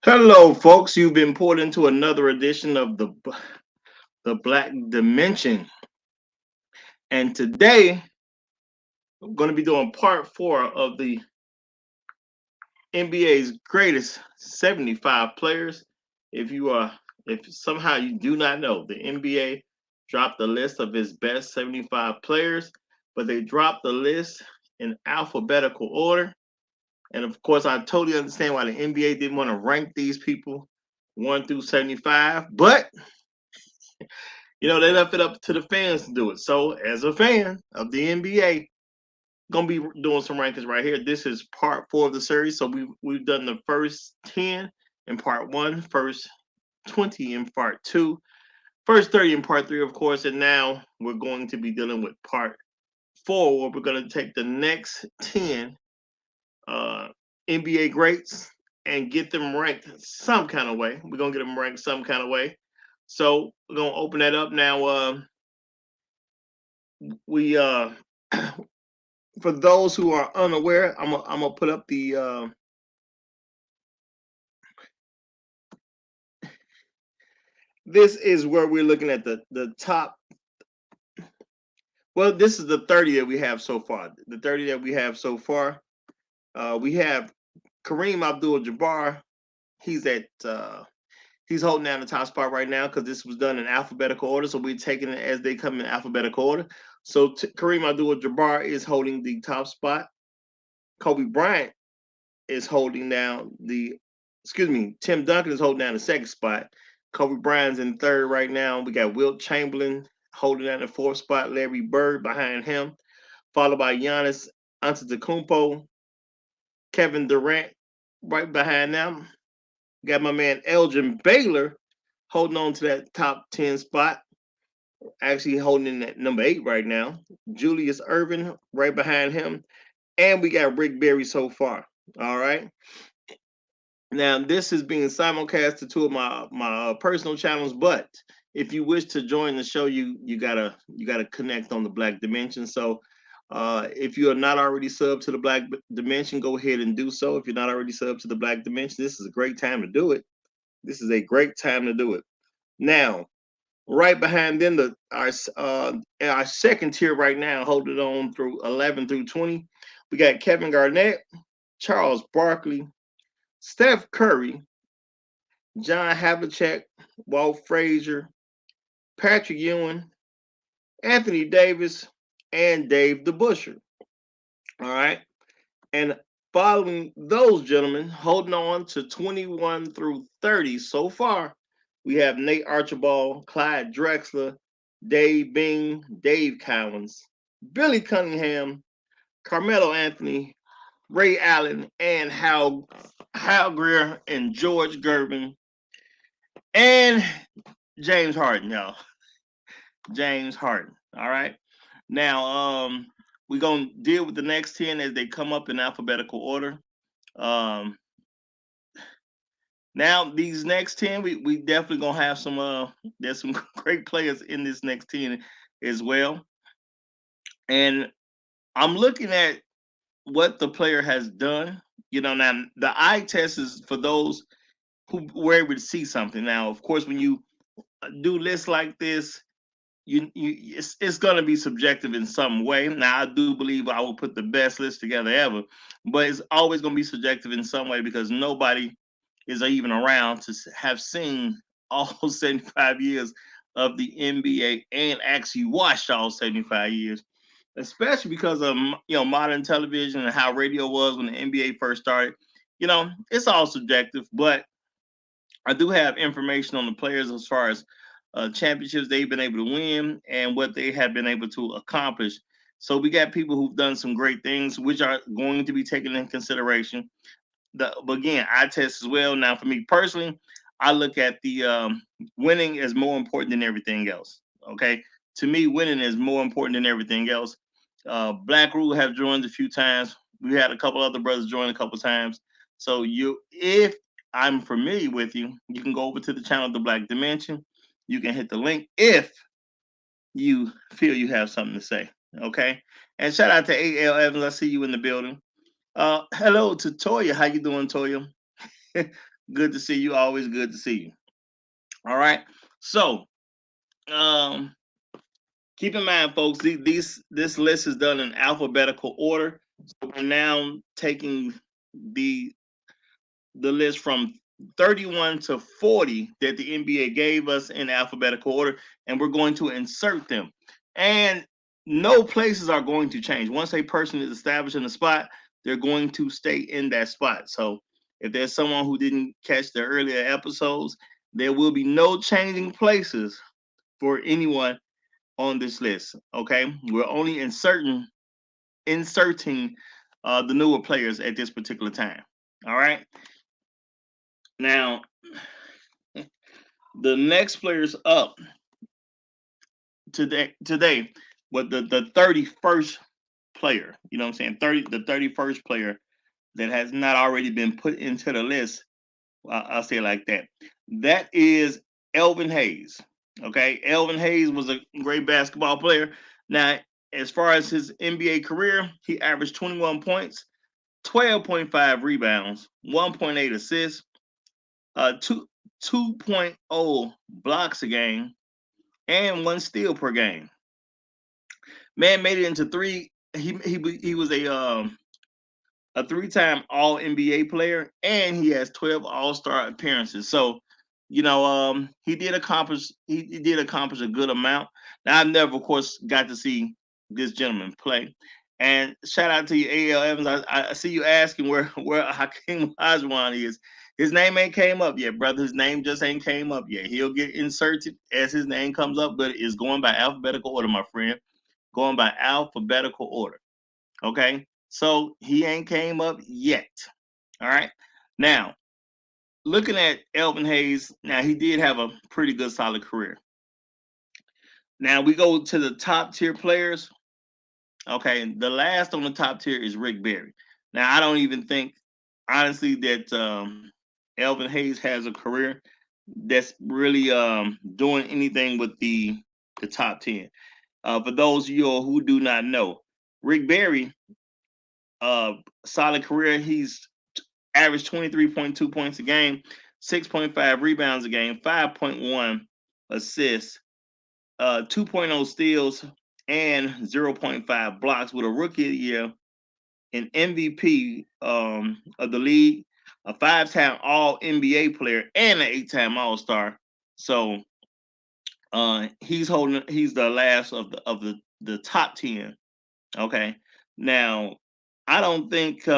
Hello, folks. You've been pulled into another edition of the Black Dimension, and today I'm going to be doing part four of the NBA's greatest 75 players. If you are, if somehow you do not know, the NBA dropped the list of its best 75 players, but they dropped the list in alphabetical order. And of course, I totally understand why the NBA didn't want to rank these people 1 through 75, but they left it up to the fans to do it. So, as a fan of the NBA, gonna be doing some rankings right here. This is part four of the series. So we've done the first 10 in part one, first 20 in part two, first 30 in part three, of course, and now we're going to be dealing with part four, where we're gonna take the next 10 uh, NBA greats and get them ranked some kind of way. We're gonna get them ranked some kind of way. So we're gonna open that up now. We For those who are unaware, I'm gonna put up the this is where we're looking at the top. Well, this is the 30 that we have so far. The 30 that we have so far. We have Kareem Abdul-Jabbar. He's at he's holding down the top spot right now because this was done in alphabetical order. So we're taking it as they come in alphabetical order. So Kareem Abdul-Jabbar is holding the top spot. Kobe Bryant is holding down the, excuse me, Tim Duncan is holding down the second spot. Kobe Bryant's in third right now. We got Wilt Chamberlain holding down the fourth spot. Larry Bird behind him, followed by Giannis Antetokounmpo, Kevin Durant right behind them. Got my man Elgin Baylor holding on to that top 10 spot. Actually holding in at number 8 right now. Julius Irvin right behind him. And we got Rick Barry so far. All right. Now, this is being simulcast to two of my personal channels, but if you wish to join the show, you gotta connect on the Black Dimension. So, if you are not already subbed to the Black Dimension, go ahead and do so. If you're not already subbed to the Black Dimension, this is a great time to do it. This is a great time to do it. Now, right behind them, our second tier right now, holding on through 11 through 20, we got Kevin Garnett, Charles Barkley, Steph Curry, John Havlicek, Walt Frazier, Patrick Ewing, Anthony Davis, and Dave DeBusschere. All right. And following those gentlemen, holding on to 21 through 30 so far, we have Nate Archibald, Clyde Drexler, Dave Bing, Dave Cowens, Billy Cunningham, Carmelo Anthony, Ray Allen, and Hal Greer, and George Gervin, and James Harden, y'all. James Harden. All right. Now, we're gonna deal with the next 10 as they come up in alphabetical order. Um, Now these next 10, we definitely gonna have some there's some great players in this next 10 as well. And I'm looking at what the player has done. Now the eye test is for those who were able to see something. Now, of course, when you do lists like this, it's going to be subjective in some way. Now, I do believe I will put the best list together ever, but it's always going to be subjective in some way because nobody is even around to have seen all 75 years of the NBA and actually watched all 75 years, especially because of modern television and how radio was when the NBA first started. It's all subjective, but I do have information on the players as far as championships they've been able to win and what they have been able to accomplish. So we got people who've done some great things, which are going to be taken in consideration. But again, I test as well. Now, for me personally, I look at the winning as more important than everything else. Okay, to me, winning is more important than everything else. Black Rule have joined a few times. We had a couple other brothers join a couple times. So if I'm familiar with you, you can go over to the channel, The Black Dimension. You can hit the link if you feel you have something to say. Okay, and shout out to A.L. Evans. I see you in the building. Hello to Toya. How you doing, Toya? Good to see you. Always good to see you. All right. So, um, keep in mind, folks, this list is done in alphabetical order. So we're now taking the the list from 31 to 40 that the NBA gave us in alphabetical order, and we're going to insert them. And no places are going to change. Once a person is established in a spot, they're going to stay in that spot. So if there's someone who didn't catch the earlier episodes, there will be no changing places for anyone on this list. Okay, we're only inserting the newer players at this particular time. All right. Now, the next players up today, but the 31st player, you know what I'm saying? 31st player that has not already been put into the list, I'll say it like that. That is Elvin Hayes. Okay, Elvin Hayes was a great basketball player. Now, as far as his NBA career, he averaged 21 points, 12.5 rebounds, 1.8 assists, 2.0 blocks a game, and 1 steal per game. Man made it into three. He was a 3-time All NBA player, and he has 12 All Star appearances. So, he did accomplish a good amount. Now I've never, of course, got to see this gentleman play. And shout out to you, A.L. Evans. I see you asking where Hakeem Olajuwon is. His name ain't came up yet, brother. His name just ain't came up yet. He'll get inserted as his name comes up, but it's going by alphabetical order, my friend. Going by alphabetical order. Okay. So he ain't came up yet. All right. Now, looking at Elvin Hayes, now he did have a pretty good solid career. Now we go to the top tier players. Okay, the last on the top tier is Rick Barry. Now I don't even think, honestly, that Elvin Hayes has a career that's really doing anything with the top 10. For those of you who do not know, Rick Barry, solid career. He's averaged 23.2 points a game, 6.5 rebounds a game, 5.1 assists, 2.0 steals, and 0.5 blocks with a rookie of the year, an MVP of the league, a 5-time All NBA player, and an 8-time All Star. So he's the last of the top 10. Okay. Now, I don't think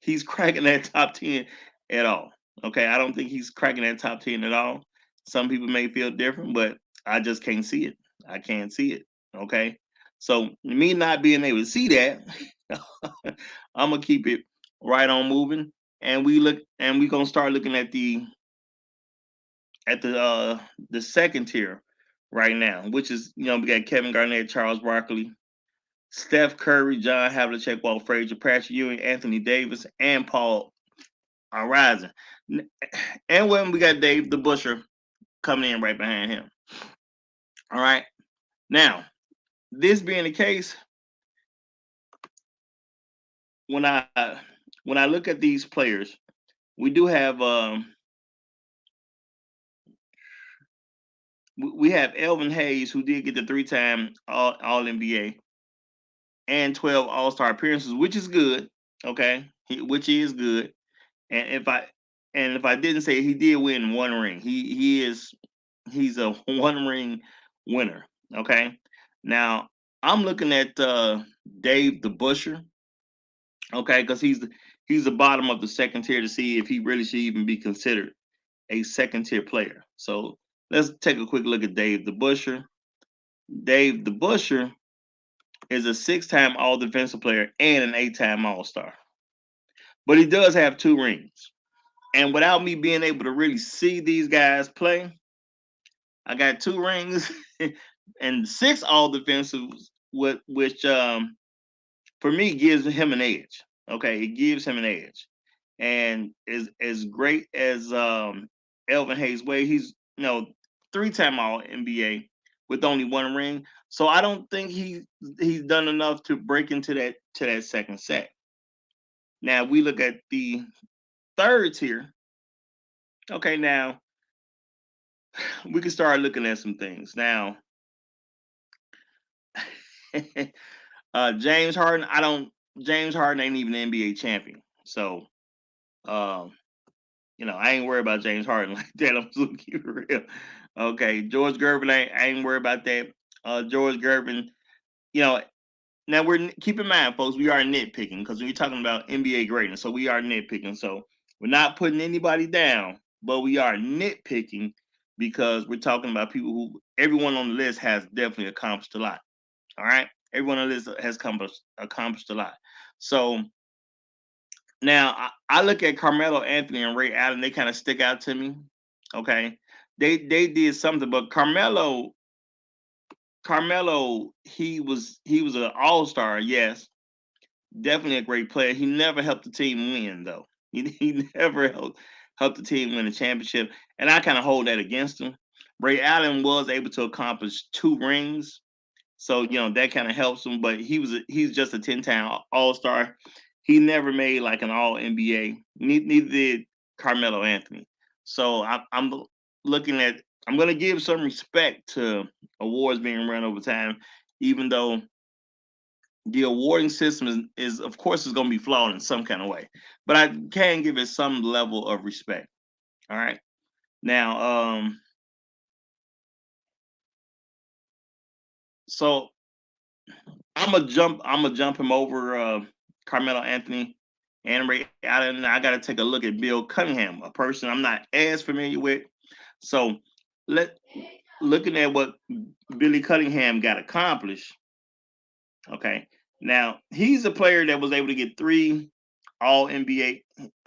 he's cracking that top 10 at all. Okay. I don't think he's cracking that top 10 at all. Some people may feel different, but I just can't see it. I can't see it. Okay. So, me not being able to see that, I'm going to keep it right on moving. And we're going to start looking at the second tier right now, which is, we got Kevin Garnett, Charles Barkley, Steph Curry, John Havlicek, Walt Frazier, Patrick Ewing, Anthony Davis, and Paul Rising. And when we got Dave the Busher coming in right behind him. All right. Now, this being the case, when I look at these players, we do have we have Elvin Hayes, who did get the 3-time All NBA and 12 All Star appearances, which is good. Okay, which is good. And if I didn't say, he did win 1 ring. He's a 1 ring winner. Okay. Now I'm looking at Dave the Busher. Okay, because he's the bottom of the second tier to see if he really should even be considered a second tier player. So let's take a quick look at Dave the Busher. Dave the Busher is a 6-time All Defensive player and an 8-time All Star, but he does have 2 rings. And without me being able to really see these guys play, I got 2 rings and 6 all defensives, which for me gives him an edge. Okay, it gives him an edge. And as great as Elvin Hayes Way, he's 3-time All NBA with only 1 ring. So I don't think he's done enough to break into that second set. Now we look at the third tier. Okay, now we can start looking at some things. Now, James Harden, I don't. James Harden ain't even an NBA champion, so um, I ain't worried about James Harden like that. I'm just gonna keep it real. Okay, George Gervin, I ain't worried about that. George Gervin, you know, now keep in mind, folks, we are nitpicking because we're talking about NBA greatness, so we are nitpicking. So we're not putting anybody down, but we are nitpicking because we're talking about people who everyone on the list has definitely accomplished a lot. All right, everyone on the list has accomplished a lot. So now I look at Carmelo Anthony and Ray Allen; they kind of stick out to me. Okay, they did something, but Carmelo, he was an all star, yes, definitely a great player. He never helped the team win, though. He never helped the team win a championship, and I kind of hold that against him. Ray Allen was able to accomplish 2 rings, so that kind of helps him. But he's just a 10-time All Star. He never made like an All NBA. Neither did Carmelo Anthony. So I'm looking at. I'm going to give some respect to awards being run over time, even though the awarding system is of course is going to be flawed in some kind of way, but I can give it some level of respect. All right, now so I'm gonna jump him over Carmelo Anthony and Ray Allen. I got to take a look at Bill Cunningham, a person I'm not as familiar with. So let looking at what Billy Cunningham got accomplished. Okay, now he's a player that was able to get 3 All NBA.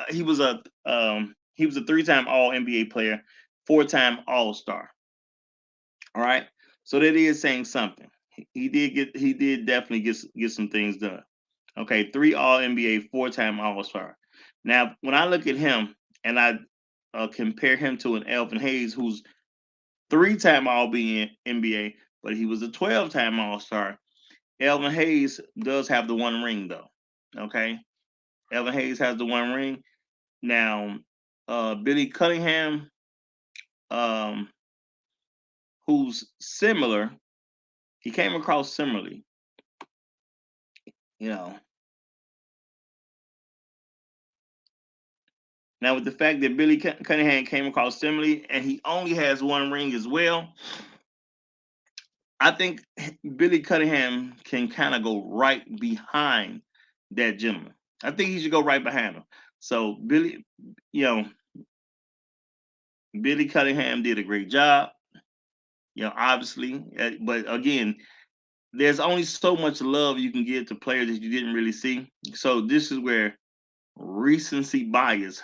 He was a 3-time All NBA player, 4-time All Star. All right, so that is saying something. He did definitely get some things done. Okay, 3 All NBA, 4-time All Star. Now, when I look at him and I compare him to an Elvin Hayes, who's 3-time All NBA, but he was a 12-time All Star. Elvin Hayes does have the 1 ring though. Okay, Elvin Hayes has the 1 ring. Now, Billy Cunningham, um, who's similar, he came across similarly. You know, now with the fact that Billy Cunningham came across similarly, and he only has 1 ring as well, I think Billy Cunningham can kind of go right behind that gentleman. I think he should go right behind him. So you know, Billy Cunningham did a great job. Obviously, but again, there's only so much love you can give to players that you didn't really see. So this is where recency bias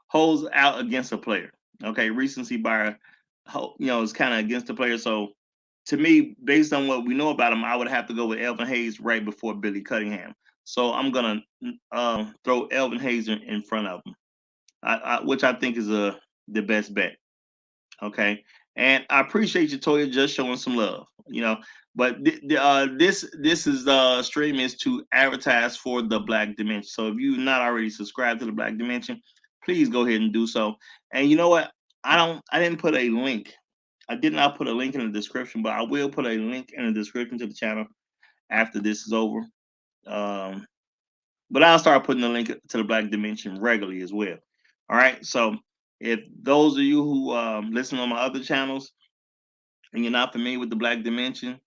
holds out against a player. Okay, recency bias, is kind of against the player. So to me, based on what we know about him, I would have to go with Elvin Hayes right before Billy Cunningham. So I'm gonna throw Elvin Hayes in front of him, which I think is the best bet. Okay, and I appreciate you, Toya, just showing some love. But this is stream is to advertise for the Black Dimension. So if you've not already subscribed to the Black Dimension, please go ahead and do so. And you know what? I didn't put a link. I did not put a link in the description, but I will put a link in the description to the channel after this is over. Um, but I'll start putting the link to the Black Dimension regularly as well. All right. So if those of you who listen on my other channels and you're not familiar with the Black Dimension,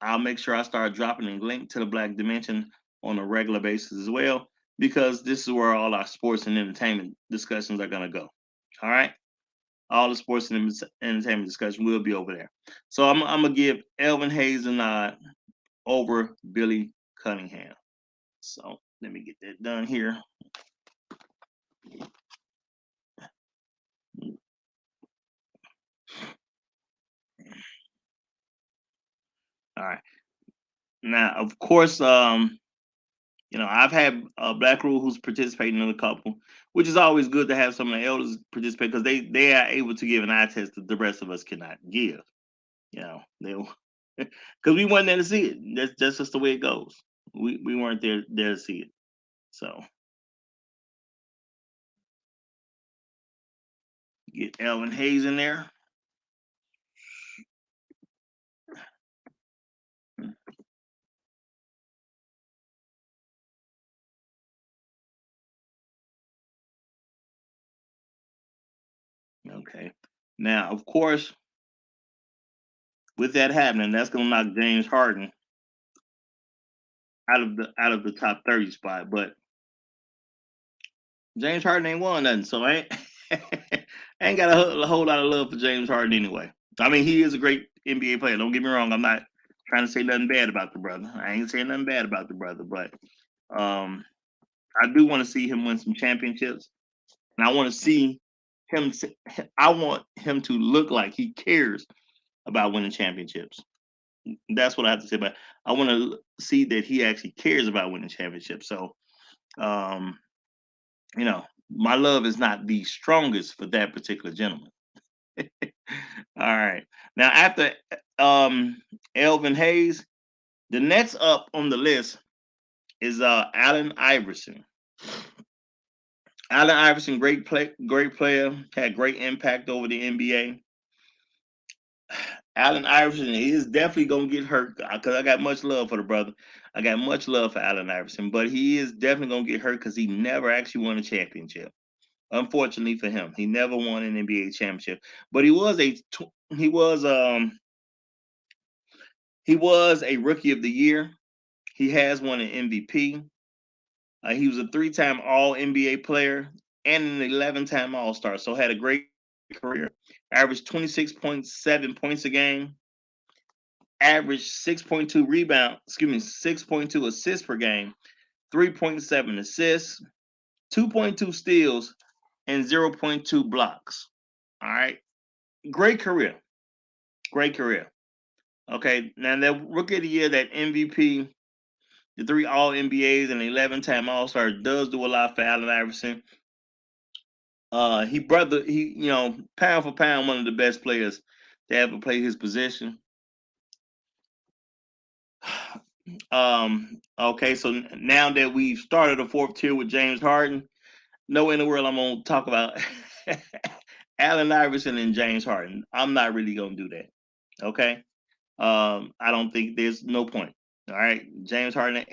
I'll make sure I start dropping a link to the Black Dimension on a regular basis as well, because this is where all our sports and entertainment discussions are going to go. All right. All the sports and entertainment discussion will be over there. So I'm going to give Elvin Hayes a nod over Billy Cunningham. So let me get that done here. All right. Now, of course, I've had Black Rule who's participating in a couple, which is always good to have some of the elders participate because they are able to give an eye test that the rest of us cannot give. They because we weren't there to see it. That's just the way it goes. We weren't there to see it. So Get Elvin Hayes in there. Okay. Now, of course, with that happening, that's gonna knock James Harden out of the top 30 spot. But James Harden ain't won nothing, so I ain't got a whole lot of love for James Harden anyway. I mean, he is a great NBA player. Don't get me wrong. I'm not trying to say nothing bad about the brother. I ain't saying nothing bad about the brother, but um, I do want to see him win some championships, and I want to see him. I want him to look like he cares about winning championships. That's what I have to say. But I want to see that he actually cares about winning championships. So, um, my love is not the strongest for that particular gentleman. All right. Now after Elvin Hayes, the next up on the list is Allen Iverson. Allen Iverson, great player, had great impact over the NBA. Allen Iverson is definitely gonna get hurt because I got much love for the brother. I got much love for Allen Iverson, but he is definitely gonna get hurt because he never actually won a championship. Unfortunately for him, he never won an NBA championship. But he was a rookie of the year. He has won an MVP. He was a 3-time All NBA player and an 11-time All Star. So had a great career. Averaged 26.7 points a game. Averaged 6.2 assists per game. 3.7 assists. 2.2 steals and 0.2 blocks. All right. Great career. Great career. Okay. Now that rookie of the year, that MVP, the 3 All NBAs and 11-time All Star does do a lot for Allen Iverson. Pound for pound, one of the best players to ever play his position. Okay, so now that we've started a fourth tier with James Harden, no in the world I'm gonna talk about Allen Iverson and James Harden. I'm not really gonna do that. Okay. I don't think there's no point. All right. James Harden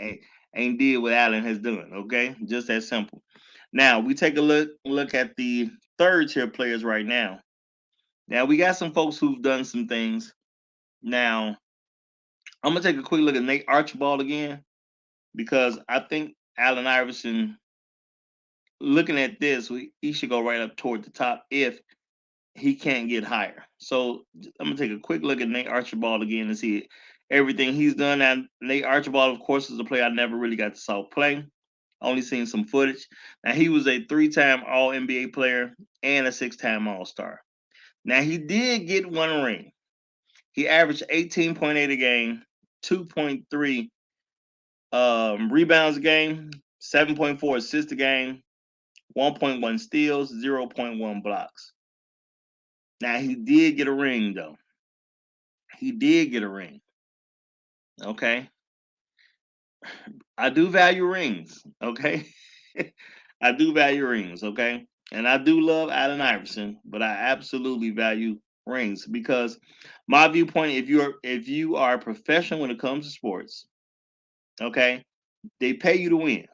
ain't did what Allen has done. Okay. Just that simple. Now we take a look at the third tier players right now. Now we got some folks who've done some things. Now I'm gonna take a quick look at Nate Archibald again because I think Allen Iverson, looking at this, he should go right up toward the top if he can't get higher. So I'm gonna take a quick look at Nate Archibald again and see everything he's done. And Nate Archibald, of course, is a player I never really got to saw play. Only seen some footage. Now he was a 3-time All NBA player and a 6-time All Star. Now he did get one ring. He averaged 18.8 a game, 2.3 rebounds a game, 7.4 assists a game, 1.1 steals, 0.1 blocks. Now he did get a ring though. He did get a ring. Okay. I do value rings. Okay. I do value rings. Okay. And I do love Allen Iverson, but I absolutely value rings because my viewpoint, if you are a professional when it comes to sports, okay, they pay you to win.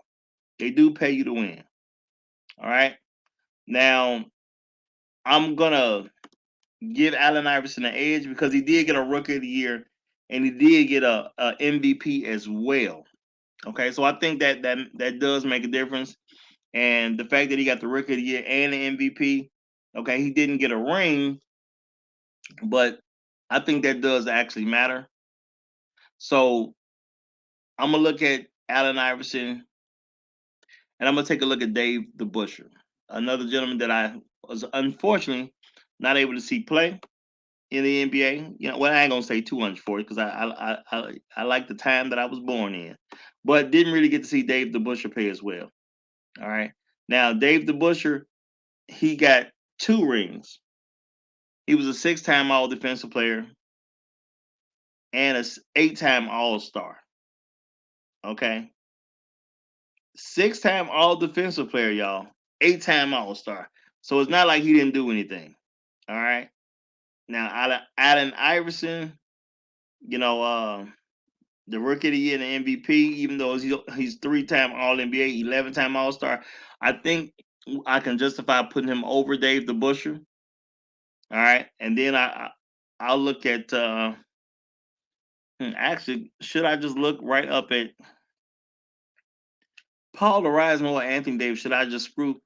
They do pay you to win. All right. Now I'm gonna give Allen Iverson an edge because he did get a rookie of the year and he did get a MVP as well. Okay, so I think that does make a difference. And the fact that he got the rookie of the year and the MVP, okay, he didn't get a ring, but I think that does actually matter. So I'm gonna look at Allen Iverson and I'm gonna take a look at Dave the Busher, another gentleman that I was unfortunately not able to see play in the NBA. Well, I ain't gonna say too much for it because I like the time that I was born in, but didn't really get to see Dave the Busher play as well. All right, now Dave the Busher, he got 2 rings. He was a 6-time All Defensive Player and a 8-time All Star. Okay, 6-time All Defensive Player, y'all, 8-time All Star. So it's not like he didn't do anything. All right. Now, Allen Iverson, you know, the Rookie of the Year and the MVP, even though he's 3-time All NBA, 11-time All Star, I think I can justify putting him over Dave the Busher. All right, and then I'll look at. Actually, should I just look right up at Paul Arizmo or Anthony Davis? Should I just screw?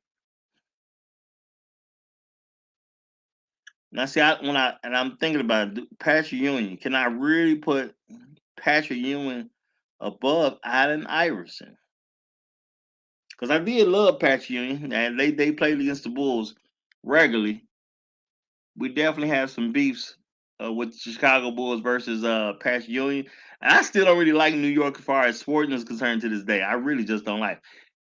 Now, see, I'm thinking about it, Patrick Ewing. Can I really put Patrick Ewing above Allen Iverson? Because I did love Patrick Ewing, and they played against the Bulls regularly. We definitely have some beefs with the Chicago Bulls versus Patrick Ewing. And I still don't really like New York as far as sporting is concerned to this day. I really just don't like.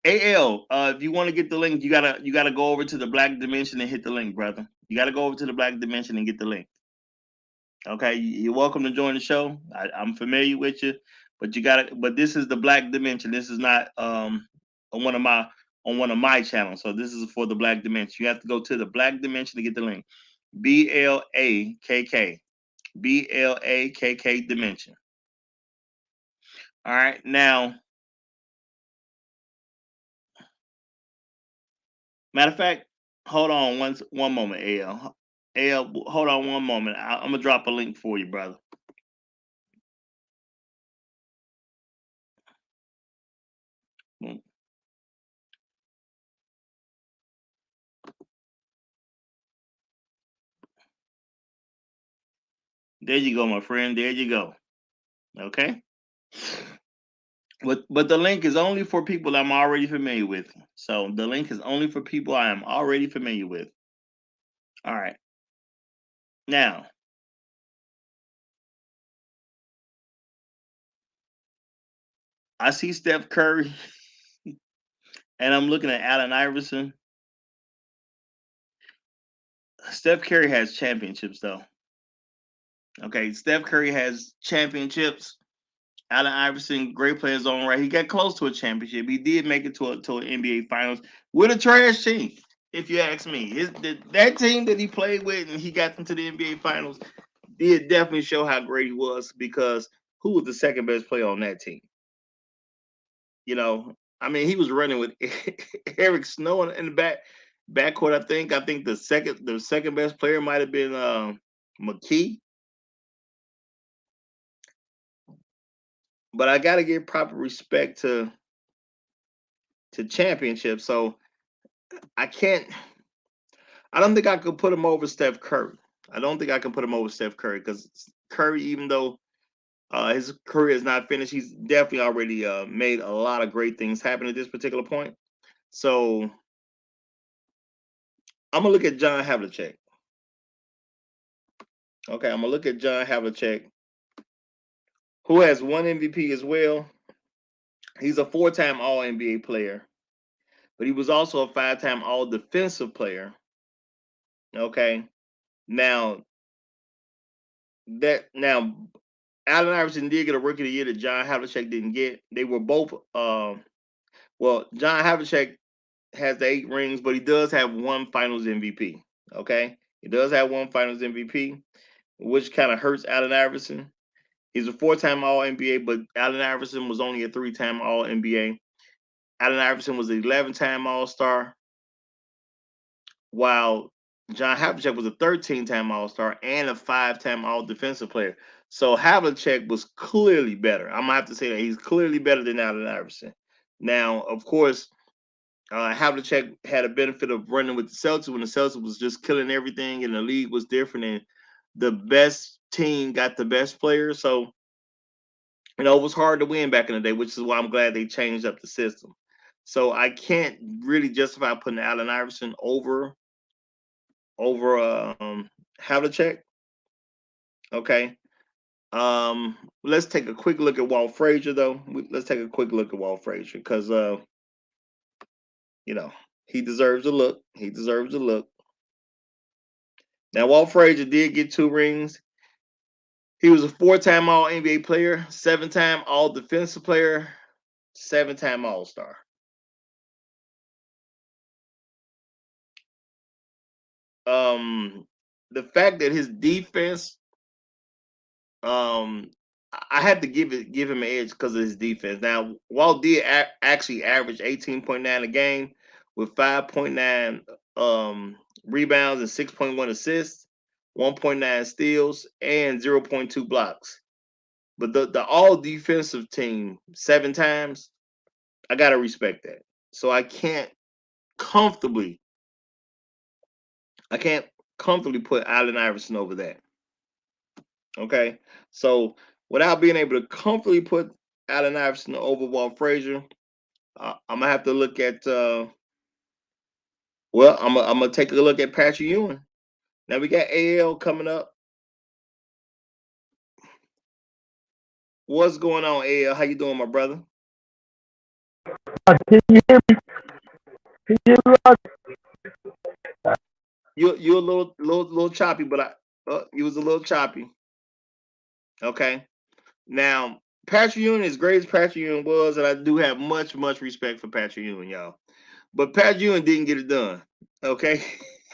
AL, if you want to get the link, you gotta go over to the Black Dimension and hit the link, brother. You gotta go over to the Black Dimension and get the link. Okay, you're welcome to join the show. I'm familiar with you, but you gotta. But this is the Black Dimension. This is not on one of my on one of my channels. So this is for the Black Dimension. You have to go to the Black Dimension to get the link. BLAKK. BLAKK Dimension. All right. Now, matter of fact, hold on one moment, AL. AL, hold on one moment. I'm gonna drop a link for you, brother. Boom. There you go, my friend. There you go. Okay. But the link is only for people I'm already familiar with. So the link is only for people I am already familiar with. All right. Now, I see Steph Curry and I'm looking at Allen Iverson. Steph Curry has championships though. Okay, Steph Curry has championships. Allen Iverson, great player in his own right. He got close to a championship. He did make it to an NBA Finals with a trash team. If you ask me, that team that he played with and he got them to the NBA Finals did definitely show how great he was because who was the second best player on that team? You know, I mean, he was running with Eric Snow in the backcourt. I think the second best player might have been McKee. But I got to give proper respect to championships. So I can't. I don't think I could put him over Steph Curry. I don't think I can put him over Steph Curry because Curry, even though his career is not finished, he's definitely already made a lot of great things happen at this particular point. So I'm gonna look at John Havlicek. Okay, I'm gonna look at John Havlicek, who has one MVP as well. He's a 4-time All NBA player, but he was also a 5-time All Defensive player. Okay, now now Allen Iverson did get a Rookie of the Year that John Havlicek didn't get. They were both well, John Havlicek has the 8 rings, but he does have one Finals MVP. Okay, he does have one Finals MVP, which kind of hurts Allen Iverson. He's a 4-time All NBA, but Allen Iverson was only a 3-time All NBA. Allen Iverson was an 11-time All Star, while John Havlicek was a 13-time All Star and a 5-time All Defensive player. So Havlicek was clearly better. I'm gonna have to say that he's clearly better than Allen Iverson. Now, of course, Havlicek had a benefit of running with the Celtics when the Celtics was just killing everything and the league was different and the best team got the best players. So, it was hard to win back in the day, which is why I'm glad they changed up the system. So I can't really justify putting Allen Iverson over Havlicek. Okay. Let's take a quick look at Walt Frazier though. Let's take a quick look at Walt Frazier because you know, he deserves a look. He deserves a look. Now, Walt Frazier did get 2 rings. He was a 4-time All NBA player, 7-time All Defensive player, 7-time All Star. the fact that his defense, I had to give him an edge because of his defense. Now, Walt did actually average 18.9 a game with 5.9 rebounds and 6.1 assists, 1.9 steals, and 0.2 blocks. But the all defensive team 7 times, I gotta respect that. So comfortably, I can't comfortably put Allen Iverson over that. Okay, so without being able to comfortably put Allen Iverson over Walt Frazier, I'm gonna have to look at. Well, I'm gonna take a look at Patrick Ewing. Now we got AL coming up. What's going on, AL? How you doing, my brother? Can you hear me? Can you hear me? You're a little choppy, but you was a little choppy. Okay. Now Patrick Ewing, as great as Patrick Ewing was, and I do have much respect for Patrick Ewing, y'all. But Patrick Ewing didn't get it done. Okay,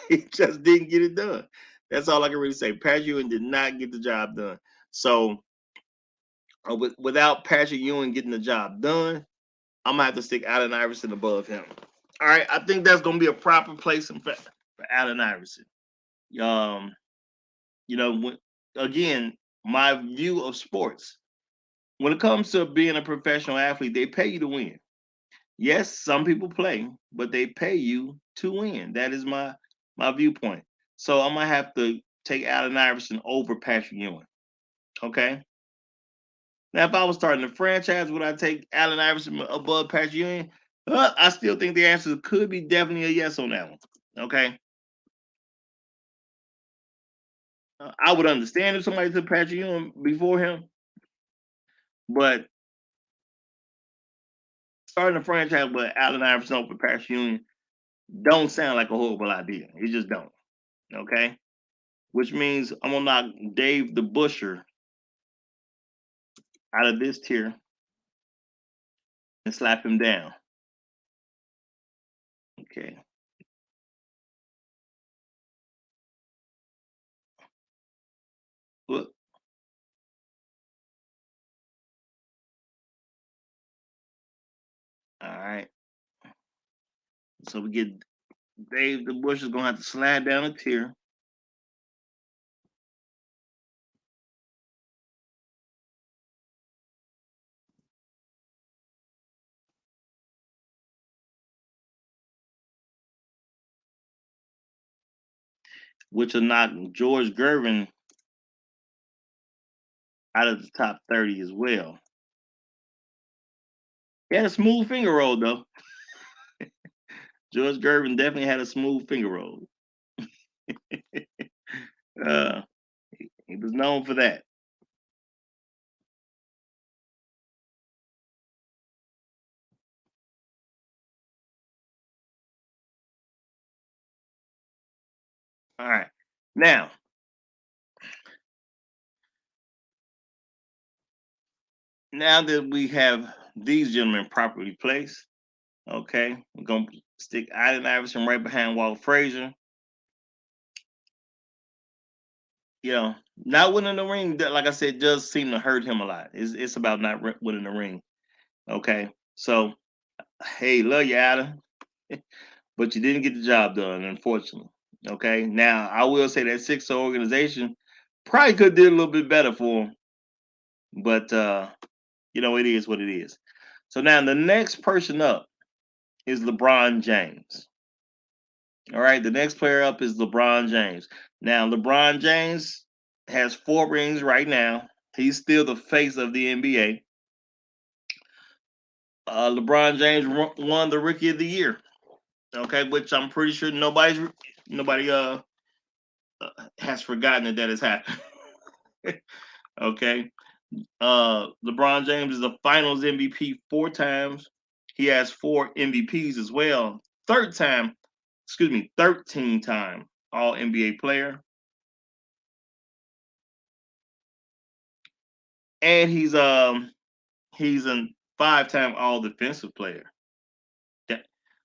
he just didn't get it done. That's all I can really say. Patrick Ewing did not get the job done. So without Patrick Ewing getting the job done, I'm gonna have to stick Allen Iverson above him. All right, I think that's gonna be a proper placing for Allen Iverson. Um, again, my view of sports. When it comes to being a professional athlete, they pay you to win. Yes, some people play, but they pay you to win. That is my viewpoint. So I'm gonna have to take Allen Iverson over Patrick Ewing. Okay. Now, if I was starting a franchise, would I take Allen Iverson above Patrick Ewing? I still think the answer could be definitely a yes on that one. Okay. I would understand if somebody took Patrick Ewing before him, but starting a franchise with Allen Iverson over Patrick Ewing don't sound like a horrible idea. It just don't. Okay. Which means I'm gonna knock Dave the Busher out of this tier and slap him down. Okay. Well, all right. So we get Dave the Bush is gonna have to slide down a tier. Which will knock George Gervin out of the top 30 as well. He had a smooth finger roll though. George Gervin definitely had a smooth finger roll. uh, he was known for that. All right. Now that we have these gentlemen properly placed, okay, we're gonna stick Allen Iverson right behind Walt Frazier. Not winning the ring, like I said, does seem to hurt him a lot. It's about not winning the ring. Okay, so hey, love you, Adam, but you didn't get the job done, unfortunately. Okay, now I will say that Sixer organization probably could did a little bit better for him, but it is what it is. So now the next person up is LeBron James. All right, the next player up is LeBron James. Now, LeBron James has 4 rings right now. He's still the face of the NBA. LeBron James won the Rookie of the Year. Okay, which I'm pretty sure nobody has forgotten that has happened. Okay, LeBron James is a Finals MVP 4 times. He has 4 MVPs as well. 13-time All NBA player. And he's a 5-time All Defensive player.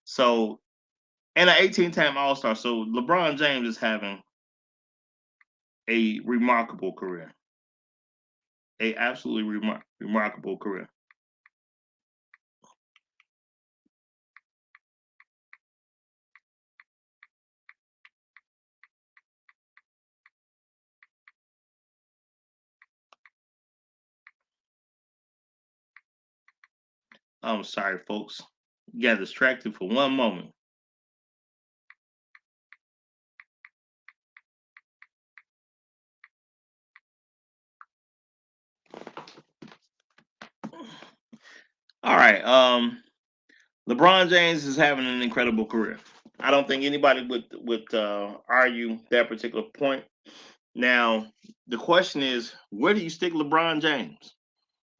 So and an 18-time All Star. So LeBron James is having a remarkable career. A absolutely remarkable career. I'm sorry, folks. Got distracted for one moment. All right. LeBron James is having an incredible career. I don't think anybody would argue that particular point. Now, the question is, where do you stick LeBron James?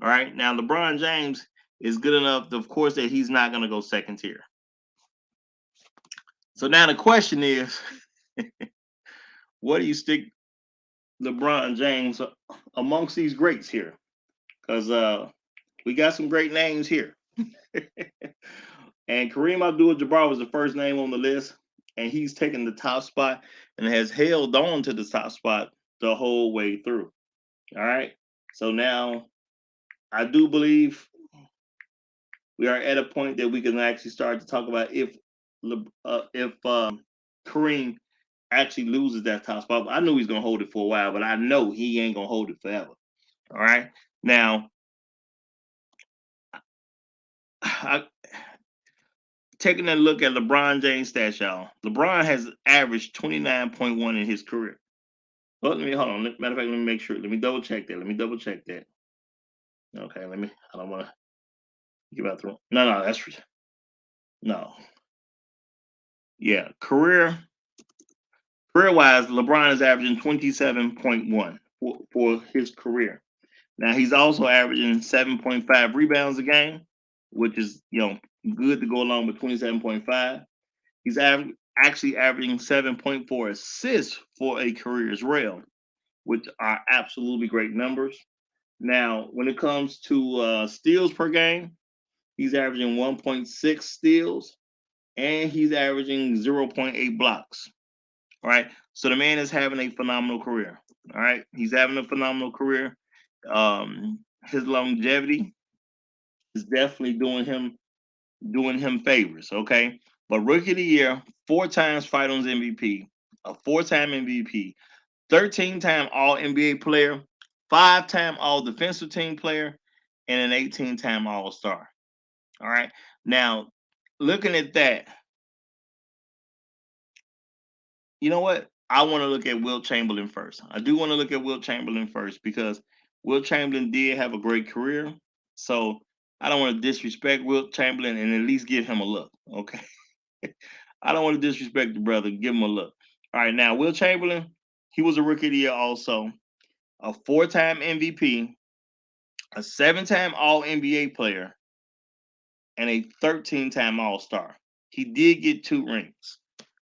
All right. Now, LeBron James is good enough, of course, that he's not going to go second tier. So now the question is, where do you stick LeBron James amongst these greats here? Because we got some great names here. And Kareem Abdul-Jabbar was the first name on the list, and he's taken the top spot and has held on to the top spot the whole way through. All right. So now I do believe we are at a point that we can actually start to talk about if Kareem actually loses that top spot. I knew he's gonna hold it for a while, but I know he ain't gonna hold it forever. All right. Now, taking a look at LeBron James stats, y'all. LeBron has averaged 29.1 in his career. Well, let me hold on. Matter of fact, let me make sure. Let me double check that. Okay, let me. I don't want to give out the wrong. No, that's no. Yeah, career wise, LeBron is averaging 27.1 for his career. Now he's also averaging 7.5 rebounds a game, which is good to go along with 27.5. He's actually averaging 7.4 assists for a career as well, which are absolutely great numbers. Now, when it comes to steals per game, he's averaging 1.6 steals and he's averaging 0.8 blocks. All right. So the man is having a phenomenal career. All right. He's having a phenomenal career. His longevity is definitely doing him favors. Okay. But rookie of the year, 4 times finals MVP, a 4-time MVP, 13-time all NBA player, 5-time all defensive team player, and an 18-time all star. All right. Now, looking at that, you know what? I want to look at Wilt Chamberlain first. I do want to look at Wilt Chamberlain first because Wilt Chamberlain did have a great career. So I don't want to disrespect Wilt Chamberlain and at least give him a look. Okay. I don't want to disrespect the brother. Give him a look. All right. Now, Wilt Chamberlain, he was a rookie of the year also, a 4-time MVP, a 7-time All NBA player, and a 13-time All Star. He did get 2 rings.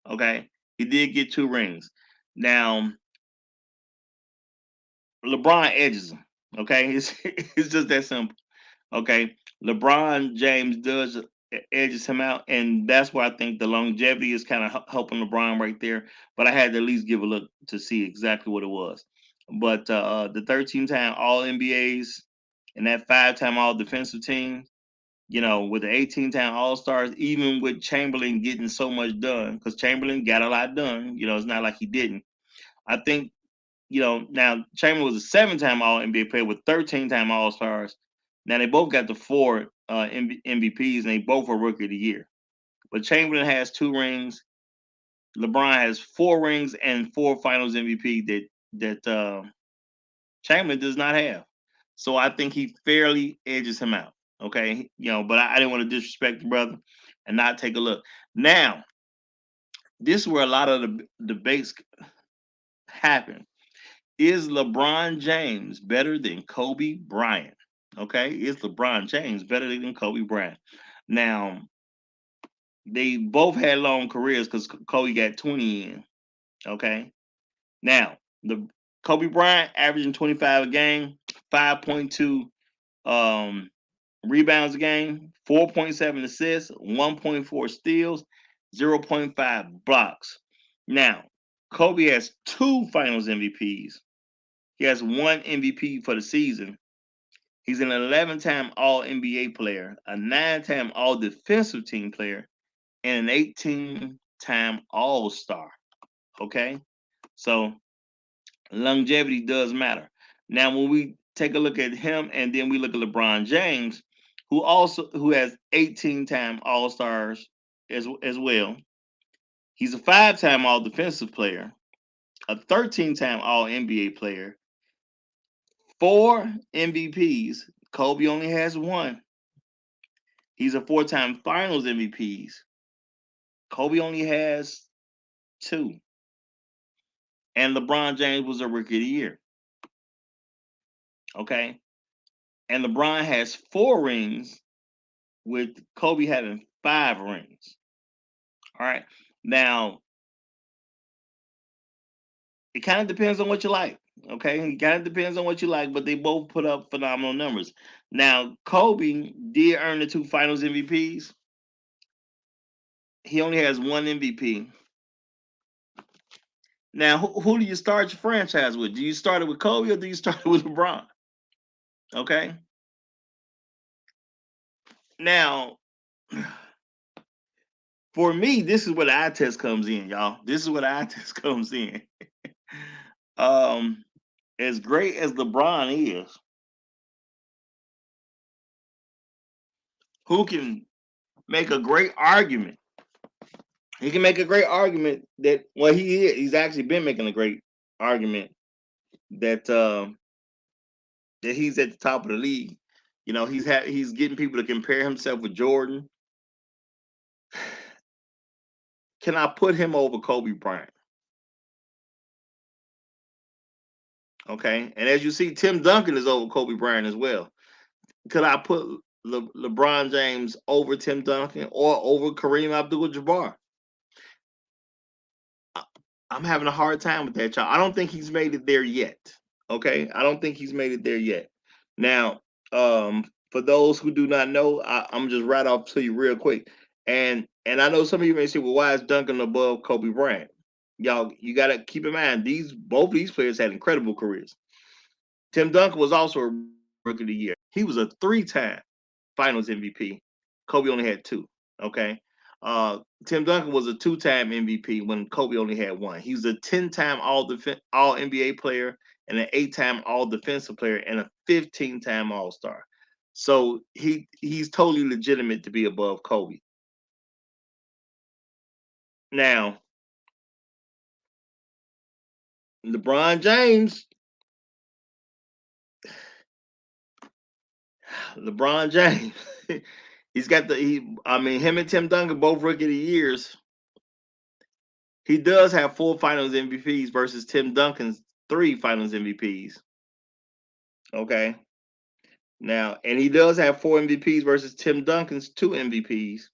Okay. He did get 2 rings. Now, LeBron edges him. Okay. It's just that simple. Okay. LeBron James does edges him out. And that's why I think the longevity is kind of helping LeBron right there. But I had to at least give a look to see exactly what it was. But the 13-time All NBAs and that 5-time All Defensive team, with the 18-time All Stars, even with Chamberlain getting so much done, because Chamberlain got a lot done. It's not like he didn't. I think, now Chamberlain was a 7-time All NBA player with 13-time All Stars. Now they both got the 4 MVPs, and they both are Rookie of the Year. But Chamberlain has 2 rings. LeBron has 4 rings and 4 Finals MVP that Chamberlain does not have. So I think he fairly edges him out. Okay, but I didn't want to disrespect the brother and not take a look. Now, this is where a lot of the debates happen. Is LeBron James better than Kobe Bryant? Okay, is LeBron James better than Kobe Bryant? Now, they both had long careers because Kobe got 20 in. Okay, now the Kobe Bryant averaging 25 a game, 5.2 rebounds a game, 4.7 assists, 1.4 steals, 0.5 blocks. Now, Kobe has 2 Finals MVPs. He has 1 MVP for the season. He's an 11-time All NBA player, a 9-time All Defensive Team player, and an 18-time All Star. Okay, so longevity does matter. Now, when we take a look at him, and then we look at LeBron James, who has 18-time All Stars as well. He's a 5-time All Defensive player, a 13-time All NBA player, 4 MVPs. Kobe only has 1. He's a 4-time Finals MVPs. Kobe only has 2. And LeBron James was a Rookie of the Year. Okay. And LeBron has 4 rings, with Kobe having 5 rings. All right. Now, it kind of depends on what you like. Okay. It kind of depends on what you like, but they both put up phenomenal numbers. Now, Kobe did earn the 2 Finals MVPs. He only has 1 MVP. Now, who do you start your franchise with? Do you start it with Kobe or do you start it with LeBron? Okay. Now, for me, this is where the eye test comes in, y'all. This is where the eye test comes in. As great as LeBron is, who can make a great argument? He can make a great argument that, well, he's actually been making a great argument that that he's at the top of the league. You know, he's getting people to compare himself with Jordan. Can I put him over Kobe Bryant? Okay, and as you see, Tim Duncan is over Kobe Bryant as well. Could I put LeBron James over Tim Duncan or over Kareem Abdul-Jabbar? I'm having a hard time with that, y'all. I don't think he's made it there yet. Okay, I don't think he's made it there yet. Now, for those who do not know, I'm just right off to you real quick. And I know some of you may say, well, why is Duncan above Kobe Bryant? Y'all, you got to keep in mind both of these players had incredible careers. Tim Duncan was also a Rookie of the Year. He was a 3-time Finals MVP. Kobe only had 2. Okay. Tim Duncan was a 2-time MVP when Kobe only had 1. He was a 10-time All NBA player and an 8-time All Defensive player and a 15-time All Star. So he's totally legitimate to be above Kobe. Now, LeBron James, he's got him and Tim Duncan both Rookie of the Years. He does have 4 Finals MVPs versus Tim Duncan's 3 Finals MVPs. Okay. Now, and he does have 4 MVPs versus Tim Duncan's 2 MVPs.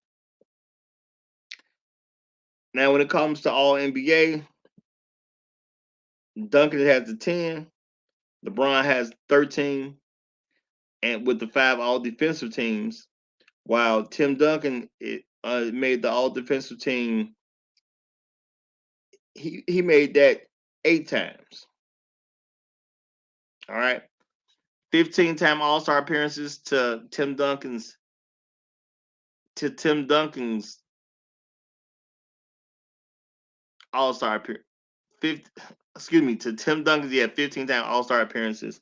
Now, when it comes to All NBA, Duncan has the 10, LeBron has 13, and with the 5 All Defensive teams, while Tim Duncan made the All Defensive team. He made that 8 times. All right. 15-time All-Star appearances to Tim Duncan's All-Star appearance. To Tim Duncan's, he had 15-time All-Star appearances.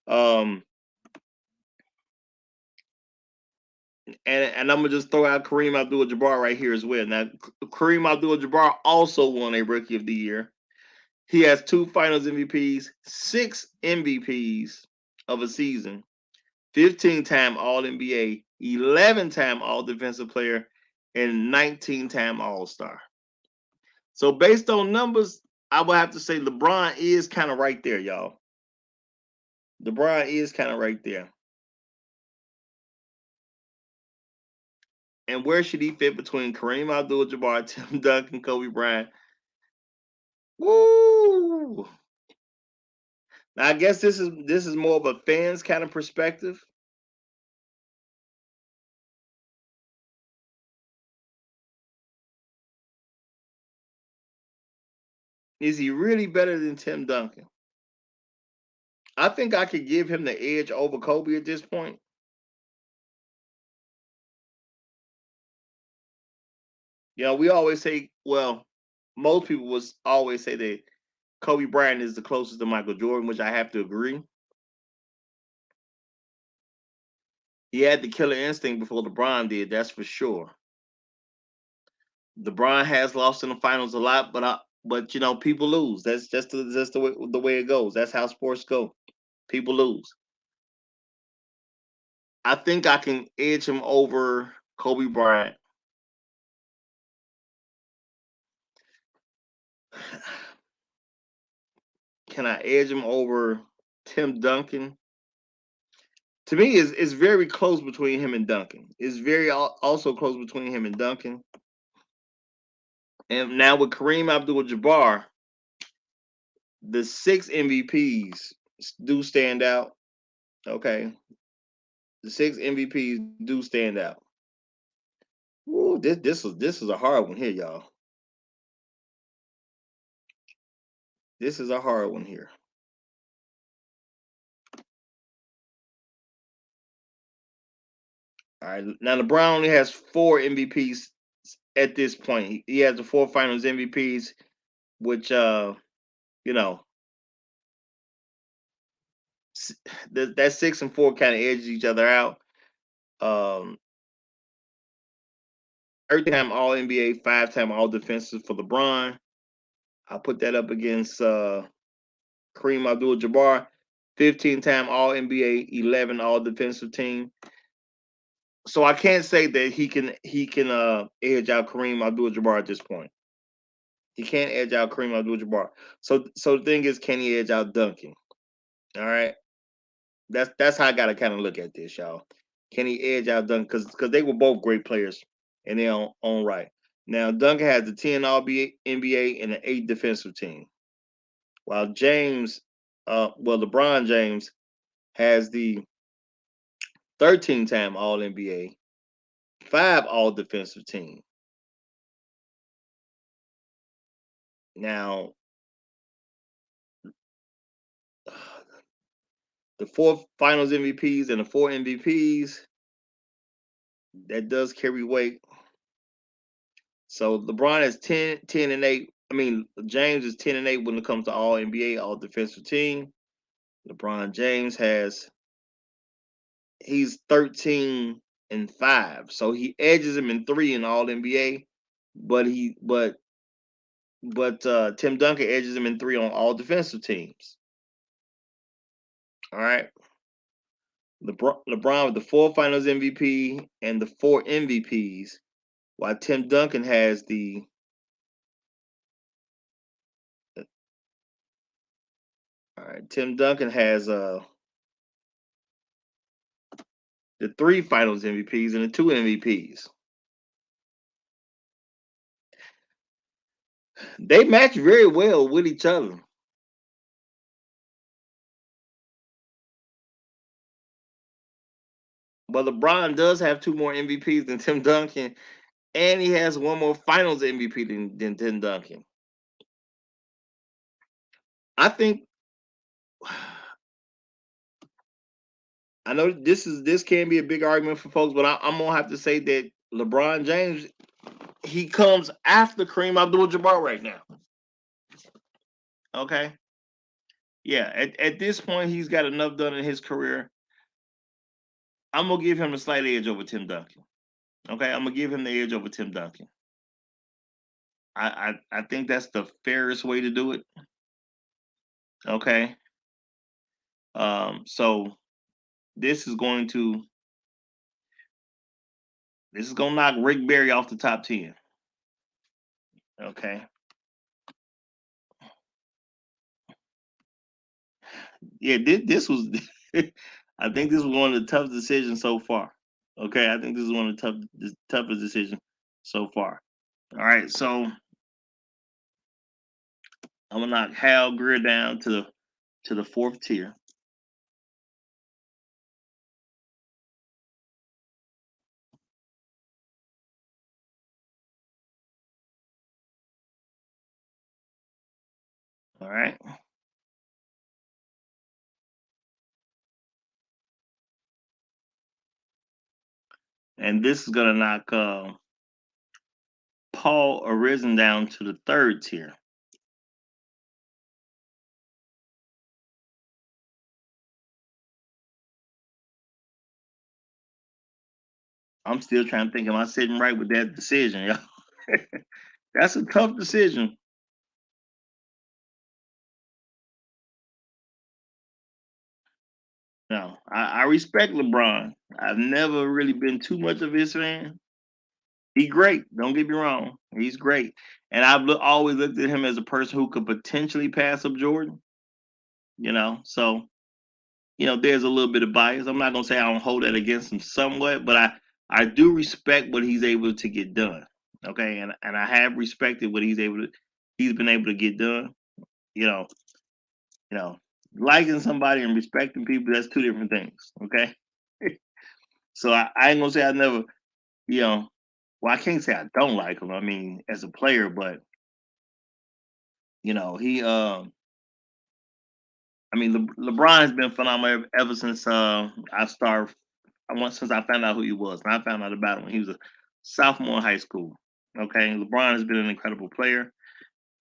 And I'm gonna just throw out Kareem Abdul-Jabbar right here as well. Now, Kareem Abdul-Jabbar also won a Rookie of the Year. He has 2 Finals MVPs, 6 MVPs of a season, 15-time All-NBA, 11-time All-Defensive Player, and 19-time All-Star. So based on numbers, I would have to say LeBron is kind of right there, y'all. LeBron is kind of right there. And where should he fit between Kareem Abdul-Jabbar, Tim Duncan, Kobe Bryant? Woo! Now I guess this is more of a fans kind of perspective. Is he really better than Tim Duncan? I think I could give him the edge over Kobe at this point. You know, we always say, well, most people would always say that Kobe Bryant is the closest to Michael Jordan, which I have to agree. He had the killer instinct before LeBron did, that's for sure. LeBron has lost in the finals a lot, but you know, people lose. That's just the way it goes. That's how sports go. People lose. I think I can edge him over Kobe Bryant. Can I edge him over Tim Duncan? To me, it's very close between him and Duncan. It's very also close between him and Duncan. And now with Kareem Abdul-Jabbar, the 6 MVPs do stand out. Okay, the 6 MVPs do stand out. Ooh, this is a hard one here, y'all. This is a hard one here. All right, now LeBron only has 4 MVPs at this point. He has the 4 Finals MVPs, which you know, that 6 and 4 kind of edges each other out. Um, 30-time All NBA, 5-time All Defensive for LeBron. I'll put that up against Kareem Abdul-Jabbar, 15-time All NBA, 11 All Defensive Team. So I can't say that he can edge out Kareem Abdul-Jabbar at this point. He can't edge out Kareem Abdul-Jabbar. So the thing is, can he edge out Duncan? All right, that's how I gotta kind of look at this, y'all. Can he edge out Duncan? Because they were both great players in their own right. Now Duncan has the 10 All NBA and an 8 defensive team, while LeBron James has the 13-time All NBA, 5 All Defensive team. Now the 4 Finals MVPs and the 4 MVPs, that does carry weight. So LeBron is 10 and 8. I mean, James is 10 and 8 when it comes to All NBA, All Defensive Team. LeBron James he's 13 and 5. So he edges him in 3 in All NBA, but Tim Duncan edges him in 3 on All Defensive Teams. All right. LeBron with the 4 Finals MVP and the 4 MVPs, while Tim Duncan has the all right. Tim Duncan has the 3 Finals MVPs and the 2 MVPs. They match very well with each other. But LeBron does have 2 more MVPs than Tim Duncan, and he has 1 more Finals MVP than Tim Duncan. I think I know this can be a big argument for folks, but I'm gonna have to say that LeBron James, he comes after Kareem Abdul-Jabbar right now. Okay, yeah. At this point, he's got enough done in his career. I'm gonna give him a slight edge over Tim Duncan. Okay, I'm gonna give him the edge over Tim Duncan. I think that's the fairest way to do it. Okay. So this is going to knock Rick Barry off the top 10. Okay. Yeah, this was I think this was one of the toughest decisions so far. Okay, I think this is one of the toughest decisions so far. All right, so I'm gonna knock Hal Greer down to the 4th tier. All right. And this is gonna knock Paul Arisen down to the third tier. I'm still trying to think, am I sitting right with that decision, yo? That's a tough decision. No, I respect LeBron. I've never really been too much of his fan. He's great. Don't get me wrong. He's great. And always looked at him as a person who could potentially pass up Jordan, So, there's a little bit of bias. I'm not gonna say I don't hold that against him somewhat, but I do respect what he's able to get done. Okay. And I have respected what he's been able to get done. You know, you know, liking somebody and respecting people, that's two different things. Okay. So I ain't gonna say I never, you know, well, I can't say I don't like him. I mean, as a player, but he I mean, LeBron has been phenomenal ever since since I found out who he was. And I found out about him when he was a sophomore in high school. Okay, LeBron has been an incredible player.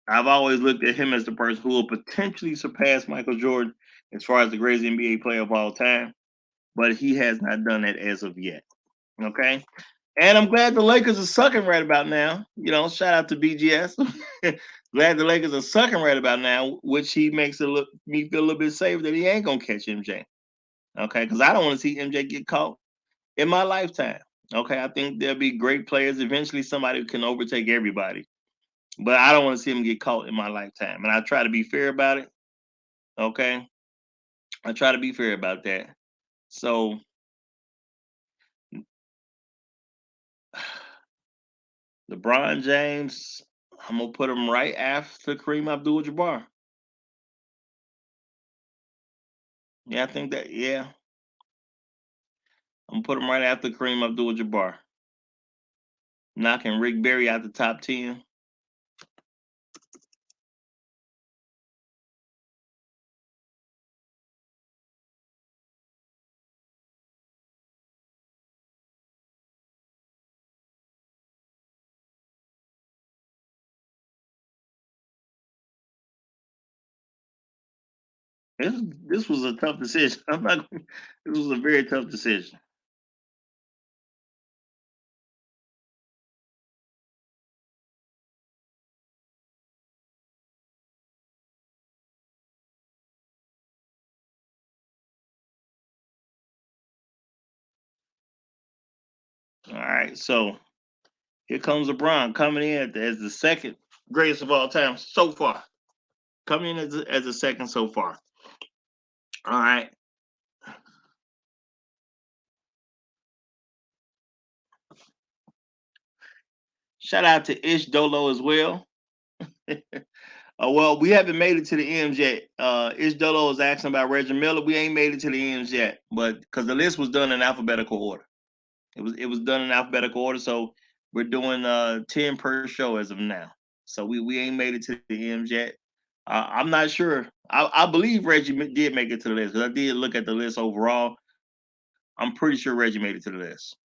I've always looked at him as the person who will potentially surpass Michael Jordan as far as the greatest NBA player of all time, but he has not done that as of yet. Okay, and I'm glad the Lakers are sucking right about now. Shout out to BGS. Glad the Lakers are sucking right about now, which he makes me feel a little bit safe that he ain't gonna catch MJ. Okay, because I don't want to see MJ get caught in my lifetime. Okay, I think there'll be great players. Eventually, somebody who can overtake everybody, but I don't want to see him get caught in my lifetime. And I try to be fair about it. Okay, I try to be fair about that. So, LeBron James, I'm gonna put him right after Kareem Abdul-Jabbar. Yeah, I think that. Yeah, I'm gonna put him right after Kareem Abdul-Jabbar, knocking Rick Barry out the top 10. This this was a tough decision. I'm not. This was a very tough decision. All right, so here comes LeBron coming in as the second greatest of all time so far. Coming in as a second so far. All right. Shout out to Ish Dolo as well. Well, we haven't made it to the ends yet. Ish Dolo is asking about Reggie Miller. We ain't made it to the ends yet, but because the list was done in alphabetical order. It was done in alphabetical order, so we're doing 10 per show as of now. So we ain't made it to the ends yet. I'm not sure. I believe Reggie did make it to the list because I did look at the list overall. I'm pretty sure Reggie made it to the list.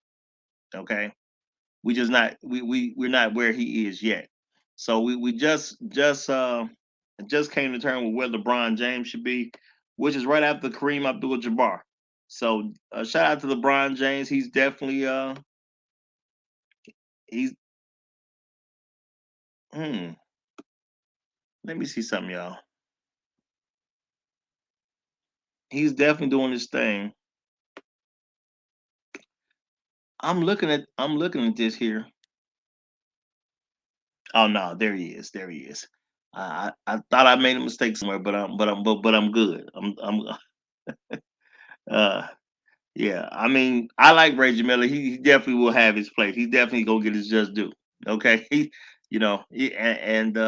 Okay, we just not we're not where he is yet. So we just came to terms with where LeBron James should be, which is right after Kareem Abdul-Jabbar. So shout out to LeBron James. He's definitely he's hmm. Let me see something, y'all. He's definitely doing his thing. I'm looking at this here. Oh no, there he is. There he is. I thought I made a mistake somewhere, but I'm good. I'm uh yeah. I mean, I like Reggie Miller. He definitely will have his place. He definitely gonna get his just due. Okay. And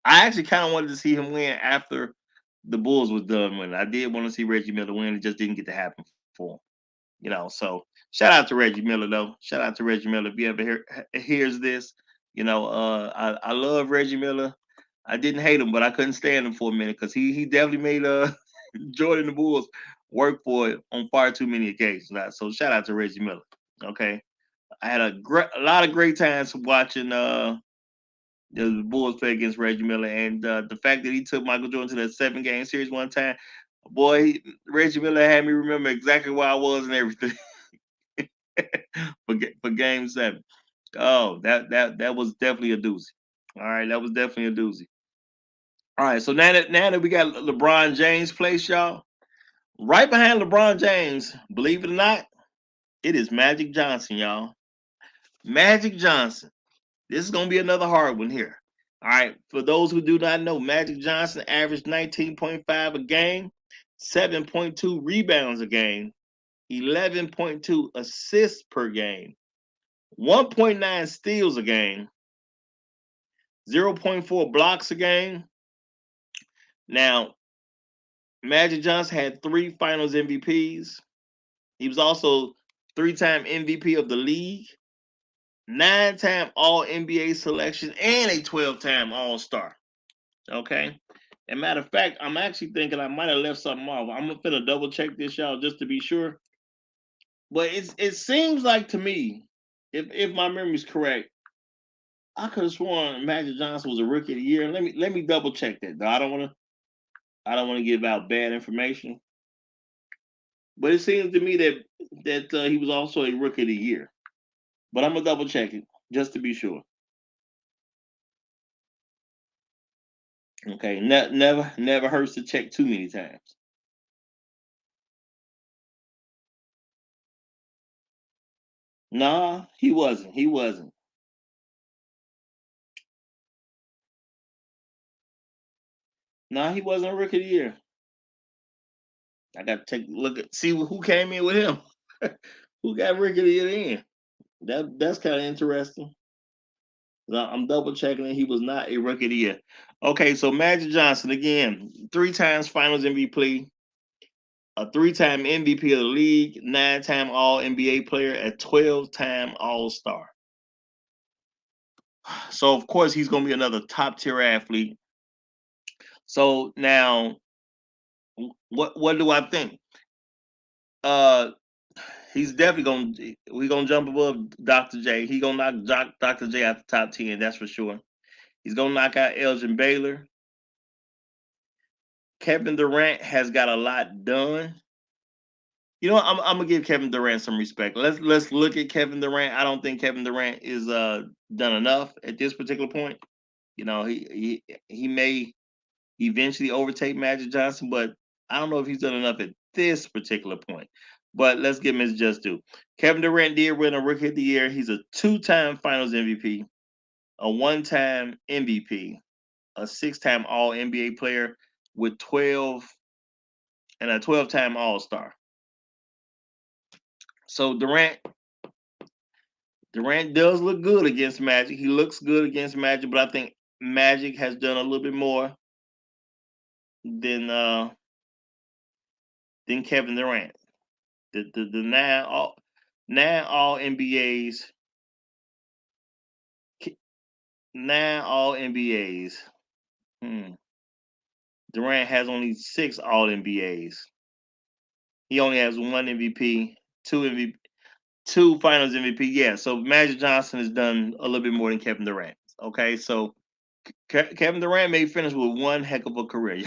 I actually kind of wanted to see him win after the Bulls was done winning. I did want to see Reggie Miller win. It just didn't get to happen for him. So shout out to Reggie Miller though. Shout out to Reggie Miller. If you ever hears this, I love Reggie Miller. I didn't hate him, but I couldn't stand him for a minute because he definitely made Jordan the Bulls work for it on far too many occasions. So shout out to Reggie Miller. Okay, I had a lot of great times watching the Bulls play against Reggie Miller, and the fact that he took Michael Jordan to that 7-game series one time, boy, Reggie Miller had me remember exactly where I was and everything for Game 7. Oh, that was definitely a doozy. All right, that was definitely a doozy. All right, so now that we got LeBron James place, y'all, right behind LeBron James, believe it or not, it is Magic Johnson, y'all. Magic Johnson. This is gonna be another hard one here. All right, for those who do not know, Magic Johnson averaged 19.5 a game, 7.2 rebounds a game, 11.2 assists per game, 1.9 steals a game, 0.4 blocks a game. Now, Magic Johnson had 3 Finals MVPs. He was also 3-time MVP of the league, 9-time All NBA selection, and a 12-time All Star. Okay. And matter of fact, I'm actually thinking I might have left something off. I'm gonna double check this, y'all, just to be sure. But it seems like to me, if my memory is correct, I could have sworn Magic Johnson was a rookie of the year. Let me double check that. Though. I don't want to give out bad information. But it seems to me that he was also a rookie of the year. But I'm gonna double check it just to be sure. Okay, never hurts to check too many times. Nah, he wasn't. He wasn't. Nah, he wasn't a rookie of the year. I got to take a look at see who came in with him. Who got rookie of the year in? That's kind of interesting. I'm double checking that he was not a rookie of the year. Okay, so Magic Johnson again, 3 times Finals MVP, a 3-time MVP of the league, 9-time All NBA player, a 12-time All Star. So of course he's gonna be another top tier athlete. So now, what do I think? Uh, he's definitely gonna jump above Dr. J. He gonna knock Dr. J out the top 10. That's for sure. He's gonna knock out Elgin Baylor. Kevin Durant has got a lot done. You know, I'm gonna give Kevin Durant some respect. Let's look at Kevin Durant. I don't think Kevin Durant is done enough at this particular point. You know, he may eventually overtake Magic Johnson, but I don't know if he's done enough at this particular point. But let's give him his just due. Kevin Durant did win a Rookie of the Year. He's a 2-time Finals MVP, a 1-time MVP, a 6-time All NBA player with 12 and a 12-time All Star. So Durant does look good against Magic. He looks good against Magic, but I think Magic has done a little bit more than Kevin Durant. The nine all NBAs, 9 all NBAs. Durant has only 6 all NBAs. He only has 1 MVP, 2 MVP, 2 Finals MVP. Yeah, so Magic Johnson has done a little bit more than Kevin Durant. Okay, so Kevin Durant may finish with one heck of a career.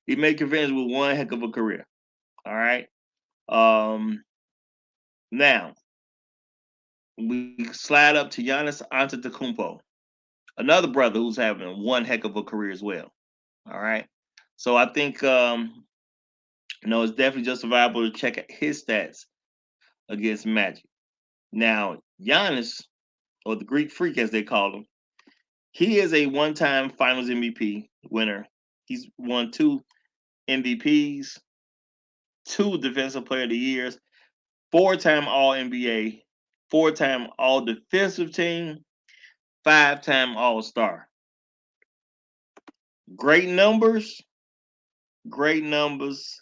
He may finish with one heck of a career. All right. Now we slide up to Giannis Antetokounmpo, another brother who's having one heck of a career as well. All right. So I think it's definitely justifiable to check his stats against Magic. Now, Giannis, or the Greek Freak as they call him, he is a 1-time Finals MVP winner. He's won 2 MVPs, 2 Defensive Player of the Years, 4-time All NBA, 4-time All Defensive Team, 5-time All Star. Great numbers, great numbers.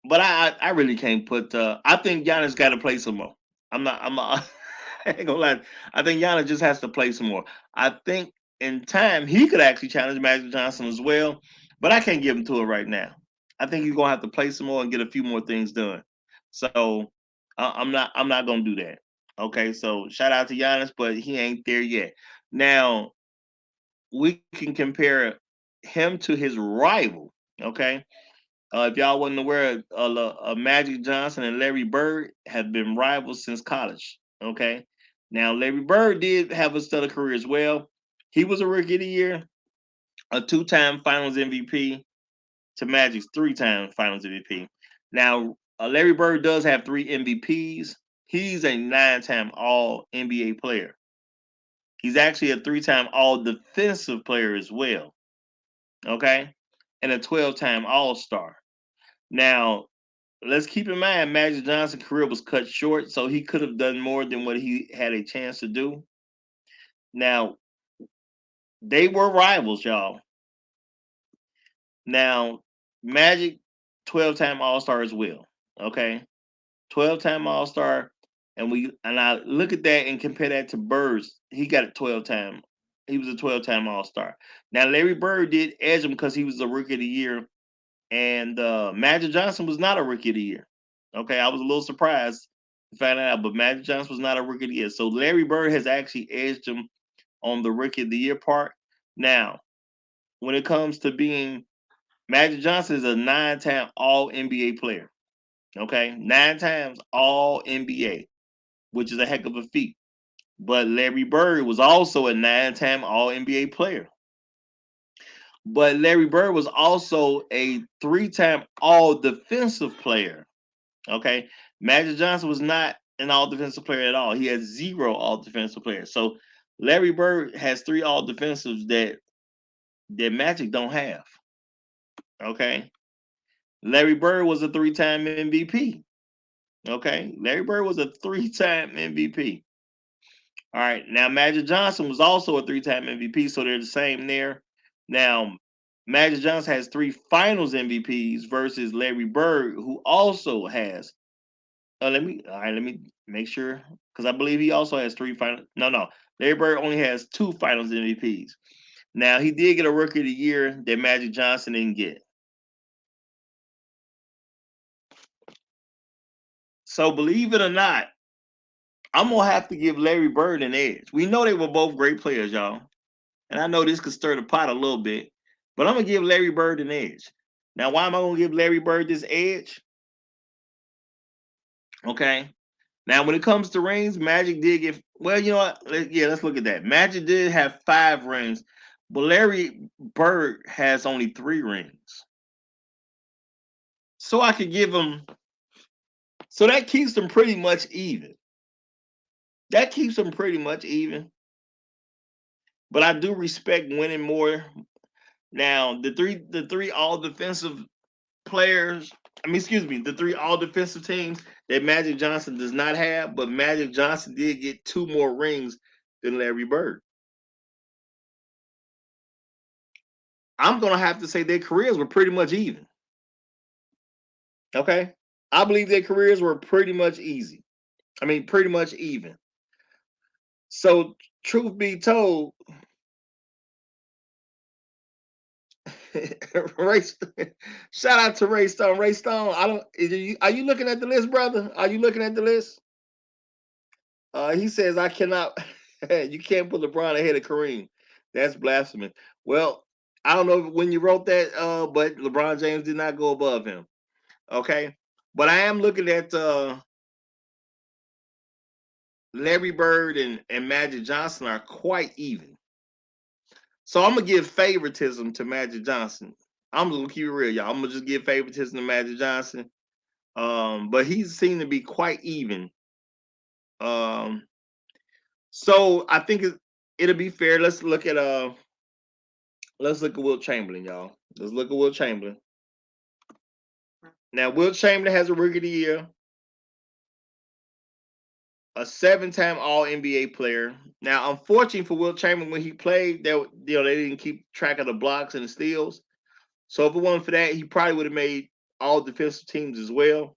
But I really can't put. I think Giannis got to play some more. I'm not. I ain't gonna lie. I think Giannis just has to play some more. I think in time, he could actually challenge Magic Johnson as well. But I can't give him to it right now. I think he's gonna have to play some more and get a few more things done. So I'm not gonna do that. Okay, so shout out to Giannis, but he ain't there yet. Now we can compare him to his rival. Okay, if y'all wasn't aware, Magic Johnson and Larry Bird have been rivals since college. Okay, now Larry Bird did have a stellar career as well. He was a Rookie of the Year, a two-time Finals MVP, to Magic's three-time Finals MVP. Now, Larry Bird does have three MVPs. He's a nine-time All NBA player. He's actually a three-time All Defensive player as well. Okay, and a 12-time All Star. Now, let's keep in mind Magic Johnson's career was cut short, so he could have done more than what he had a chance to do. Now, they were rivals, y'all. Now, Magic, 12-time All-Star as well. Okay. 12-time All-Star. And I look at that and compare that to Bird's. He got a 12-time. He was a 12-time All-Star. Now, Larry Bird did edge him because he was a Rookie of the Year. And Magic Johnson was not a Rookie of the Year. Okay, I was a little surprised to find out, but Magic Johnson was not a Rookie of the Year. So Larry Bird has actually edged him on the Rookie of the Year part. Now, when it comes to being Magic Johnson is a nine-time All NBA player. Okay, 9 times All NBA, which is a heck of a feat. But Larry Bird was also a 9-time All NBA player. But Larry Bird was also a 3-time All Defensive player. Okay, Magic Johnson was not an All Defensive player at all. He had 0 All Defensive players. So Larry Bird has 3 All Defensives that Magic don't have. Okay, Larry Bird was a 3-time MVP. Okay, Larry Bird was a 3-time MVP. All right, now Magic Johnson was also a 3-time MVP, so they're the same there. Now, Magic Johnson has 3 Finals MVPs versus Larry Bird, who also has. Let me make sure because I believe he also has 3 final. No, Larry Bird only has 2 Finals MVPs. Now he did get a Rookie of the Year that Magic Johnson didn't get. So believe it or not, I'm gonna have to give Larry Bird an edge. We know they were both great players, y'all. And I know this could stir the pot a little bit, but I'm gonna give Larry Bird an edge. Now, why am I gonna give Larry Bird this edge? Okay. Now, when it comes to rings, Magic did get well. You know what? Let's look at that. Magic did have 5 rings, but Larry Bird has only 3 rings. So I could give him. So that keeps them pretty much even. That keeps them pretty much even. But I do respect winning more. Now, the three all defensive players, the 3 all defensive teams that Magic Johnson does not have, but Magic Johnson did get 2 more rings than Larry Bird. I'm going to have to say their careers were pretty much even. Okay? I believe their careers were pretty much easy. Pretty much even. So, truth be told, Ray, shout out to Ray Stone. Ray Stone, are you looking at the list, brother? Are you looking at the list? He says, I cannot, you can't put LeBron ahead of Kareem. That's blasphemy. Well, I don't know when you wrote that, but LeBron James did not go above him. Okay. But I am looking at Larry Bird and Magic Johnson are quite even. So I'm going to give favoritism to Magic Johnson. I'm going to keep it real, y'all. I'm going to just give favoritism to Magic Johnson. But he seemed to be quite even. So I think it'll be fair. Let's look at Wilt Chamberlain, y'all. Let's look at Wilt Chamberlain. Now, Wilt Chamberlain has a Rookie of the Year, a 7-time All NBA player. Now, unfortunately for Wilt Chamberlain, when he played, they didn't keep track of the blocks and the steals. So if it wasn't for that, he probably would have made all defensive teams as well.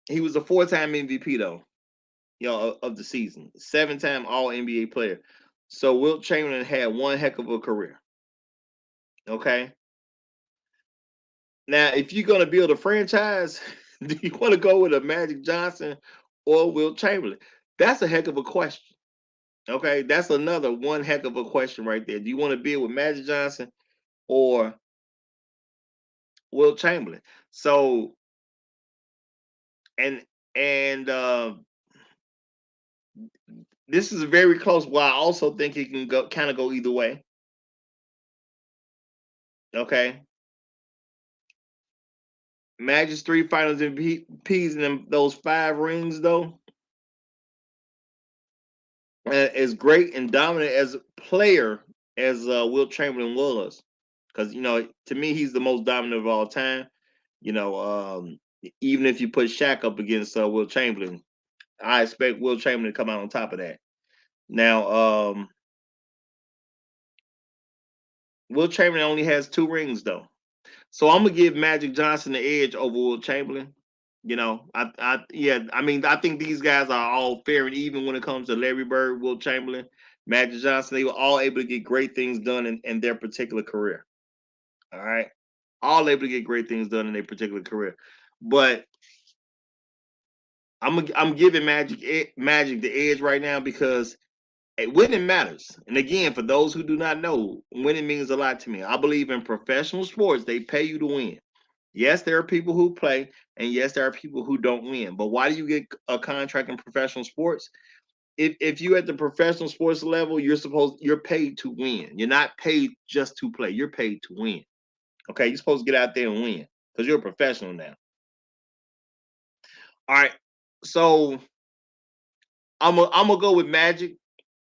He was a 4-time MVP though, of the season, 7-time All NBA player. So Wilt Chamberlain had one heck of a career. Okay. Now, if you're gonna build a franchise, do you want to go with a Magic Johnson or Wilt Chamberlain? That's a heck of a question. Okay, that's another one heck of a question right there. Do you want to build with Magic Johnson or Wilt Chamberlain? So, and and this is very close. Well, I also think it can go kind of go either way. Okay, Magic's 3 Finals MVPs and those 5 rings, though, as great and dominant as a player as Wilt Chamberlain was, because to me he's the most dominant of all time. You know, even if you put Shaq up against Wilt Chamberlain, I expect Wilt Chamberlain to come out on top of that. Now, Wilt Chamberlain only has 2 rings though. So I'm gonna give Magic Johnson the edge over Wilt Chamberlain. I mean, I think these guys are all fair and even when it comes to Larry Bird, Wilt Chamberlain, Magic Johnson. They were all able to get great things done in their particular career. All right, all able to get great things done in their particular career. But I'm giving Magic the edge right now because winning matters. And again, for those who do not know, winning means a lot to me. I believe in professional sports, they pay you to win. Yes, there are people who play, and yes, there are people who don't win. But why do you get a contract in professional sports? If you at the professional sports level, you're paid to win. You're not paid just to play. You're paid to win. Okay, you're supposed to get out there and win because you're a professional now. All right, so I'm gonna go with Magic.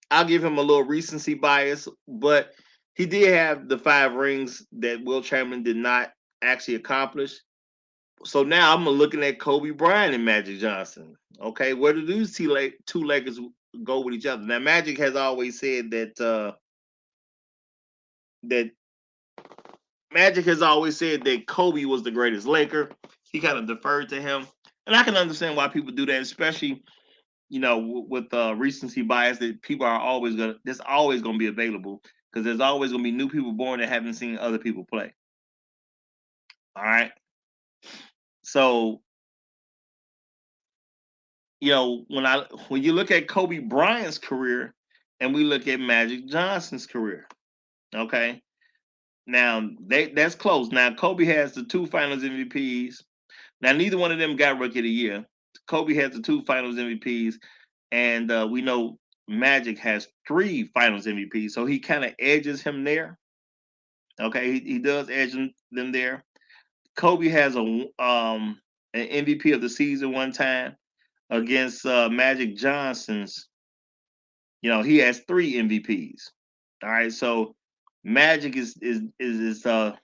I'll give him a little recency bias, but he did have the 5 rings that Will Chamberlain did not actually accomplish. So now I'm looking at Kobe Bryant and Magic Johnson. Okay, where do these two Lakers go with each other? Now, Magic has always said that Magic has always said that Kobe was the greatest Laker. He kind of deferred to him, and I can understand why people do that, especially with recency bias. That people are always gonna There's always gonna be available because there's always gonna be new people born that haven't seen other people play. All right, so when you look at Kobe Bryant's career and we look at Magic Johnson's career, okay, now that's close. Now Kobe has the 2 Finals MVPs. Now neither one of them got Rookie of the Year. Kobe has the 2 Finals MVPs, and we know Magic has 3 Finals MVPs, so he kind of edges him there. Okay, he does edge them there. Kobe has an MVP of the season one time against Magic Johnson's. He has 3 MVPs. All right, so Magic is got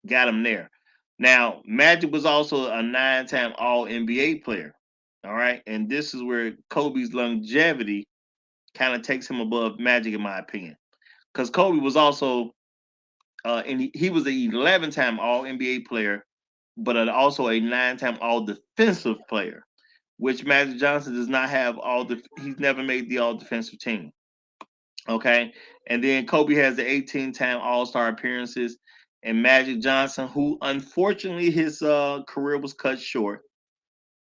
him there. Now, Magic was also a 9-time All NBA player. All right, and this is where Kobe's longevity kind of takes him above Magic, in my opinion, because Kobe was also and he was an 11-time All NBA player, but also a 9-time All Defensive player, which Magic Johnson does not have. He's never made the All Defensive team. Okay. And then Kobe has the 18-time All-Star appearances. And Magic Johnson, who unfortunately his career was cut short.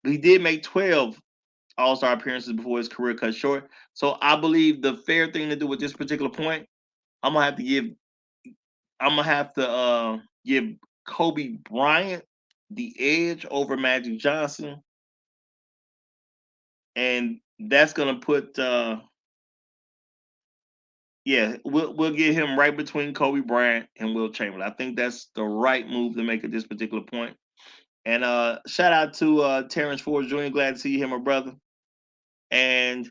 He did make 12 All-Star appearances before his career cut short. So I believe the fair thing to do with this particular point, I'm gonna have to give give Kobe Bryant the edge over Magic Johnson. And that's gonna put we'll get him right between Kobe Bryant and Wilt Chamberlain. I think that's the right move to make at this particular point. And shout out to Terrence Ford Jr. Glad to see you here, my brother. And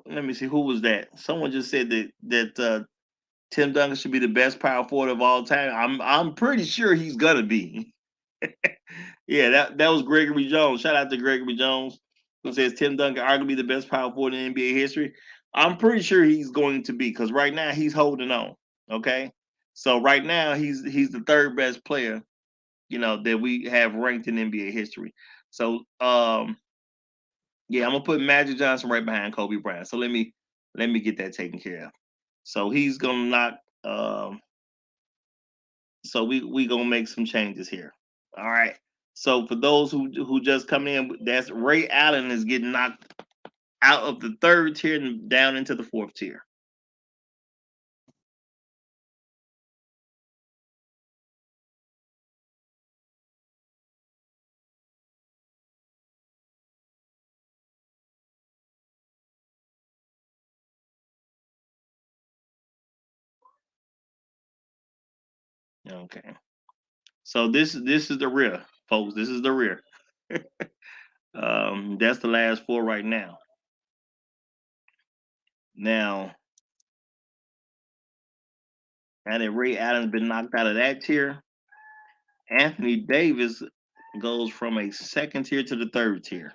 let me see, who was that? Someone just said that Tim Duncan should be the best power forward of all time. I'm pretty sure he's gonna be. Yeah, that was Gregory Jones. Shout out to Gregory Jones, who says Tim Duncan arguably the best power forward in NBA history. I'm pretty sure he's going to be because right now he's holding on. Okay, so right now he's the third best player, that we have ranked in NBA history. So Yeah, I'm gonna put Magic Johnson right behind Kobe Bryant. So let me get that taken care of. So he's gonna knock. So we gonna make some changes here. All right. So for those who just come in, that's Ray Allen is getting knocked out of the third tier and down into the fourth tier. Okay. So this is the rear, folks. This is the rear. That's the last four right now. Now, now that Ray Allen's been knocked out of that tier, Anthony Davis goes from a second tier to the third tier.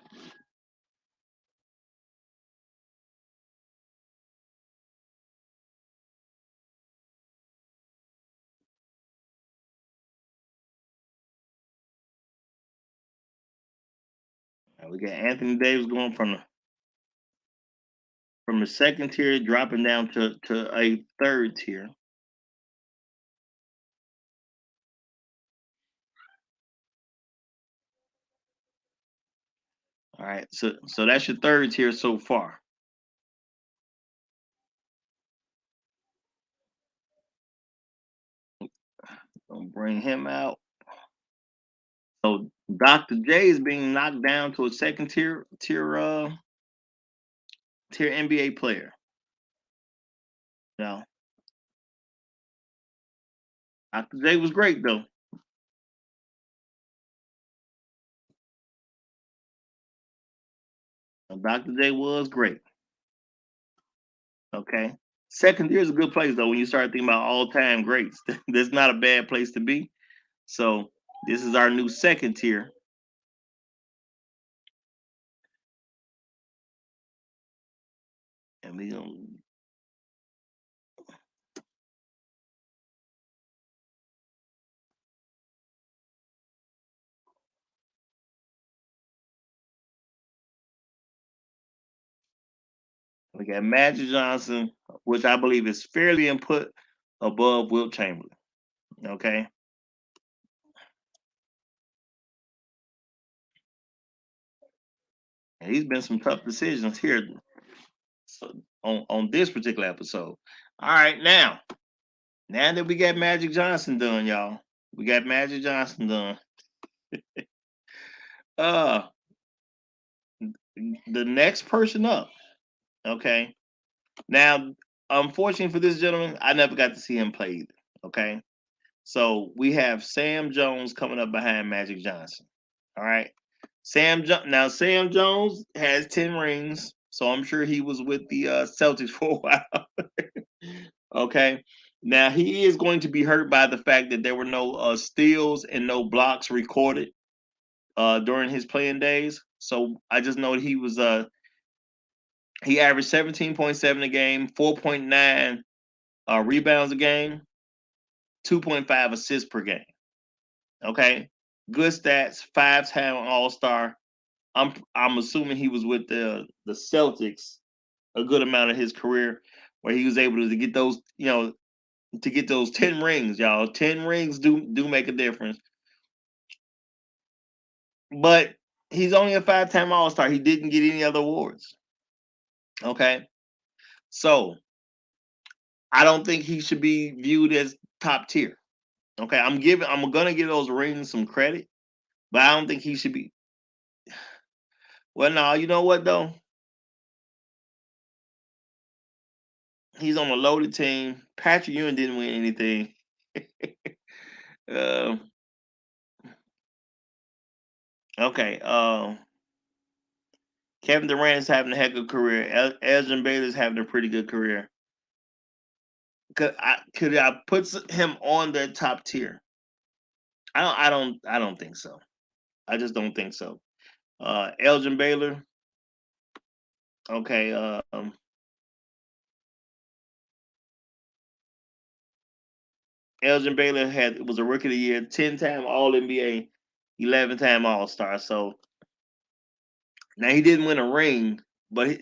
Now we got Anthony Davis going from the second tier, dropping down to a third tier. All right, so that's your third tier so far. Gonna bring him out. So Dr. J is being knocked down to a second tier NBA player. Now, Dr. J was great though. Dr. J was great. Okay. Second tier is a good place though when you start thinking about all time greats. That's not a bad place to be. So this is our new second tier. And we got Magic Johnson, which I believe is fairly input above Wilt Chamberlain. Okay. And he's been some tough decisions here so, on this particular episode. All right, now that we got Magic Johnson done, y'all, we got Magic Johnson done. Uh, the next person up. Okay. Now, unfortunately for this gentleman, I never got to see him play either. Okay. So we have Sam Jones coming up behind Magic Johnson. All right. Now Sam Jones has 10 rings, so I'm sure he was with the Celtics for a while. Okay. Now he is going to be hurt by the fact that there were no steals and no blocks recorded during his playing days. So I just know that he averaged 17.7 a game, 4.9 rebounds a game, 2.5 assists per game. Okay, good stats, five-time All Star. I'm assuming he was with the Celtics a good amount of his career, where he was able to get those, to get those 10 rings, y'all. 10 rings do make a difference. But he's only a five-time All Star. He didn't get any other awards. Okay, so I don't think he should be viewed as top tier. Okay, I'm gonna give those rings some credit, but I don't think he should be. Well, no, you know what though? He's on a loaded team. Patrick Ewing didn't win anything. uh, okay. Kevin Durant is having a heck of a career. Elgin Baylor's having a pretty good career. Could I put him on the top tier? I don't think so. I just don't think so. Elgin Baylor. Okay. Elgin Baylor was a rookie of the year, 10-time All NBA, 11-time All Star. So Now he didn't win a ring, but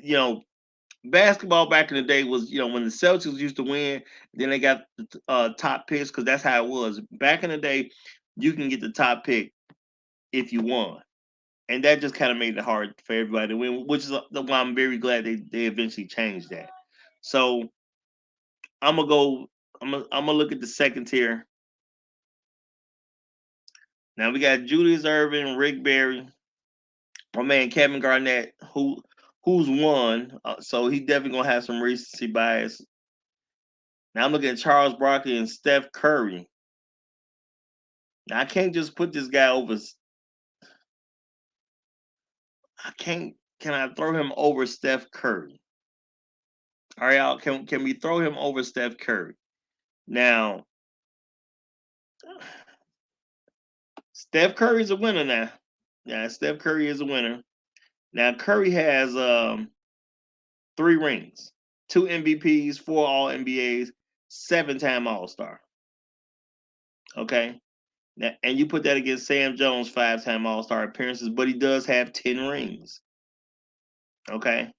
basketball back in the day was when the Celtics used to win, then they got the top picks because that's how it was back in the day. You can get the top pick if you won, and that just kind of made it hard for everybody to win, which is why I'm very glad they eventually changed that. So I'm gonna go. I'm gonna look at the second tier. Now we got Julius Irvin, Rick Barry, my man Kevin Garnett, who's won, so he definitely gonna have some recency bias. Now I'm looking at Charles Barkley and Steph Curry. Now I can't just put this guy over. I can't. Can I throw him over Steph Curry? All right, y'all. Can we throw him over Steph Curry? Now, Steph Curry's a winner now. Yeah, Steph Curry is a winner. Now Curry has 3 rings, 2 MVPs, 4 All NBAs, 7-time All Star. Okay. Now, and you put that against Sam Jones, 5-time All Star appearances, but he does have 10 rings. Okay.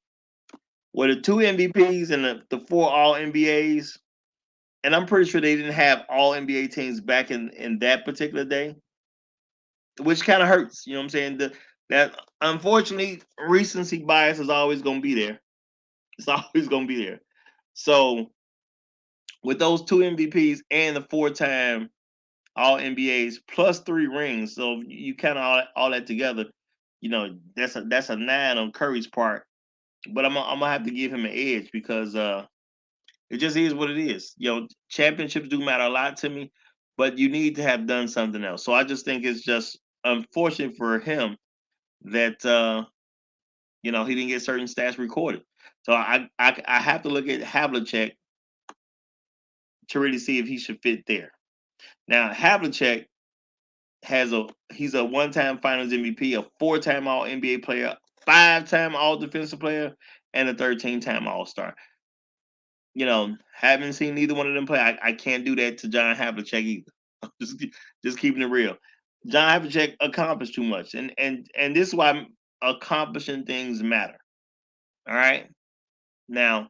With the 2 MVPs and the 4 All NBAs, and I'm pretty sure they didn't have All NBA teams back in that particular day, which kind of hurts. You know what I'm saying? That unfortunately recency bias is always going to be there. It's always going to be there. So with those 2 MVPs and the 4-time All NBAs plus 3 rings, so you kind of all that together, that's a 9 on Curry's part. But I'm gonna have to give him an edge because it just is what it is. Championships do matter a lot to me, but you need to have done something else. So I just think it's just unfortunate for him that he didn't get certain stats recorded. So I have to look at Havlicek to really see if he should fit there. Now Havlicek he's a 1-time Finals MVP, a 4-time All NBA player, 5-time All Defensive Player, and a 13-time All Star. Haven't seen neither one of them play. I can't do that to John Havlicek either. just keeping it real. John Havlicek accomplished too much, and this is why accomplishing things matter. All right. Now,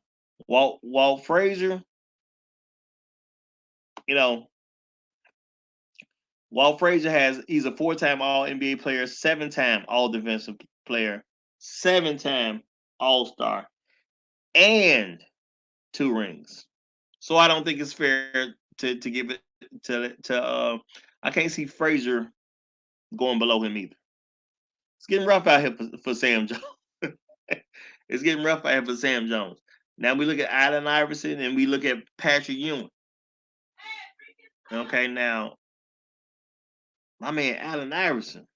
Walt Frazier, you know, Walt Frazier he's a 4-time All NBA player, 7-time All Defensive Player, 7-time All Star, and 2 rings. So I don't think it's fair to give it to I can't see Frazier going below him either. It's getting rough out here for Sam Jones. It's getting rough out here for Sam Jones. Now we look at Allen Iverson and we look at Patrick Ewing. Okay, now my man Allen Iverson.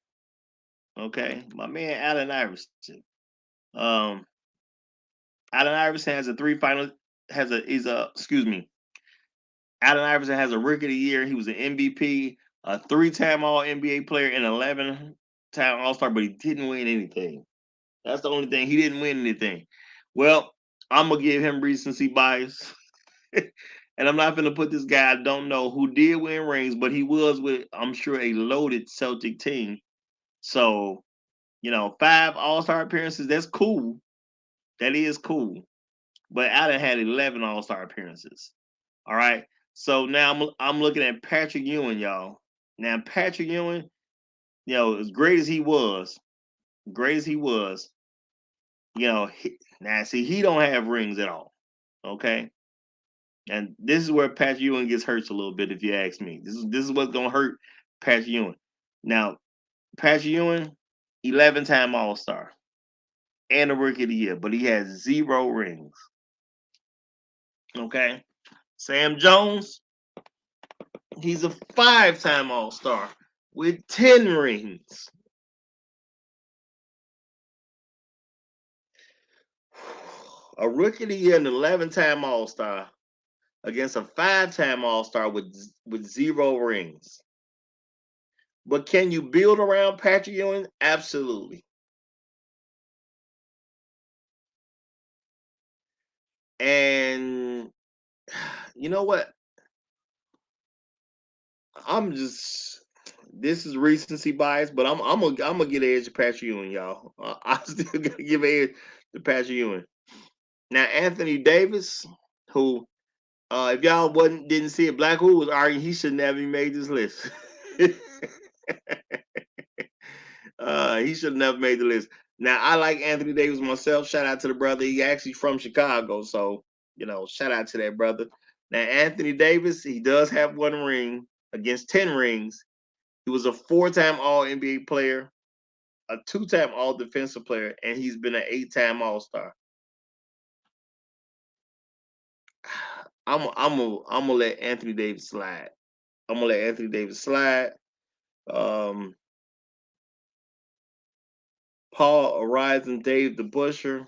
Okay, my man Allen Iverson. Um, Allen Iverson has a 3 final. Excuse me. Allen Iverson has a Rookie of the Year. He was an MVP, a 3-time All NBA player, and 11-time All Star, but he didn't win anything. That's the only thing. He didn't win anything. Well, I'm gonna give him recency bias. And I'm not gonna put this guy I don't know who did win rings, but he was with, I'm sure, a loaded Celtic team. So, 5 All-Star appearances, that's cool. That is cool. But Allen had 11 All-Star appearances. All right. So now I'm looking at Patrick Ewing, y'all. Now Patrick Ewing, as great as he was, now see he don't have rings at all. Okay. And this is where Patrick Ewing gets hurt a little bit, if you ask me. This is what's gonna hurt Patrick Ewing. Now, Patrick Ewing, 11-time All-Star and a Rookie of the Year, but he has 0 rings. Okay. Sam Jones, he's a 5-time All-Star with 10 rings. A Rookie of the Year and an 11-time All-Star against a 5-time All-Star with 0 rings. But can you build around Patrick Ewing? Absolutely. And you know what? I'm just this is recency bias, but I'm gonna get an edge to Patrick Ewing, y'all. I still gonna give an edge to Patrick Ewing. Now Anthony Davis, who if y'all didn't see it, Black Hole was arguing he should never have made this list. He should have never made the list. Now I like Anthony Davis myself. Shout out to the brother. He actually from Chicago, so shout out to that brother. Now Anthony Davis, he does have one ring against 10 rings. He was a 4-time All NBA player, a 2-time All Defensive player, and he's been an 8-time All Star. I'm gonna let Anthony Davis slide. I'm gonna let Anthony Davis slide. Paul Arizin, Dave the Busher,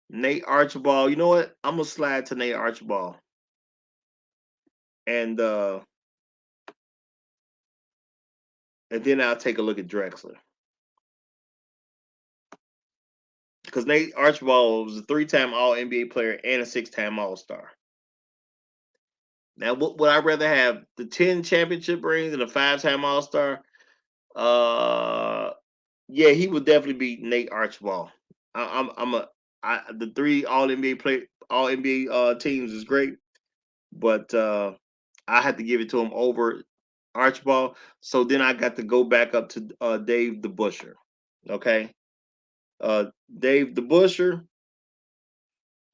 Nate Archibald. You know what? I'm gonna slide to Nate Archibald, and then I'll take a look at Drexler, because Nate Archibald was a 3-time All NBA player and a 6-time All Star. Now, would I rather have the 10 championship rings and a 5-time All Star? Yeah, he would definitely beat Nate Archibald. The 3 All NBA teams is great, but I had to give it to him over Archibald. So then I got to go back up to Dave the Busher. Okay, Dave the Busher.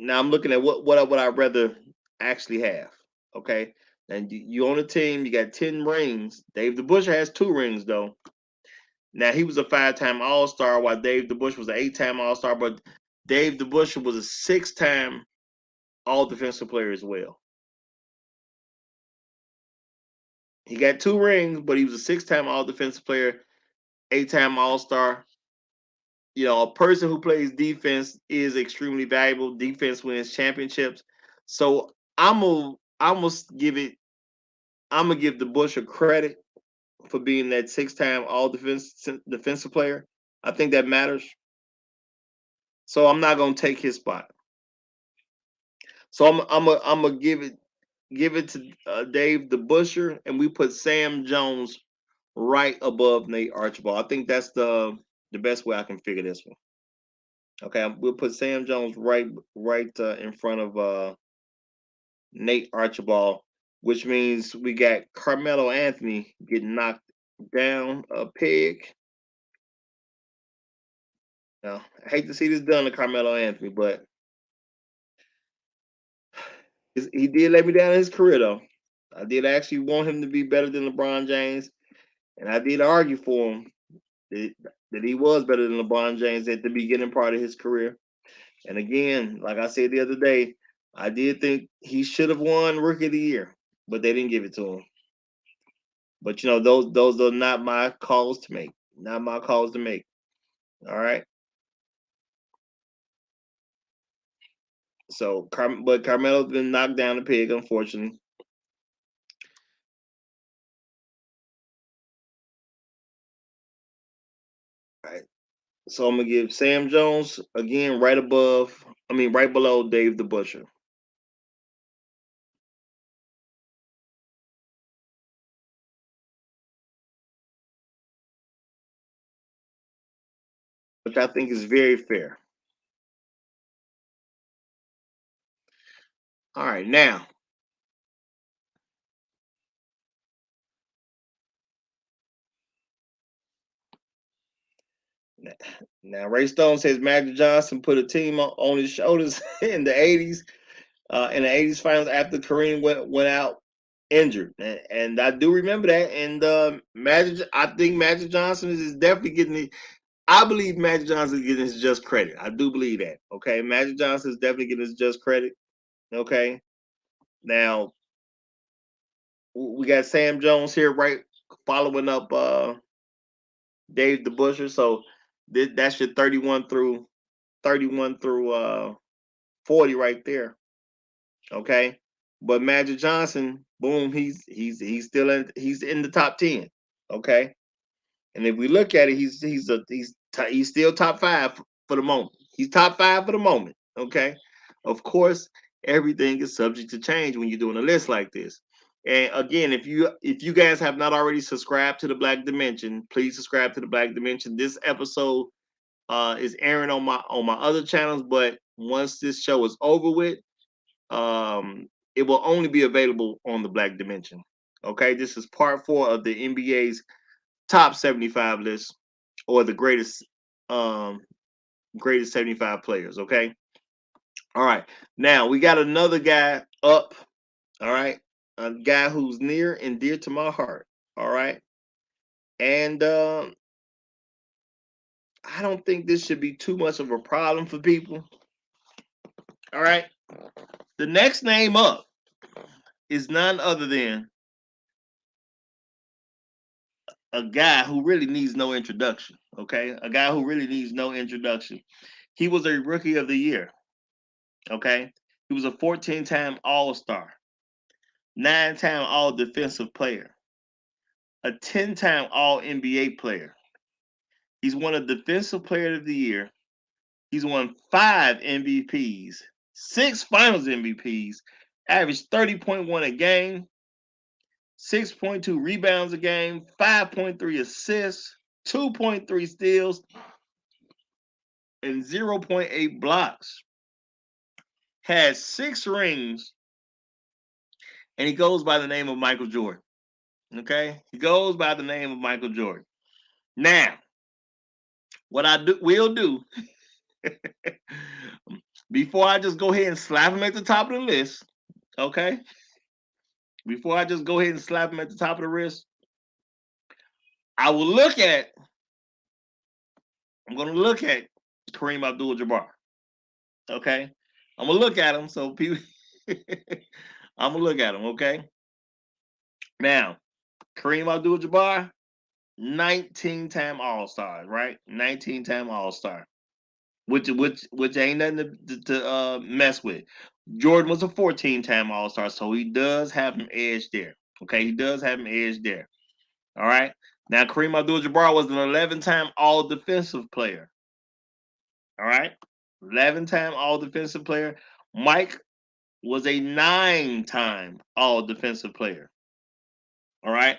Now I'm looking at what would I rather actually have. Okay, and you on a team, you got 10 rings. Dave the Busher has 2 rings though. Now he was a 5-time All Star, while Dave the Busher was an 8-time All Star. But Dave the Busher was a 6-time All Defensive player as well. He got 2 rings, but he was a 6-time All Defensive player, 8-time All Star. A person who plays defense is extremely valuable. Defense wins championships. So I'm gonna give it. I'm gonna give the Busher credit for being that 6-time All defensive player. I think that matters. So I'm not gonna take his spot. So I'm gonna give it to Dave the Busher, and we put Sam Jones right above Nate Archibald. I think that's the best way I can figure this one. Okay, we'll put Sam Jones right in front of Nate Archibald, which means we got Carmelo Anthony getting knocked down a peg. Now, I hate to see this done to Carmelo Anthony, but he did let me down in his career, though. I did actually want him to be better than LeBron James, and I did argue for him that he was better than LeBron James at the beginning part of his career. And again, like I said the other day, I did think he should have won Rookie of the Year, but they didn't give it to him. But those are not my calls to make. Not my calls to make. All right. So, but Carmelo's been knocked down the peg, unfortunately. All right. So I'm gonna give Sam Jones again right above. I mean, right below Dave the Busher. Which I think is very fair. All right, now Ray Stone says Magic Johnson put a team on his shoulders in the '80s, in the '80s finals after Kareem went out injured, and I do remember that. And I think Magic Johnson is definitely getting the. I believe Magic Johnson is getting his just credit. I do believe that. Okay, Magic Johnson is definitely getting his just credit. Okay, now we got Sam Jones here, right, following up Dave the Busher. So that's your 31 through 40 right there. Okay, but Magic Johnson, boom, he's still in the top 10. Okay, and if we look at it, he's still top 5 for the moment. He's top 5 for the moment. Okay, of course, everything is subject to change when you're doing a list like this. And again, if you guys have not already subscribed to the Black Dimension, please subscribe to the Black Dimension. This episode is airing on my other channels, but once this show is over with, it will only be available on the Black Dimension. Okay, this is part 4 of the NBA's top 75 list, or the greatest 75 players. Okay, all right. Now we got another guy up. All right, a guy who's near and dear to my heart. All right, and I don't think this should be too much of a problem for people. All right, the next name up is none other than a guy who really needs no introduction. Okay, a guy who really needs no introduction. He was a rookie of the year. Okay, he was a 14-time All-Star, 9-time All Defensive Player, a 10-time All NBA player. He's won a Defensive Player of the Year. He's won 5 MVPs, 6 Finals MVPs, averaged 30.1 a game, 6.2 rebounds a game, 5.3 assists, 2.3 steals, and 0.8 blocks. Has 6 rings, and he goes by the name of Michael Jordan. Okay? He goes by the name of Michael Jordan. Now, what I will do, before I just go ahead and slap him at the top of the list, okay? Before I just go ahead and slap him at the top of the list, I'm going to look at Kareem Abdul-Jabbar. Okay? I'm going to look at him so people I'm going to look at him, okay? Now, Kareem Abdul-Jabbar, 19-time All-Star, right? 19-time All-Star. Which ain't nothing to mess with. Jordan was a 14-time All-Star, so he does have an edge there. Okay, he does have an edge there. All right. Now Kareem Abdul-Jabbar was an 11-time All-Defensive Player. All right, 11-time All-Defensive Player. Mike was a 9-time All-Defensive Player. All right,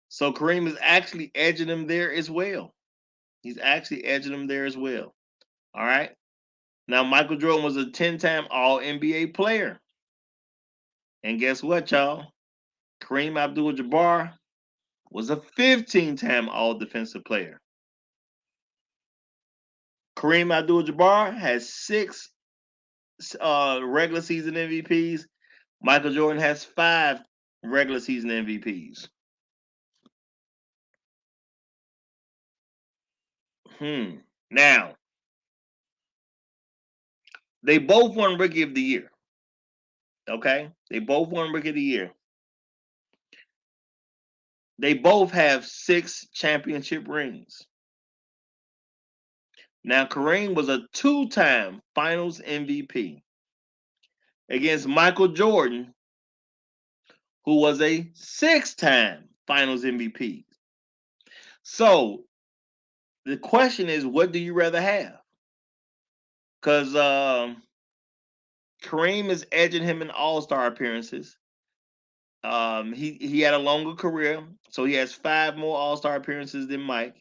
so Kareem is actually edging him there as well. He's actually edging him there as well. All right. Now, Michael Jordan was a 10-time All-NBA player. And guess what, y'all? Kareem Abdul-Jabbar was a 15-time All-Defensive player. Kareem Abdul-Jabbar has 6 regular season MVPs. Michael Jordan has 5 regular season MVPs. Now, they both won Rookie of the Year. Okay? They both won Rookie of the Year. They both have 6 championship rings. Now, Kareem was a 2-time Finals MVP against Michael Jordan, who was a 6-time Finals MVP. So, the question is, what do you rather have? Because Kareem is edging him in All-Star appearances. He had a longer career, so he has 5 more All-Star appearances than Mike.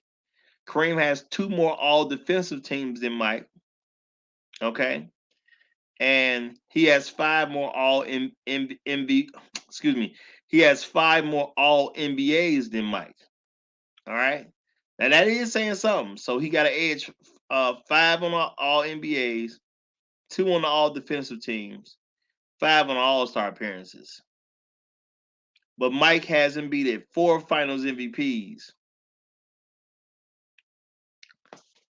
Kareem has 2 more All-Defensive teams than Mike. Okay, and he has 5 more He has 5 more All NBAs than Mike. All right, now that is saying something. So he got an edge. 5 on the All NBAs, 2 on the All Defensive teams, 5 on All-Star appearances. But Mike has him beat at 4 Finals MVPs.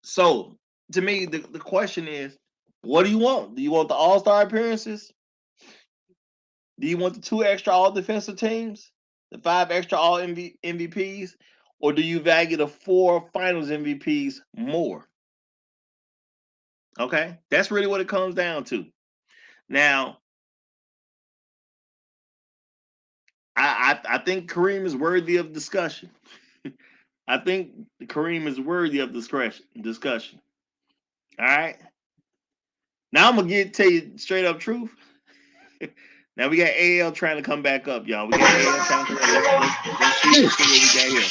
So, to me, the question is, what do you want? Do you want the All-Star appearances? Do you want the 2 extra All-Defensive teams? The 5 extra All MVPs? Or do you value the 4 Finals MVPs more? Okay? That's really what it comes down to. Now, I think Kareem is worthy of discussion. I think Kareem is worthy of discussion. All right. Now I'm gonna tell you straight up truth. Now we got AL trying to come back up, y'all. We got AL trying to come up. Let's see what we got here.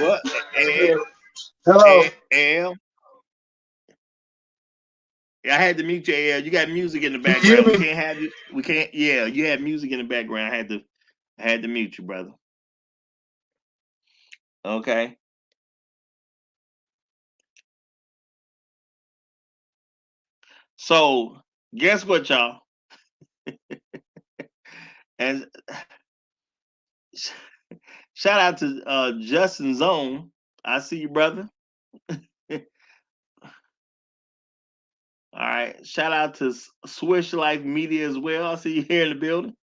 What? AL? Hello. AL? Yeah, I had to mute you, AL. You got music in the Can you hear background. We me? can't have you. We can't. Yeah, you had music in the background. I had to mute you, brother. Okay. So guess what, y'all? And shout out to Justin Zone. I see you, brother. All right. Shout out to Swish Life Media as well. I see you here in the building.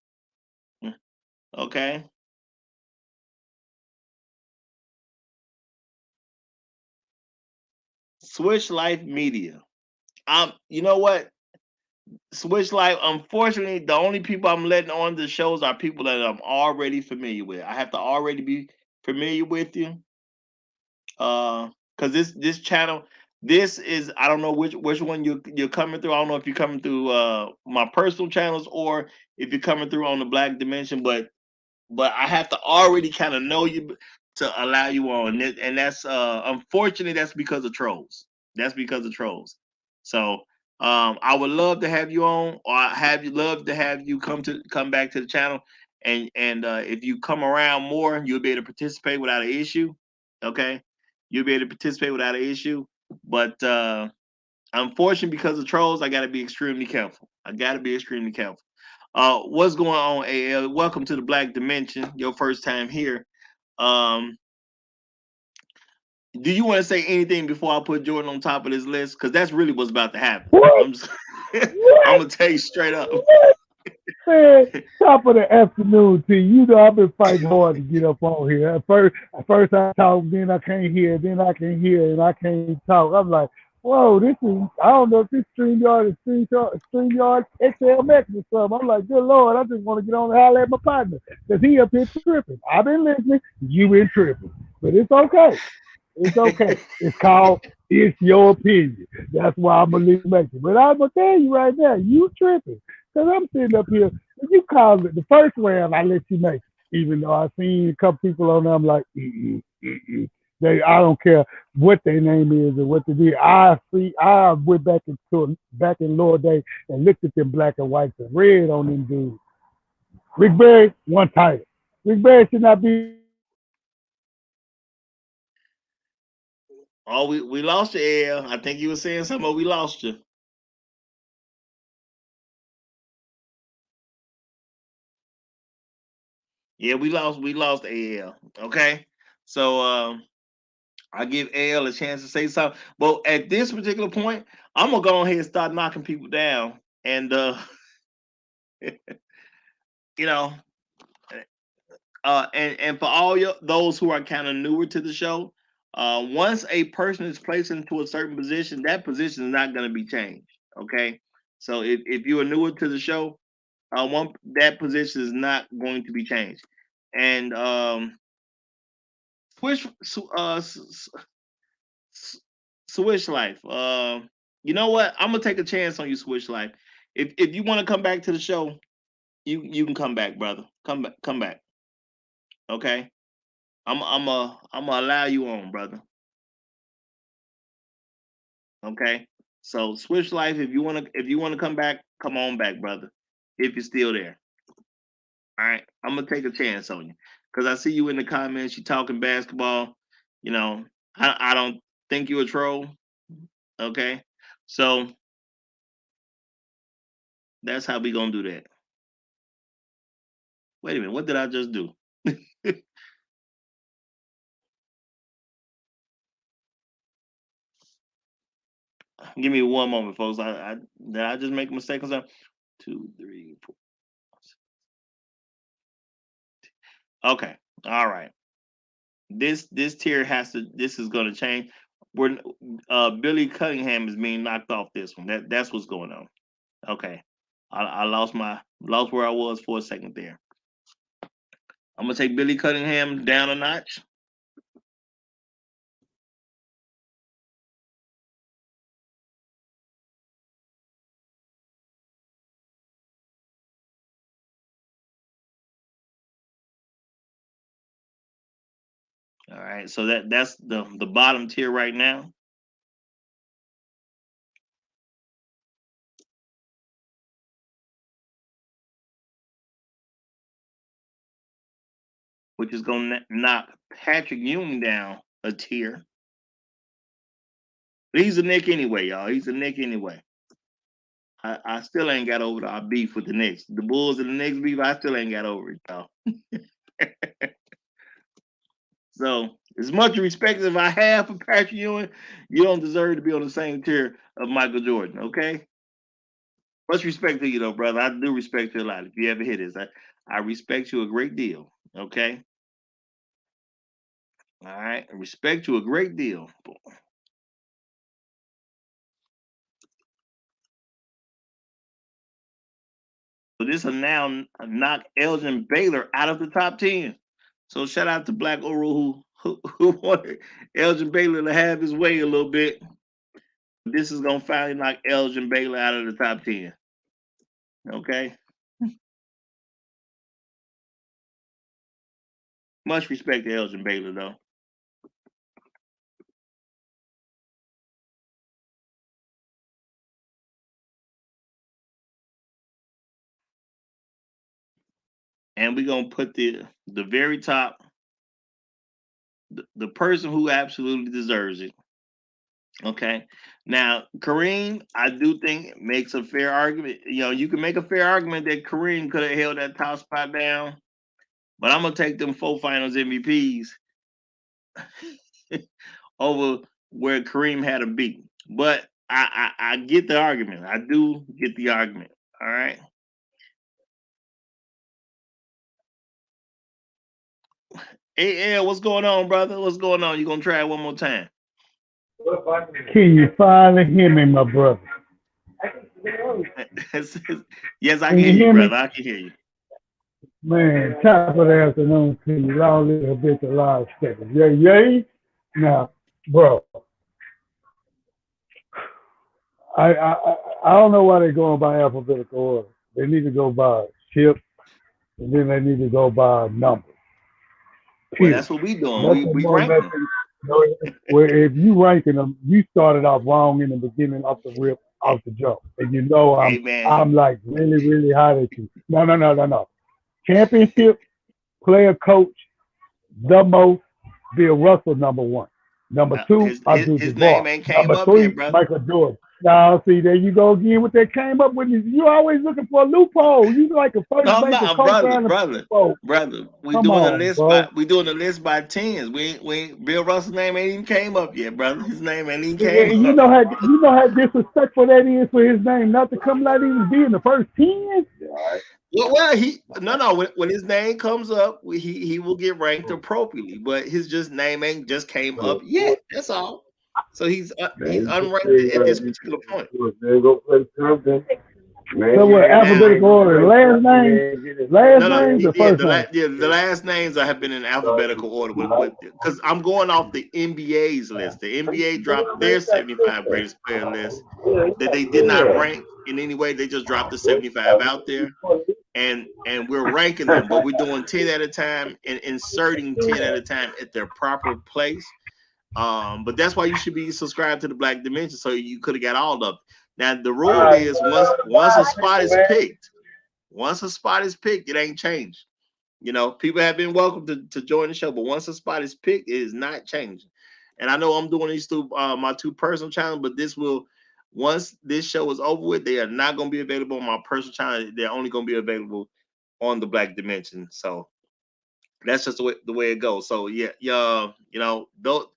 Okay. Swish Life Media. You know what? Swish Life, unfortunately, the only people I'm letting on the shows are people that I'm already familiar with. I have to already be familiar with you. Because this channel, this is, I don't know which one you're coming through. I don't know if you're coming through my personal channels or if you're coming through on the Black Dimension, but I have to already kind of know you to allow you on. And that's unfortunately that's because of trolls. That's because of trolls. So I would love to have you on, or love to have you come back to the channel. And if you come around more, you'll be able to participate without an issue. Okay, you'll be able to participate without an issue. But unfortunately, because of trolls, I got to be extremely careful. I got to be extremely careful. What's going on, AL? Welcome to the Black Dimension. Your first time here. Um, do you want to say anything before I put Jordan on top of this list? Because that's really what's about to happen. What? I'm just, I'm What? gonna tell you straight up. What? Man, top of the afternoon to you. You know I've been fighting hard to get up on here. At first I talk, then I can't hear, then I can hear, and I can't talk. I'm like, whoa, this is, I don't know if this StreamYard is StreamYard XLMX or something. I'm like, good Lord, I just want to get on and holler at my partner because he up here tripping. I've been listening, you been tripping. But it's okay. It's okay. It's called It's Your Opinion. That's why I'm gonna leave it. But I'm gonna tell you right now, you tripping. Cause I'm sitting up here. When you call it the first round, I let you make it. Even though I seen a couple people on there, I'm like, I don't care what their name is or what they did. I went back in lower day and looked at them black and whites and red on them dudes. Rick Barry, one title. Rick Barry should not be. Oh, we lost you, AL. I think you were saying something, but we lost you. Yeah, we lost AL. Okay, so I give AL a chance to say something. But at this particular point, I'm gonna go ahead and start knocking people down, and you know, and for all those who are kind of newer to the show, once a person is placed into a certain position, that position is not going to be changed. Okay, so if you are newer to the show, one that position is not going to be changed. And switch switch life. You know what? I'm gonna take a chance on you, switch life. If you want to come back to the show, you can come back, brother. Come back. Okay. I'm allow you on, brother. Okay. So switch life. If you wanna come back, come on back, brother. If you're still there. All right. I'm gonna take a chance on you. Cause I see you in the comments, you talking basketball. You know, I don't think you're a troll. Okay. So that's how we gonna do that. Wait a minute, what did I just do? Give me one moment, folks. Did I just make a mistake or something? Two, three, four. Okay. All right. This tier this is gonna change. We're Billy Cunningham is being knocked off this one. That's what's going on. Okay. I lost where I was for a second there. I'm gonna take Billy Cunningham down a notch. All right, so that's the bottom tier right now. Which is gonna knock Patrick Ewing down a tier. But he's a Nick anyway, y'all. He's a Nick anyway. I still ain't got over our beef with the Knicks. The Bulls and the Knicks beef, I still ain't got over it, y'all. So, as much respect as I have for Patrick Ewing, you don't deserve to be on the same tier of Michael Jordan, okay? Much respect to you, though, brother. I do respect you a lot. If you ever hear this, I respect you a great deal, okay? All right, I respect you a great deal. So this will now knock Elgin Baylor out of the top 10. So shout out to Black Oral who wanted Elgin Baylor to have his way a little bit. This is gonna finally knock Elgin Baylor out of the top 10. Okay. Much respect to Elgin Baylor though. And we're gonna put the very top, the person who absolutely deserves it. Okay. Now, Kareem, I do think makes a fair argument. You know, you can make a fair argument that Kareem could have held that top spot down, but I'm gonna take them 4 Finals MVPs over where Kareem had a beat. But I get the argument. I do get the argument. All right. Hey, L, what's going on, brother? What's going on? You gonna try it one more time? Can you finally hear me, my brother? Yes, I Can can hear you you, hear me? brother. I can hear you. Man, top of the afternoon to you. Long little bit of live seconds. Yay, yay. Now, bro, I don't know why they're going by alphabetical order. They need to go by ship, and then they need to go by number. Well, Period. that's what we doing. Nothing We more, rank them. nothing. No, where if you ranking them, you started off wrong in the beginning, off the rip, off the jump, and you know Hey, man. I'm like really hot at you. No. Championship, player, coach, the most. Bill Russell, number 1. Number 2, Abdul His name Jabbar. ain't came Number up yet, 3, brother. Michael Jordan. Now, see, there you go again with that came up with. You always looking for a loophole. You like a first No, I'm banker not, co-signer. brother. We Come doing a on, list bro. by tens. We Bill Russell's name ain't even came up yet, brother. His name ain't even Yeah, came up. you know how disrespectful that is for his name not to come out even be in the first 10. Well, he no. When his name comes up, he will get ranked appropriately. But his just name ain't just came up yet. That's all. So he's unranked at this particular point. So what? Alphabetical order. Last names, or first name? The last names have been in alphabetical order because I'm going off the NBA's list. The NBA dropped their 75 greatest player list that they did not rank in any way. They just dropped the 75 out there, and we're ranking them, but we're doing 10 at a time and inserting 10 at a time at their proper place. But that's why you should be subscribed to the Black Dimension, so you could have got all of them. Now the rule is once a spot is picked, it ain't changed. You know, people have been welcome to join the show, but once a spot is picked, it is not changing. And I know I'm doing these through my 2 personal channels, but once this show is over with, they are not going to be available on my personal channel. They're only going to be available on the Black Dimension. So that's just the way it goes. So yeah, you know, don't.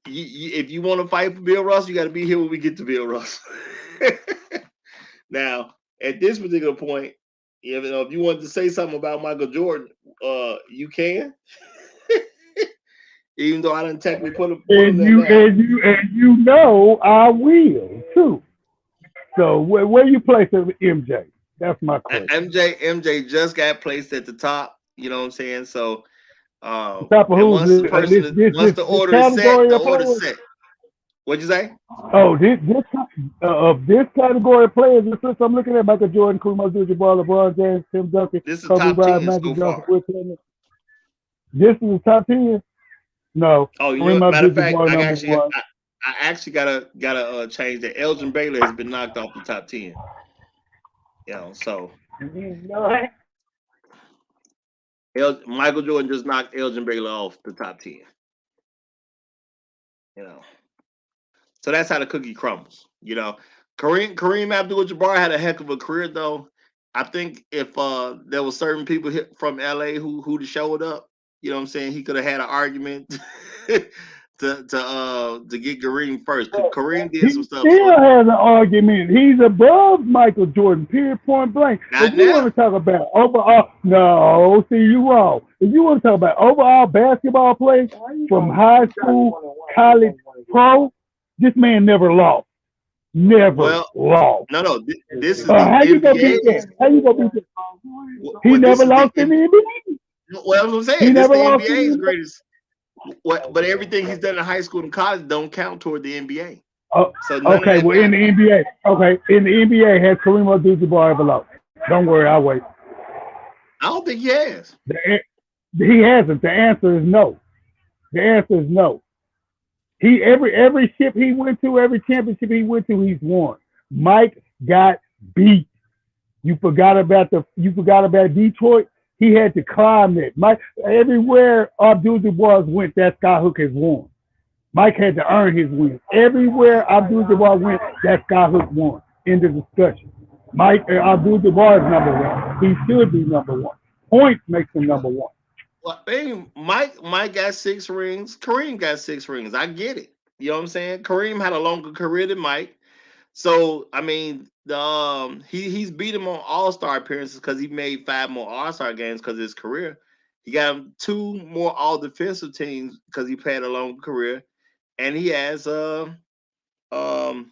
If you want to fight for Bill Russell, you got to be here when we get to Bill Russell. Now, at this particular point, if you want to say something about Michael Jordan, you can. Even though I didn't technically put him there now. And you know I will too. So where you place MJ? That's my question. MJ just got placed at the top. You know what I'm saying? So top of once the order is set, the order's set. What'd you say? Oh, this category of players. This I'm looking at: Michael Jordan, Kareem Abdul-Jabbar, LeBron James, Tim Duncan, This is Kobe top Bryant, 10 Magic so Johnson, far. Will Chamberlain. This is the top 10. No. Oh, you know, Kareem matter of fact, Abdul-Jabbar number one. I actually gotta change that. Elgin Baylor has been knocked off the top 10. So You know what? Michael Jordan just knocked Elgin Baylor off the top 10. You know, so that's how the cookie crumbles. Kareem Abdul-Jabbar had a heck of a career, though. I think if there were certain people from LA who showed up, you know what I'm saying, he could have had an argument to get Kareem first. Kareem did some He stuff. still has an argument. He's above Michael Jordan, period, point blank. Not If you now. want to talk about overall, no, see, you wrong. If you want to talk about overall basketball play from high school, college, pro, this man never lost. Never lost. No. This is the How you gonna beat NBA's. that? How you gonna beat that? He never lost in the NBA. Well, that's what I'm saying. He This is never the lost in NBA's the NBA. greatest. But everything he's done in high school and college don't count toward the NBA. So Okay, well, in the NBA, has Kareem Abdul-Jabbar ever lost? Don't worry, I'll wait. I don't think he has. He hasn't. The answer is no. The answer is no. He every ship he went to, every championship he went to, he's won. Mike got beat. You forgot about Detroit. He had to climb it. Mike, everywhere Abdul-Jabbar went, that Skyhook has won. Mike had to earn his win. Everywhere Abdul-Jabbar went, that Skyhook won. End of discussion. Abdul-Jabbar is number one. He should be number one. Points makes him number one. Well, Mike got 6 rings. Kareem got 6 rings. I get it. You know what I'm saying? Kareem had a longer career than Mike. So, I mean, he's beat him on All-Star appearances because he made 5 more All-Star games because of his career. He got him 2 more All-Defensive teams because he had a long career. And he has Kareem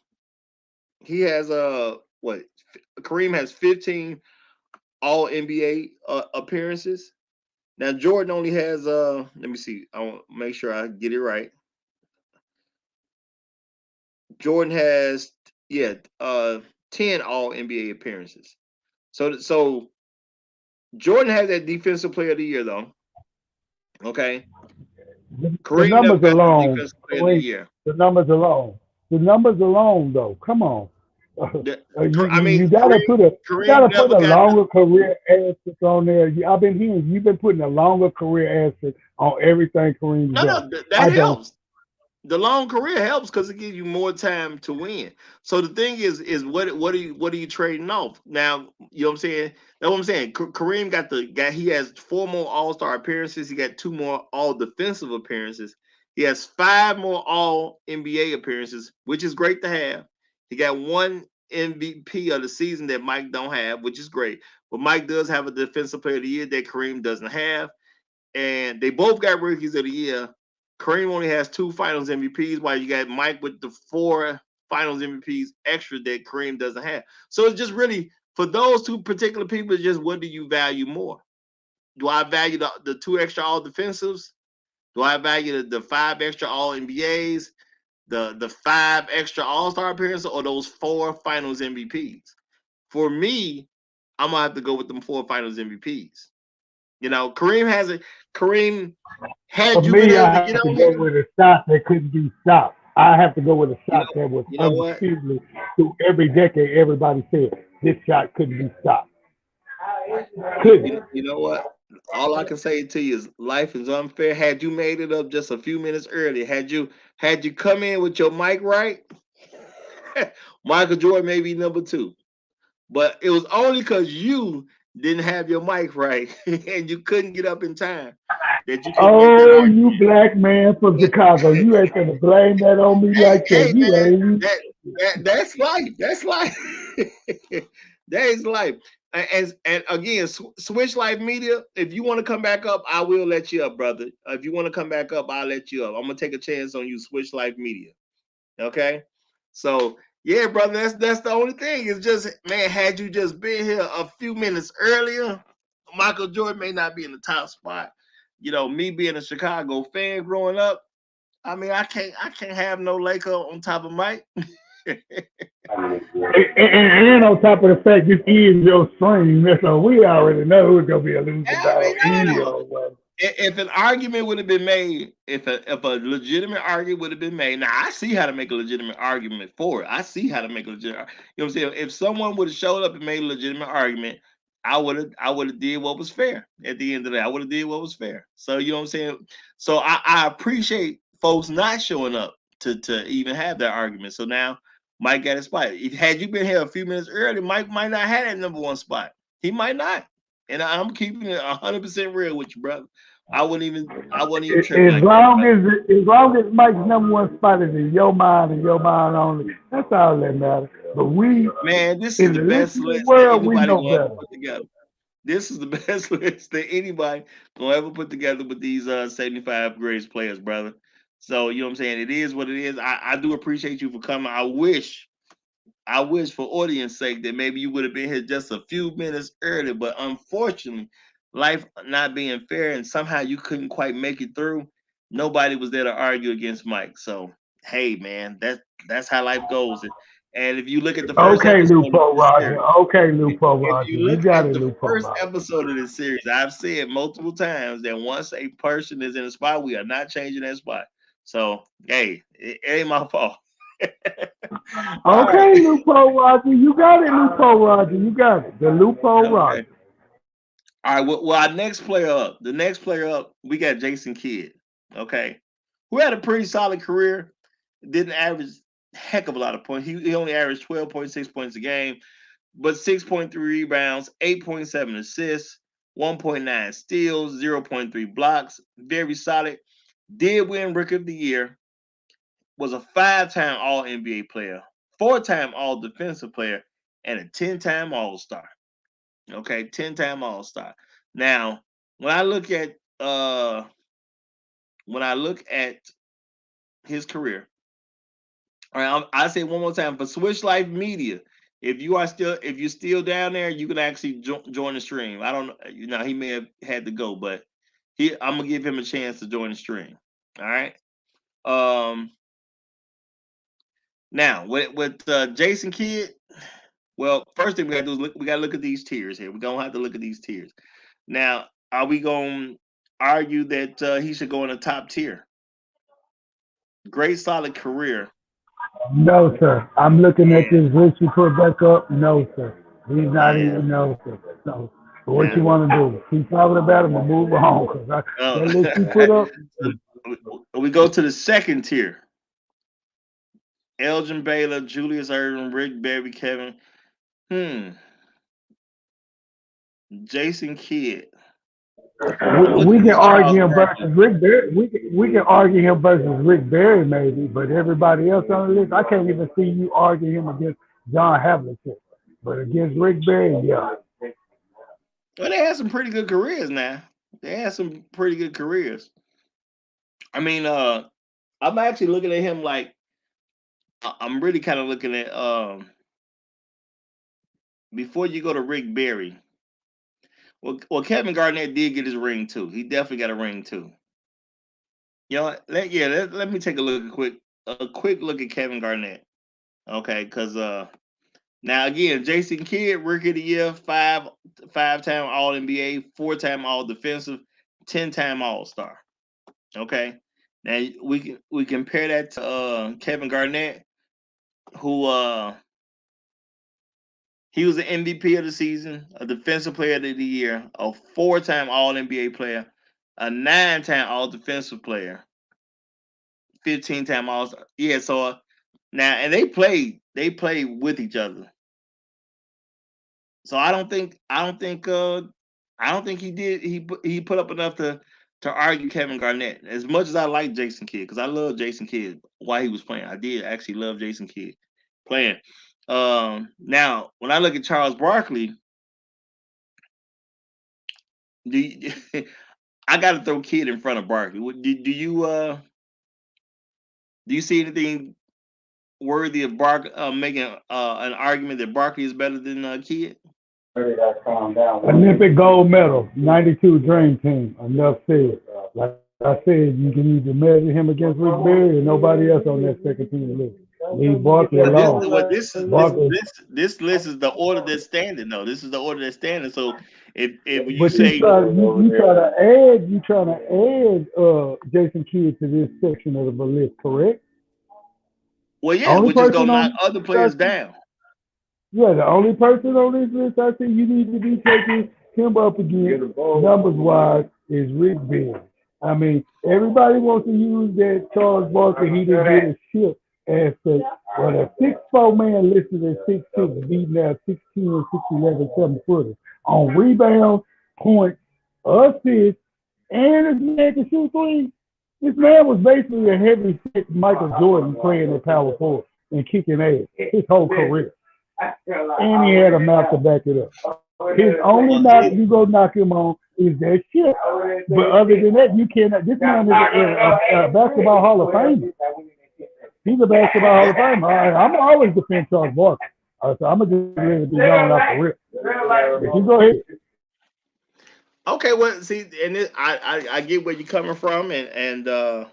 has 15 All-NBA appearances. Now Jordan only has let me see. I want to make sure I get it right. Jordan has 10 All-NBA appearances. So Jordan has that Defensive Player of the Year though. Okay. The numbers alone. The numbers alone. The numbers alone though. Come on. You gotta put a longer career asterisk on there. I've been hearing you've been putting a longer career asterisk on everything Kareem's done. That helps. The long career helps because it gives you more time to win. So the thing is what are you trading off? Now, you know what I'm saying? That's what I'm saying. Kareem he has 4 more All-Star appearances. He got 2 more All-Defensive appearances. He has 5 more All-NBA appearances, which is great to have. He got 1 MVP of the season that Mike don't have, which is great. But Mike does have a Defensive Player of the Year that Kareem doesn't have. And they both got Rookies of the Year. Kareem only has 2 Finals MVPs, while you got Mike with the 4 Finals MVPs extra that Kareem doesn't have. So it's just really, for those 2 particular people, it's just what do you value more? Do I value the 2 extra All-Defensives? Do I value the 5 extra All-NBAs? The 5 extra All-Star appearances, or those 4 Finals MVPs? For me, I'm gonna have to go with them 4 Finals MVPs. You know, Kareem had you been able to get on go with a shot that couldn't be stopped. I have to go with a shot that was undisputedly through every decade. Everybody said this shot couldn't be stopped. You know what? All I can say to you is life is unfair. Had you made it up just a few minutes earlier, had you come in with your mic right, Michael Jordan may be number 2. But it was only because you didn't have your mic right and you couldn't get up in time that you couldn't you black man from Chicago. You ain't gonna blame that on me like that. That's life. That's life. That is life. And again, Switch Life Media, if you want to come back up, I will let you up, brother. If you want to come back up, I'll let you up. I'm gonna take a chance on you, Switch Life Media. Okay? So yeah, brother, that's the only thing. It's just, man, had you just been here a few minutes earlier, Michael Jordan may not be in the top spot. You know, me being a Chicago fan growing up, I mean, I can't have no Laker on top of Mike. and on top of the fact, this is your stream, so we already know who's gonna be a loser. if an argument would have been made, if a legitimate argument would have been made, now I see how to make a legitimate argument for it. I see how to make a legitimate. You know what I'm saying? If someone would have showed up and made a legitimate argument, I would have did what was fair. At the end of the day, I would have did what was fair. So you know what I'm saying? So I appreciate folks not showing up to even have that argument. So now Mike got his spot. If had you been here a few minutes earlier, Mike might not have that number one spot. He might not. And I'm keeping it 100% real with you, brother. I wouldn't even trip As like that, long brother. as Mike's number one spot is in your mind and your mind only, that's all that matters. But we Man, this is in the the best listening list that world, we anybody know gonna ever better. put together. This is the best list that anybody gonna ever put together with these 75 greatest players, brother. So you know what I'm saying? It is what it is. I do appreciate you for coming. I wish for audience sake that maybe you would have been here just a few minutes early, but unfortunately, life not being fair and somehow you couldn't quite make it through. Nobody was there to argue against Mike. So hey, man, that's how life goes. And if you look at the first Okay, episode of Lupo this Roger. series, Okay, if Lupo if Roger. you You look got at it, the Lupo first Roger. episode of this series, I've said multiple times that once a person is in a spot, we are not changing that spot. So hey, it ain't my fault. All right. Okay, Lupo Roger. You got it, Lupo Roger. You got it. The Lupo Roger. Okay. All right. Well, our next player up, the next player up, we got Jason Kidd. Okay. Who had a pretty solid career, didn't average heck of a lot of points. He only averaged 12.6 points a game, but 6.3 rebounds, 8.7 assists, 1.9 steals, 0.3 blocks. Very solid. Did win Rookie of the Year, was a 5-time All NBA player, 4-time All Defensive player, and a 10-time All Star. Okay, 10-time All Star. Now, when I look at when I look at his career, all right, I say one more time for Switch Life Media. If you're still down there, you can actually join the stream. I don't know, he may have had to go, but I'm gonna give him a chance to join the stream. All right. Um, Now with Jason Kidd, well, first thing we gotta do is we gotta look at these tiers here. We're gonna have to look at these tiers. Now, are we gonna argue that he should go in the top tier? Great solid career. No, sir. I'm looking at And this list you put back up. No, sir. He's not and even no, sir. So, what you now want to do? Keep talking about him and move on. Cause that list you put up. we go to the second tier. Elgin Baylor, Julius Erving, Rick Barry, Kevin. Hmm. Jason Kidd. I'm We looking can at Charles argue him Barkley. versus Rick Barry. We can argue him versus Rick Barry maybe, but everybody else on the list, I can't even see you argue him against John Havlicek. But against Rick Barry, yeah. Well, they had some pretty good careers now. They had some pretty good careers. I mean, I'm actually looking at him like I'm really kind of looking at before you go to Rick Barry. Well, Kevin Garnett did get his ring too. He definitely got a ring too. You know, let me take a quick look at Kevin Garnett. Okay, because now again, Jason Kidd, Rookie of the Year, five-time All NBA, 4-time All Defensive, 10-time All Star. Okay, now we compare that to Kevin Garnett, who he was the MVP of the season, a Defensive Player of the Year, a 4-time All NBA player, a 9-time All Defensive player, 15-time All Star. Yeah, so now and they played with each other. So I don't think he put up enough to argue Kevin Garnett. As much as I like Jason Kidd, because I love Jason Kidd while he was playing. I did actually love Jason Kidd playing. Now when I look at Charles Barkley, do you, I got to throw Kidd in front of Barkley. Do you see anything worthy of making an argument that Barkley is better than Kidd? Olympic gold medal, 92 Dream Team. Enough said. Like I said, you can either measure him against Rick Barry or nobody else on that second team list. Leave Barkley But alone. this is this Barkley, this this list is the order that's standing though. This is the order that's standing. So if you But say, you trying to add Jason Kidd to this section of the list, correct? well, yeah, Only we're just gonna person knock on other this list players down. yeah, the only person on this list I think you need to be taking him up against numbers wise is Rick Barry. I mean, everybody wants to use that Charles Barkley, he didn't get a ship as the well a 6'4" man listed at 6'6", beating out 6'10", 6'11", 7-footers on rebounds, points, assists, and this man can shoot threes. This man was basically a heavy set Michael Jordan playing at power forward and kicking ass his whole career. And he had a mouth to back it up. His only Well, knock you go knock him on is that shit. But other than that, you cannot. This man is a basketball Hall of Famer. He's a basketball Hall of Famer. I'm always defend Charles Barkley. So I'm gonna just let it be known off the rip. But you go ahead. okay, well, see, and I get where you're coming from, and but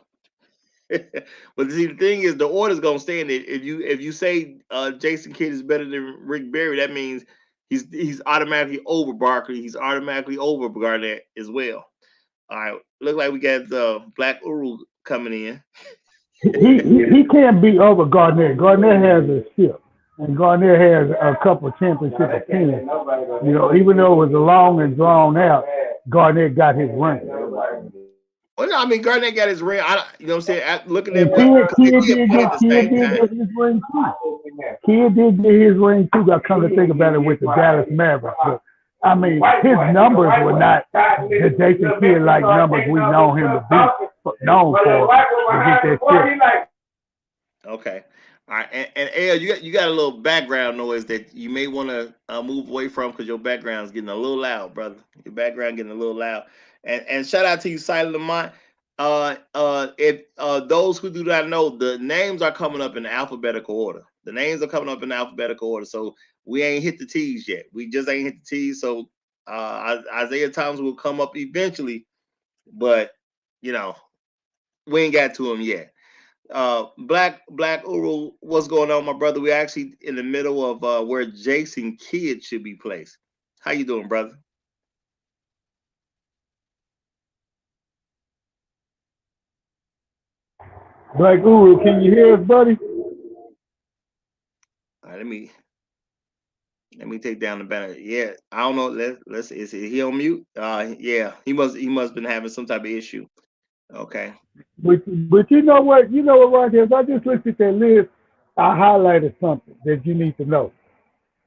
see, the thing is, the order's gonna stand. If you say Jason Kidd is better than Rick Barry, that means he's automatically over Barkley. He's automatically over Garnett as well. All right, look like we got Black Uru coming in. He can't be over Garnett. Garnett has a ship. And Garnett has a couple of championship appearances. You know, even though it was long and drawn out, Garnett got his ring. Well, no, I mean Garnett got his ring. You know what I'm saying? Looking And at what because Kid they did play at the same did time. get his ring too. Kid did get his ring too. I come to think about it with the Dallas Mavericks. But, I mean, his numbers were not the Jason Kidd like numbers we know him to be known for to get that shit. Okay. All right. And Al, you got a little background noise that you may want to move away from because your background's getting a little loud, brother. Your background getting a little loud. And shout out to you, Silent Lamont. If those who do not know, the names are coming up in alphabetical order. The names are coming up in alphabetical order. So we ain't hit the T's yet. We just ain't hit the T's. So Isaiah Thomas will come up eventually, but you know, we ain't got to him yet. Black Uru, what's going on, my brother? We're actually in the middle of where Jason Kidd should be placed. How you doing, brother? Black Uru, can you hear us, buddy? All right, let me take down the banner. Yeah, I don't know. Let's is he on mute? Yeah, he must been having some type of issue. Okay. But you know what? You know what, Roger? As I just looked at that list, I highlighted something that you need to know.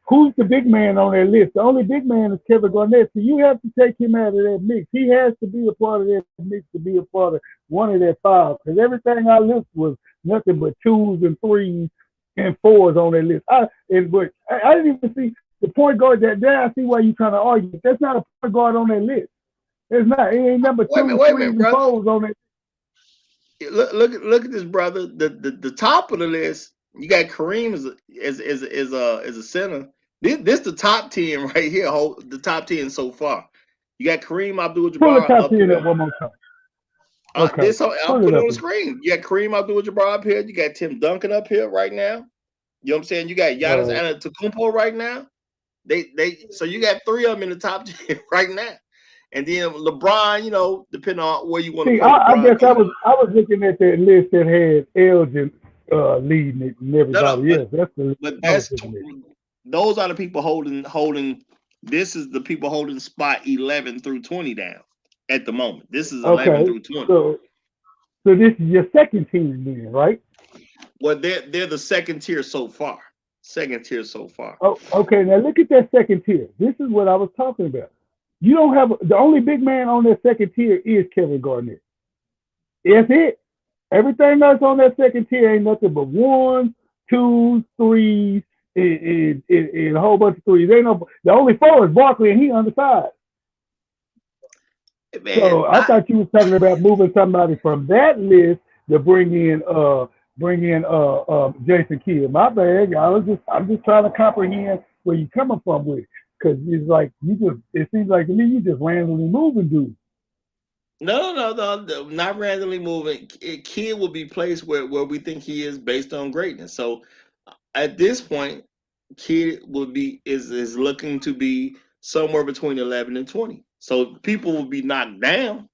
Who's the big man on that list? The only big man is Kevin Garnett. So you have to take him out of that mix. He has to be a part of that mix to be a part of one of that five. Because everything I looked was nothing but twos and threes and fours on that list. I didn't even see the point guard that there. I see why you're trying to argue. That's not a point guard on that list. It's not. It ain't number Wait a two, minute, wait a threes, minute, and brother. fours on that. Look at this, brother. The top of the list. You got Kareem as a center. This the top 10 right here. The top 10 so far. You got Kareem Pull the Abdul-Jabbar top up 10 here. up one more time. Okay. I'll Pull put it it up. on the screen. You got Kareem Abdul-Jabbar up here. You got Tim Duncan up here right now. You know what I'm saying? You got Giannis Antetokounmpo right now. So you got three of them in the top 10 right now. And then LeBron, you know, depending on where you want to See, put I LeBron. guess I was looking at that list that had Elgin leading it and everybody else. That's the list but I was that's looking at. those are the people holding. This is the people holding spot 11 through 20 down at the moment. This is 11 Okay, through 20. so this is your second team then, right? Well, they're the second tier so far. Second tier so far. Oh, okay. Now look at that second tier. This is what I was talking about. You don't have the only big man on that second tier is Kevin Garnett. That's it. Everything else on that second tier ain't nothing but ones, twos, threes, and a whole bunch of threes. Ain't no. The only four is Barkley, and he on the side. Man, So I thought you was talking about moving somebody from that list to bring in Jason Kidd. My bad. I'm just trying to comprehend where you're coming from with it. Because it's like it seems like to me you just randomly moving dudes. No, not randomly moving. Kidd will be placed where we think he is based on greatness. So at this point, Kidd is looking to be somewhere between 11 and 20. So people will be knocked down.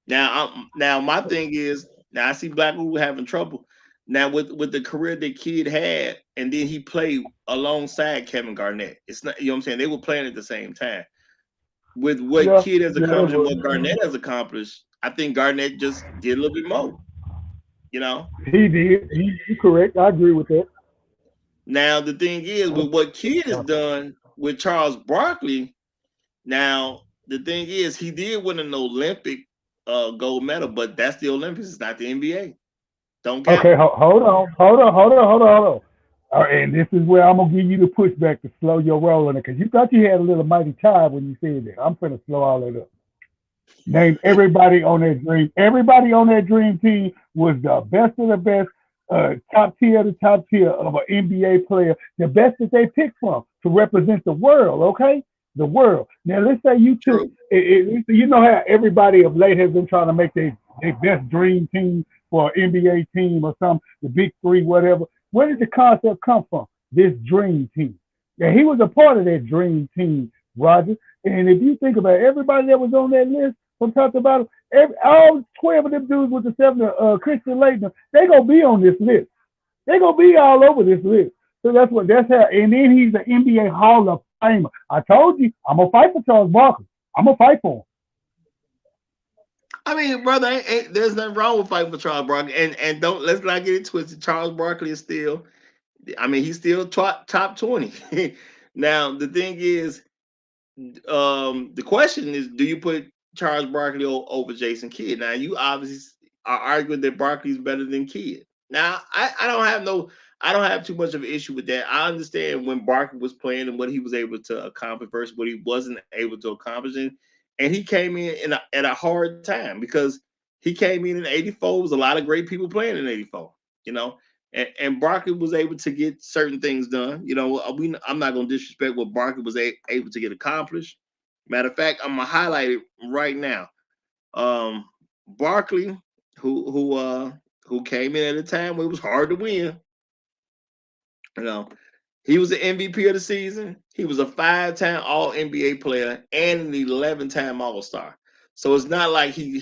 Now my thing is, now I see Blackwood having trouble. Now with the career that Kid had, and then he played alongside Kevin Garnett. It's not, you know what I'm saying? They were playing at the same time. With what Yeah, Kid has yeah, they accomplished and were. what Garnett has accomplished, I think Garnett just did a little bit more, you know. He did. You correct. I agree with that. Now the thing is, with what Kid has done with Charles Barkley, now the thing is he did win an Olympic gold medal, but that's the Olympics, it's not the NBA. Don't count. Okay, hold on. And this is where I'm gonna give you the pushback to slow your roll in it, because you thought you had a little mighty time when you said that. I'm gonna slow all that up. Name everybody on that dream. Everybody on that dream team was the best of the best, top tier to top tier of an NBA player, the best that they picked from to represent the world. Okay, the world. Now let's say you took. True. You know how everybody of late has been trying to make their best dream team for an NBA team or something, the big three, whatever. Where did the concept come from? This dream team. And he was a part of that dream team, Roger. And if you think about it, everybody that was on that list from top to bottom, all 12 of them dudes with the seven, Christian Laettner, they gonna be on this list. They gonna be all over this list. So that's how. And then he's an NBA Hall of Famer. I told you, I'm gonna fight for Charles Barkley. I'm gonna fight for him. I mean, brother, there's nothing wrong with fighting for Charles Barkley, and don't let's not get it twisted. Charles Barkley is still, I mean, he's still top 20. Now the thing is, the question is, do you put Charles Barkley over Jason Kidd? Now you obviously are arguing that Barkley's better than Kidd. Now I don't have too much of an issue with that. I understand when Barkley was playing and what he was able to accomplish versus what he wasn't able to accomplish, and he came in at a hard time because he came in '84. Was a lot of great people playing in '84, you know. And Barkley was able to get certain things done. You know, I'm not going to disrespect what Barkley was able to get accomplished. Matter of fact, I'm gonna highlight it right now. Barkley, who came in at a time where it was hard to win. You know, he was the MVP of the season. He was a 5-time All NBA player and an 11-time All Star. So it's not like he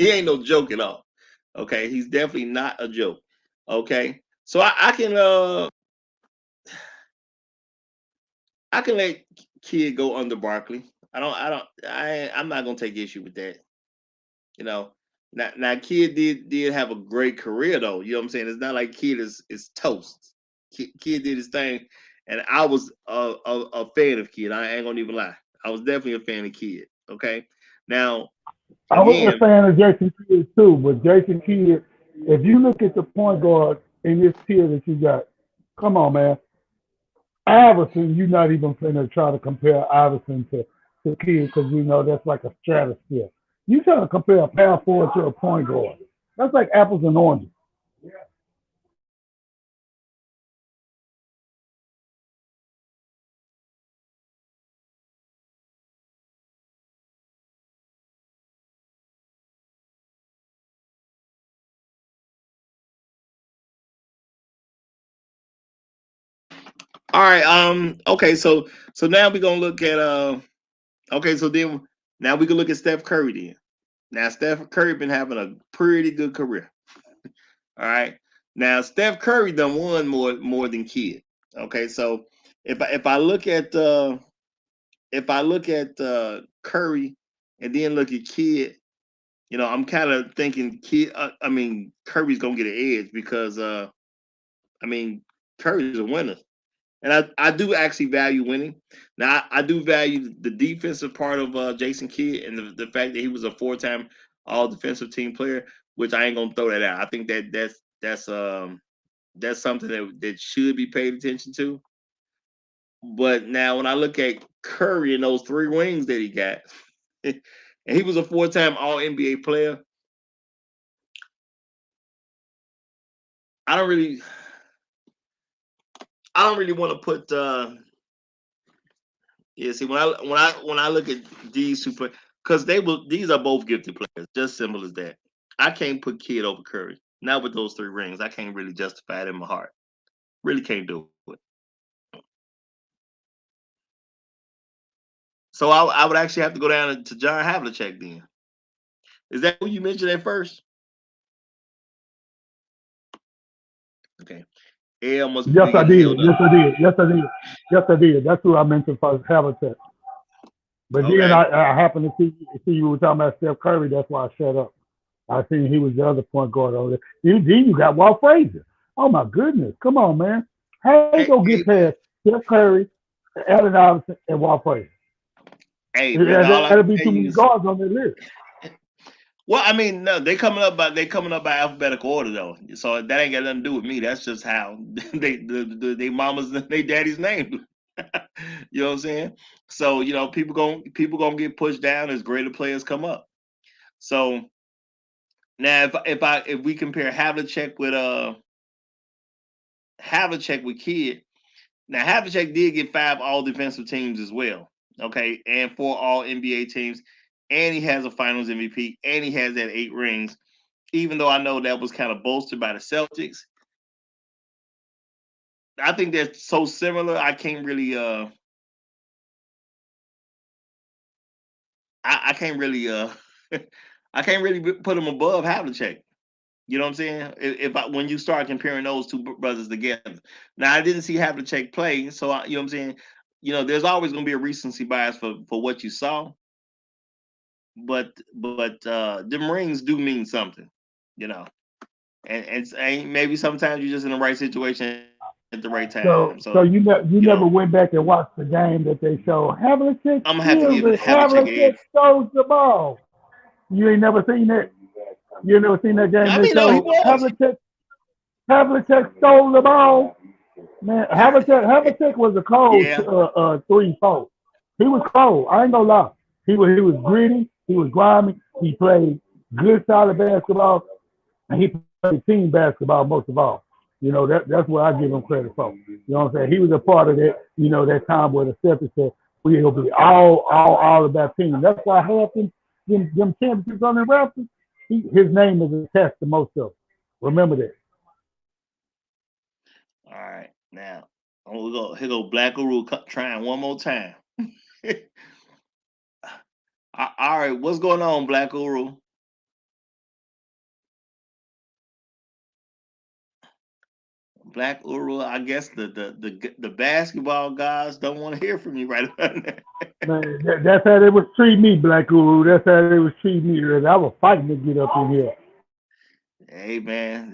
ain't no joke at all. Okay, he's definitely not a joke. Okay, so I can let Kid go under Barkley. I'm not gonna take issue with that. You know, now Kid did have a great career though. You know what I'm saying? It's not like Kid is toast. Kid did his thing, and I was a fan of Kid. I ain't gonna even lie. I was definitely a fan of Kid. Okay, now I was a again, fan of Jason Kidd too, but Jason Kidd, if you look at the point guard in this tier that you got, come on, man. Iverson, you're not even finna try to compare Iverson to Kidd, because you know that's like a stratosphere. You trying to compare a power forward to a point guard. That's like apples and oranges. all right. Okay. So now we're gonna look at Okay. So then now we can look at Steph Curry then. Now Steph Curry been having a pretty good career. All right. Now Steph Curry done won more than Kidd. Okay. So if I look at Curry and then look at Kidd, you know, I'm kind of thinking Kidd. I mean, Curry's gonna get an edge because I mean, Curry's a winner. And I do actually value winning. Now I do value the defensive part of Jason Kidd and the fact that he was a 4-time All Defensive Team player, which I ain't gonna throw that out. I think that's something that should be paid attention to. But now when I look at Curry and those 3 rings that he got, and he was a 4-time All NBA player, I don't really I don't really want to put yeah, see when I look at these 2 players, because these are both gifted players, just simple as that. I can't put Kid over Curry. Not with those 3 rings. I can't really justify it in my heart. Really can't do it. So I would actually have to go down to John Havlicek then. Is that who you mentioned at first? Okay. L must Yes, be I getting did. held up. Yes, I did. Yes, I did. Yes, I did. That's who I mentioned first, Habitat. But then Okay. I happened to see you were talking about Steph Curry. That's why I shut up. I seen he was the other point guard over there. Then you got Walt Frazier. Oh my goodness! Come on, man. How you Hey, gonna hey, get past Steph Curry, Allen Iverson, and Walt Frazier? hey, brother, all I That'll can be tell too you many is, guards on the list. well, I mean, no, they coming up by alphabetical order though. So that ain't got nothing to do with me. That's just how they mamas and they daddy's name. You know what I'm saying? So people gonna get pushed down as greater players come up. So now if we compare Havlicek with Kidd, now Havlicek did get 5 all defensive teams as well. Okay, and 4 all NBA teams, and he has a finals MVP, and he has that 8 rings. Even though I know that was kind of bolstered by the Celtics, I think they're so similar. I can't really I can't really put him above Havlicek. You know what I'm saying? When you start comparing those two brothers together. Now I didn't see Havlicek play, so you know what I'm saying. There's always going to be a recency bias for what you saw, but them rings do mean something, you know. And maybe sometimes you're just in the right situation at the right time. So So you you never know, went back and watched the game that they showed. Havlicek I'm gonna have to kills give it. Havlicek an Havlicek edge. throws the ball. You ain't never seen that. You ain't never seen that game I they mean, no, he showed. was. Havlicek stole the ball. Man, Havlicek was a cold Yeah. 3-4. He was cold. I ain't gonna lie. He was gritty. He was grimy. He played good solid basketball, and he played team basketball most of all. That's what I give him credit for. You know what I'm saying? He was a part of that. That time where the Celtics said we'll be all about team. That's why half them championships on the Raptors, his name is attached to most of them. Remember that. All right. Now, here go Black Uru trying one more time. All right, what's going on, Black Uru? Black Uru, I guess the basketball guys don't want to hear from you right about now. Man, that's how they was treating me, Black Guru. That's how they was treating me. I was fighting to get up in here. Hey man,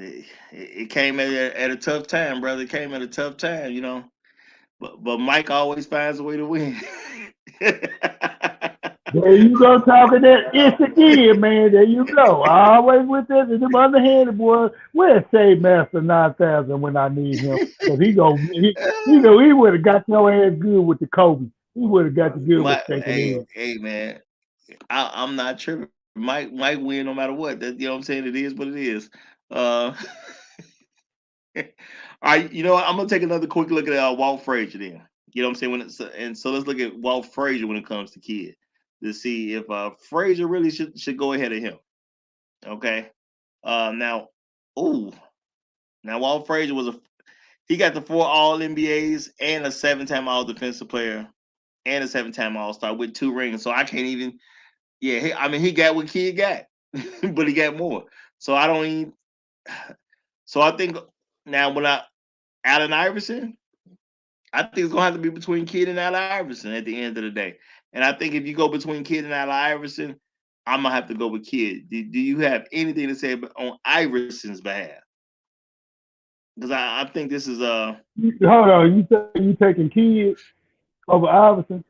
it came at a tough time, brother. It came at a tough time, you know. But Mike always finds a way to win. There you go talking that ish again, man. There you go. I always with this and them underhanded boys. Where's Shade Master 9000 when I need him? Because he would have got your ass good with the Kobe. He would have got you good with taking in. Hey man, I'm not tripping. Mike win no matter what. You know what I'm saying? It is what it is. Uh, all right, what? I'm gonna take another quick look at Walt Frazier then. You know what I'm saying? And so let's look at Walt Frazier when it comes to Kidd to see if Frazier really should go ahead of him. Okay. Now, ooh, now Walt Frazier he got the 4 All NBAs and a 7-time All Defensive Player and a 7-time All Star with 2 rings. So I can't even. Yeah, he got what Kidd got, but he got more. So I don't even. So I think now Allen Iverson, I think it's gonna have to be between Kidd and Allen Iverson at the end of the day. And I think if you go between Kidd and Allen Iverson, I'm gonna have to go with Kidd. Do you have anything to say on Iverson's behalf? Because I think this is Hold on, you taking Kidd over Iverson?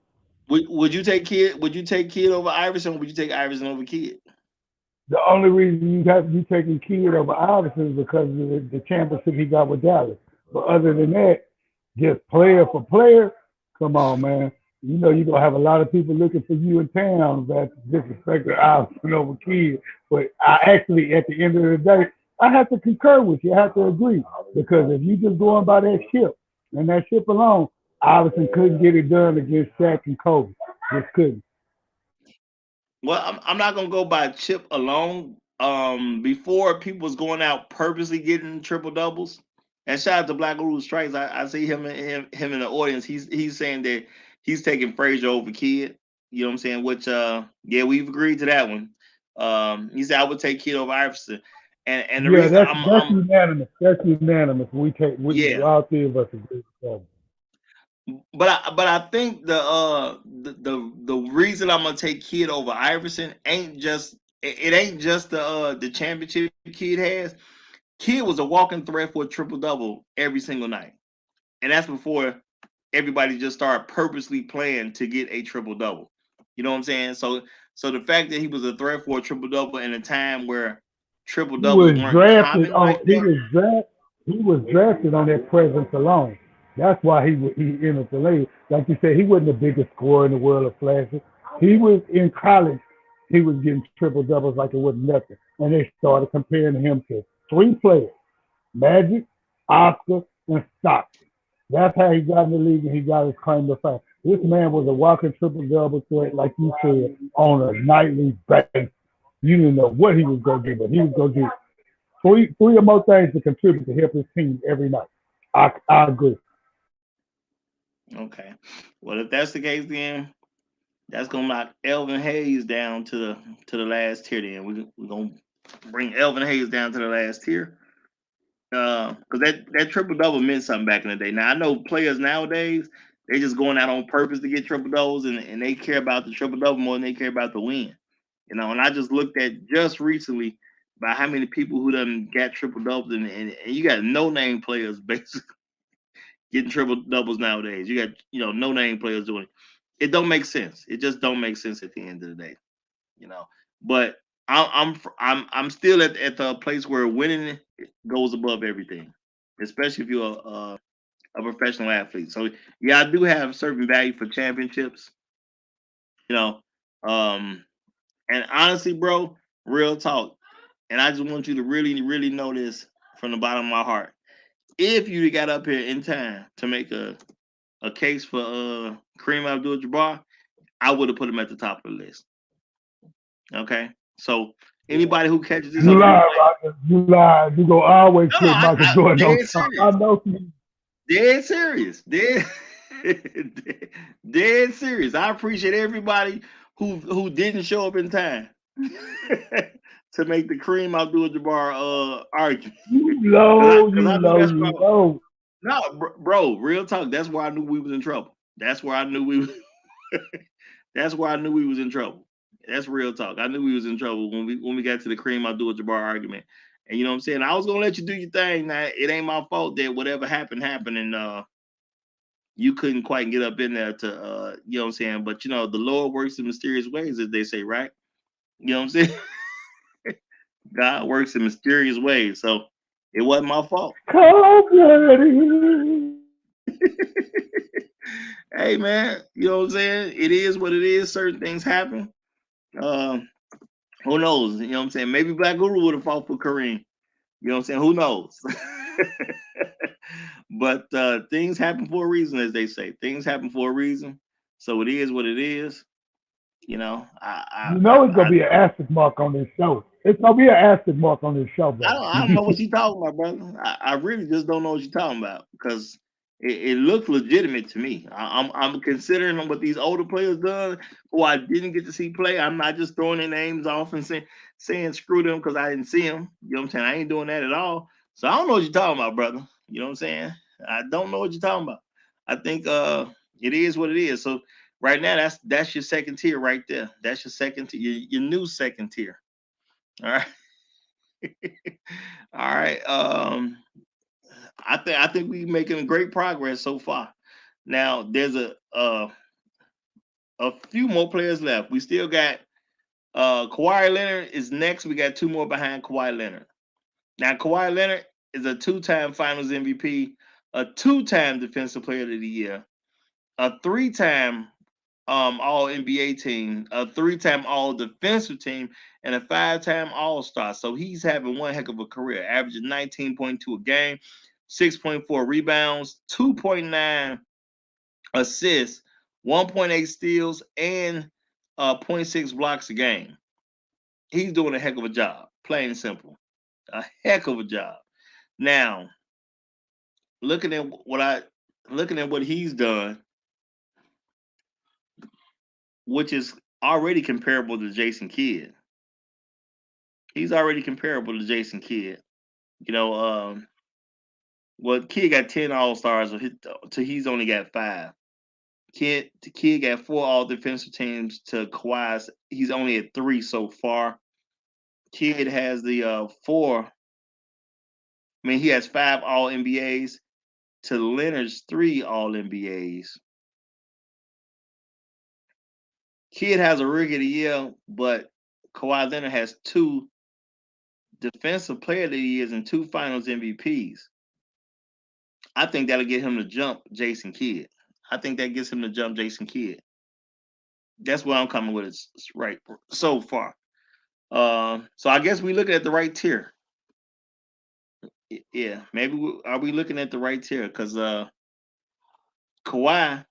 would you take Kidd? Would you take Kidd over Iverson? Or would you take Iverson over Kidd? The only reason you taking Kidd over Iverson is because of the championship he got with Dallas. But other than that, just player for player, come on, man. You're gonna have a lot of people looking for you in town that disrespect Iverson over Kidd. But I actually, at the end of the day, I have to concur with you. I have to agree because if you just going by that ship and that ship alone, Iverson couldn't get it done against Shaq and Kobe. Just couldn't. Well, I'm not gonna go by chip alone. Before people was going out purposely getting triple doubles, and shout out to Black Guru Strikes. I see him in the audience. He's saying that he's taking Frazier over Kidd. You know what I'm saying? Which yeah, we've agreed to that one. He said I would take Kidd over Iverson. And the Yeah, reason that's unanimous. That's unanimous. We yeah, all three of us agree with that. but I think the reason I'm gonna take Kidd over Iverson ain't just it ain't just the championship Kidd has. Kidd was a walking threat for a triple double every single night, and that's before everybody just started purposely playing to get a triple double. You know what I'm saying? So the fact that he was a threat for a triple double in a time where triple He doubles was weren't drafted common on. like that. He was drafted on that presence alone. That's why he entered the league. Like you said, he wasn't the biggest scorer in the world of flashes. He was in college. He was getting triple doubles like it wasn't nothing, and they started comparing him to three players: Magic, Oscar, and Stockton. That's how he got in the league and he got his claim to fame. This man was a walking triple double threat, like you said, on a nightly basis. You didn't know what he was going to do, but he was going to do three or more things to contribute to help his team every night. I agree. Okay. Well, if that's the case, then that's gonna knock Elvin Hayes down to the last tier. Then we're gonna bring Elvin Hayes down to the last tier. Because that triple double meant something back in the day. Now I know players nowadays they just going out on purpose to get triple doubles, and they care about the triple double more than they care about the win. You know, and I just looked at just recently by how many people who done got triple doubles, and you got no name players basically getting triple doubles nowadays. You got no name players doing it. It don't make sense. It just don't make sense at the end of the day. You know, but I'm still at the place where winning goes above everything, especially if you're a professional athlete. So yeah, I do have certain value for championships. You know, um, and honestly, bro, real talk, and I just want you to really know this from the bottom of my heart. If you got up here in time to make a case for Kareem Abdul-Jabbar, I would have put him at the top of the list. Okay, so anybody who catches this You on the lie, replay, Roger. You lie. You go always no, put Michael I Jordan on dead top. I serious, know you. dead serious, dead, dead serious. I appreciate everybody who didn't show up in time to make the Kareem Abdul-Jabbar argument, You because low, I you knew low, that's you wrong. low. No, bro, real talk. That's where I knew we was in trouble. That's where I knew we. That's where I knew we was in trouble. That's real talk. I knew we was in trouble when we got to the Kareem Abdul-Jabbar argument. And you know what I'm saying? I was gonna let you do your thing. Now it ain't my fault that whatever happened, and you couldn't quite get up in there to you know what I'm saying. But the Lord works in mysterious ways, as they say, right? You know what I'm saying? God works in mysterious ways, so it wasn't my fault. Cold blooded. Hey man, you know what I'm saying? It is what it is. Certain things happen. Um, who knows? You know what I'm saying? Maybe Black Guru would have fought for Kareem. You know what I'm saying? Who knows? But things happen for a reason, as they say. Things happen for a reason. So it is what it is. You know, You know it's gonna be an asterisk mark on this show. It's gonna be an asterisk mark on this show, I brother. don't I don't know what you're talking about, brother. I really just don't know what you're talking about because it looks legitimate to me. I'm considering what these older players done who I didn't get to see play. I'm not just throwing their names off and saying screw them because I didn't see them. You know what I'm saying? I ain't doing that at all. So I don't know what you're talking about, brother. You know what I'm saying? I don't know what you're talking about. I think it is what it is. So right now that's your second tier right there. That's your second tier, your new second tier. All right. All right. I think we're making great progress so far. Now there's a few more players left. We still got Kawhi Leonard is next. We got two more behind Kawhi Leonard. Now Kawhi Leonard is a two-time Finals MVP, a two-time Defensive Player of the Year, a three-time All NBA team, a three-time All Defensive team, and a five-time All Star. So he's having one heck of a career, averaging 19.2 a game, 6.4 rebounds, 2.9 assists, 1.8 steals, and zero point 0.6 blocks a game. He's doing a heck of a job, plain and simple, a heck of a job. Now, looking at what he's done which is already comparable to Jason Kidd. He's already comparable to Jason Kidd. You know, well, Kidd got 10 All-Stars, so he's only got 5. Kidd got 4 All Defensive Teams to Kawhi's. He's only at 3 so far. Kidd has the 4. I mean, he has 5 All NBAs to Leonard's 3 All NBAs. Kidd has a Rookie of the Year, but Kawhi Leonard has 2 Defensive Player of the Years and 2 Finals MVPs. I think that'll get him to jump Jason Kidd. I think that gets him to jump Jason Kidd. That's what I'm coming with right so far. So I guess we're looking at the right tier. Yeah, maybe are we looking at the right tier? Because Kawhi,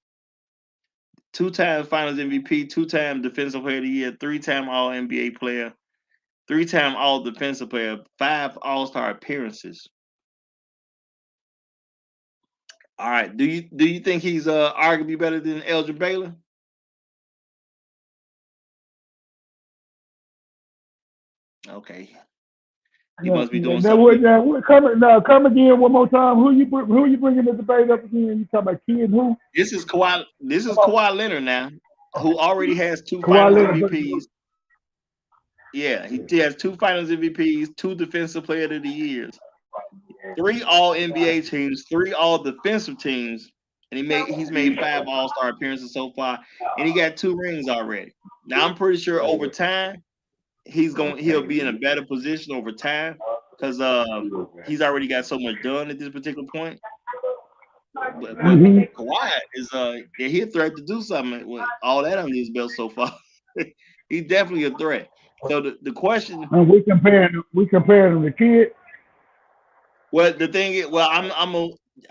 2-time Finals MVP, 2-time Defensive Player of the Year, 3-time All NBA player, 3-time All Defensive Player, 5 All-Star appearances. All right. Do you think he's arguably better than Elgin Baylor? Okay. He must be doing something. Come again one more time. Who you bringing the debate up again? You talking about Kidd? Who? This is Kawhi Leonard now, who already has 2 Finals MVPs. Yeah, he has 2 Finals MVPs, 2 Defensive Player of the Years, 3 All NBA teams, 3 All Defensive teams, and he's made 5 All-Star appearances so far, and he got 2 rings already. Now I'm pretty sure over time he'll be in a better position over time because he's already got so much done at this particular point. But Kawhi is he a threat to do something with all that under his belt so far. He's definitely a threat. So the question, and we comparing him to Kidd. Well, the thing is,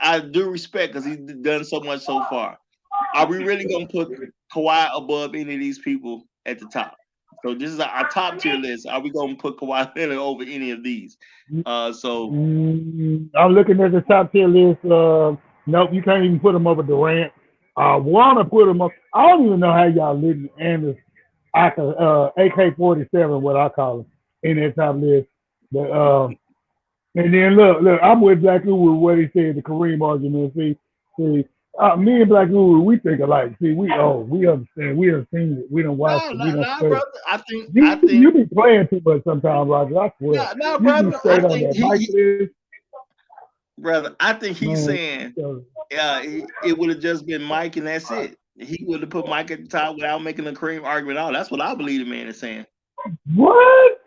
I do respect because he's done so much so far. Are we really gonna put Kawhi above any of these people at the top? So this is our top tier list. Are we gonna put Kawhi Leonard over any of these? I'm looking at the top tier list. Nope, you can't even put him over Durant. I want to put him up. I don't even know how y'all living Anders AK-47, what I call him, in that top list. But and then look, I'm with Black Uwu with what he said, the Kareem argument. See, me and Black Uwu, we think alike. See, we understand, we have seen it, we don't watch it, we don't. No, brother. I think you be playing too much sometimes, Roger. I swear. No, brother. Brother, I think he's saying, it would have just been Mike and that's it. He would have put Mike at the top without making a Kareem argument at all. That's what I believe the man is saying. What?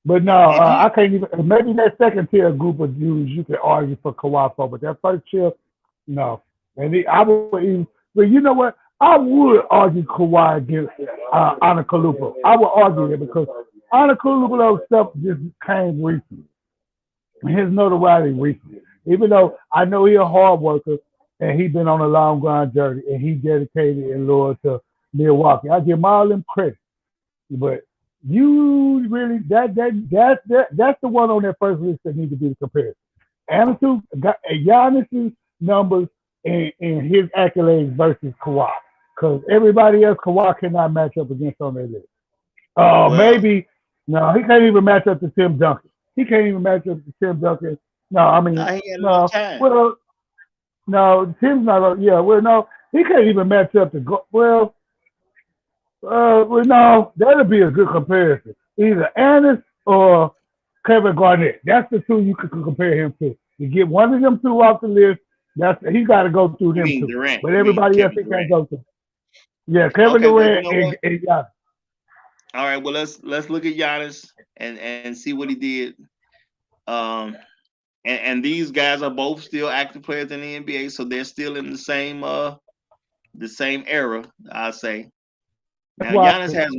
But no, I can't even. Maybe that second tier group of Jews you can argue for Kawhi for, but that first tier, no. And I would even. But you know what? I would argue Kawhi against Antetokounmpo. I would argue it because Antetokounmpo stuff just came recently. His notoriety recently. Even though I know he's a hard worker and he's been on a long grind journey and he's dedicated and loyal to Milwaukee. I give all them credit, but you really that's the one on that first list that needs to be the comparison. Antetokounmpo got Giannis's numbers and his accolades versus Kawhi, because everybody else Kawhi cannot match up against on that list. Maybe no, he can't even match up to Tim Duncan. He can't even match up to Tim Duncan. No, I mean no. Well, no, Tim's not. Yeah, well, no, he can't even match up to. Well, no, that'll be a good comparison. Either Ennis or Kevin Garnett. That's the two you could compare him to. You get one of them two off the list. He got to go through them two. Durant. But everybody else he can't go through. Yeah, Kevin Durant and Giannis. All right, well let's look at Giannis and see what he did. And these guys are both still active players in the NBA, so they're still in the same era, I'll say. Now Giannis has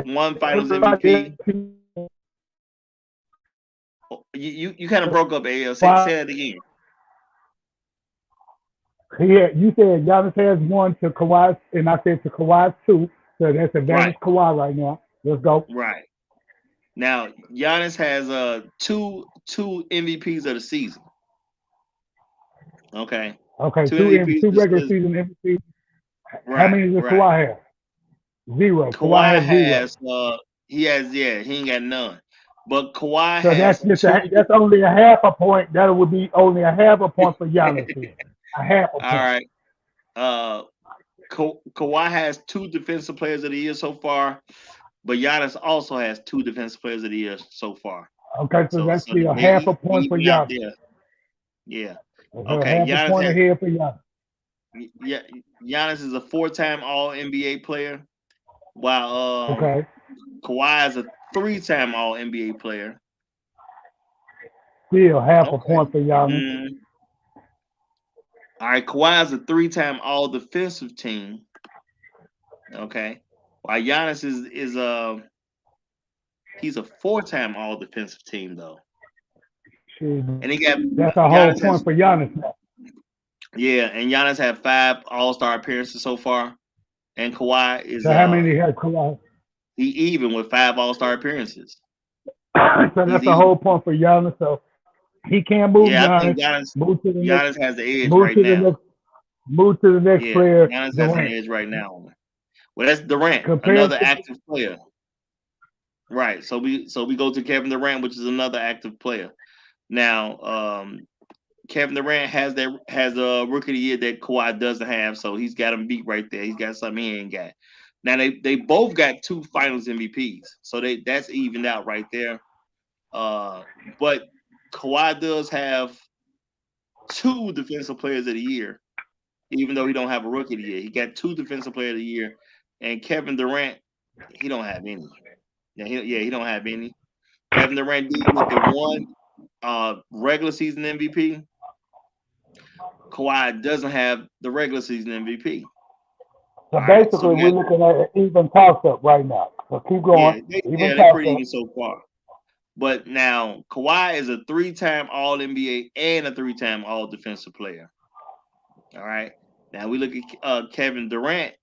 one Finals MVP. You kind of broke up, AL. Say that again. Yeah, you said Giannis has one to Kawhi, and I said to Kawhi 2. So that's advantage Kawhi right now. Let's go. Right. Now Giannis has two MVPs of the season. Okay. Okay. Two regular season MVPs. Right. How many does Kawhi have? Zero. Kawhi Kawhi has zero. has he ain't got none. But Kawhi So has two. that's only a half a point. That would be only a half a point for Giannis here. A half a All point. right. Uh, Kawhi has 2 defensive players of the year so far, but Giannis also has 2 defensive players of the year so far. Okay, so that's So still they half a point for even out Giannis. there. Yeah. So Okay. half a point ahead for Giannis. Yeah, Giannis is a 4-time All NBA player, while Okay. Kawhi is a 3-time All NBA player. Still half a Okay. point for Giannis. All right, Kawhi is a 3-time All Defensive Team. Okay, while Giannis is he's a 4-time All Defensive Team though, and he got That's a whole Giannis point has for Giannis now. and Giannis had 5 All-Star appearances so far, and Kawhi is So how many has Kawhi? he even with 5 All-Star appearances. So He's that's a even. whole point for Giannis. So he can't move Yeah, I think Giannis. Move to the next. Giannis has the edge Move right to the now. next. Move to the next Yeah, player. Giannis has the Durant. edge right now. Well, that's Durant, Compared another to active player. Right. So we go to Kevin Durant, which is another active player. Now, Kevin Durant has a rookie of the year that Kawhi doesn't have, so he's got him beat right there. He's got something he ain't got. Now they both got 2 Finals MVPs, so that's evened out right there. But Kawhi does have 2 Defensive Players of the Year, even though he don't have a rookie of the year. He got 2 Defensive Player of the Year, and Kevin Durant, he don't have any. He don't have any. Kevin Durant did get the 1 regular season MVP. Kawhi doesn't have the regular season MVP. So basically, we're looking at an even toss-up right now. So keep going. They're pretty even so far. But now Kawhi is a 3-time All NBA and a 3-time All Defensive Player. All right. Now we look at Kevin Durant,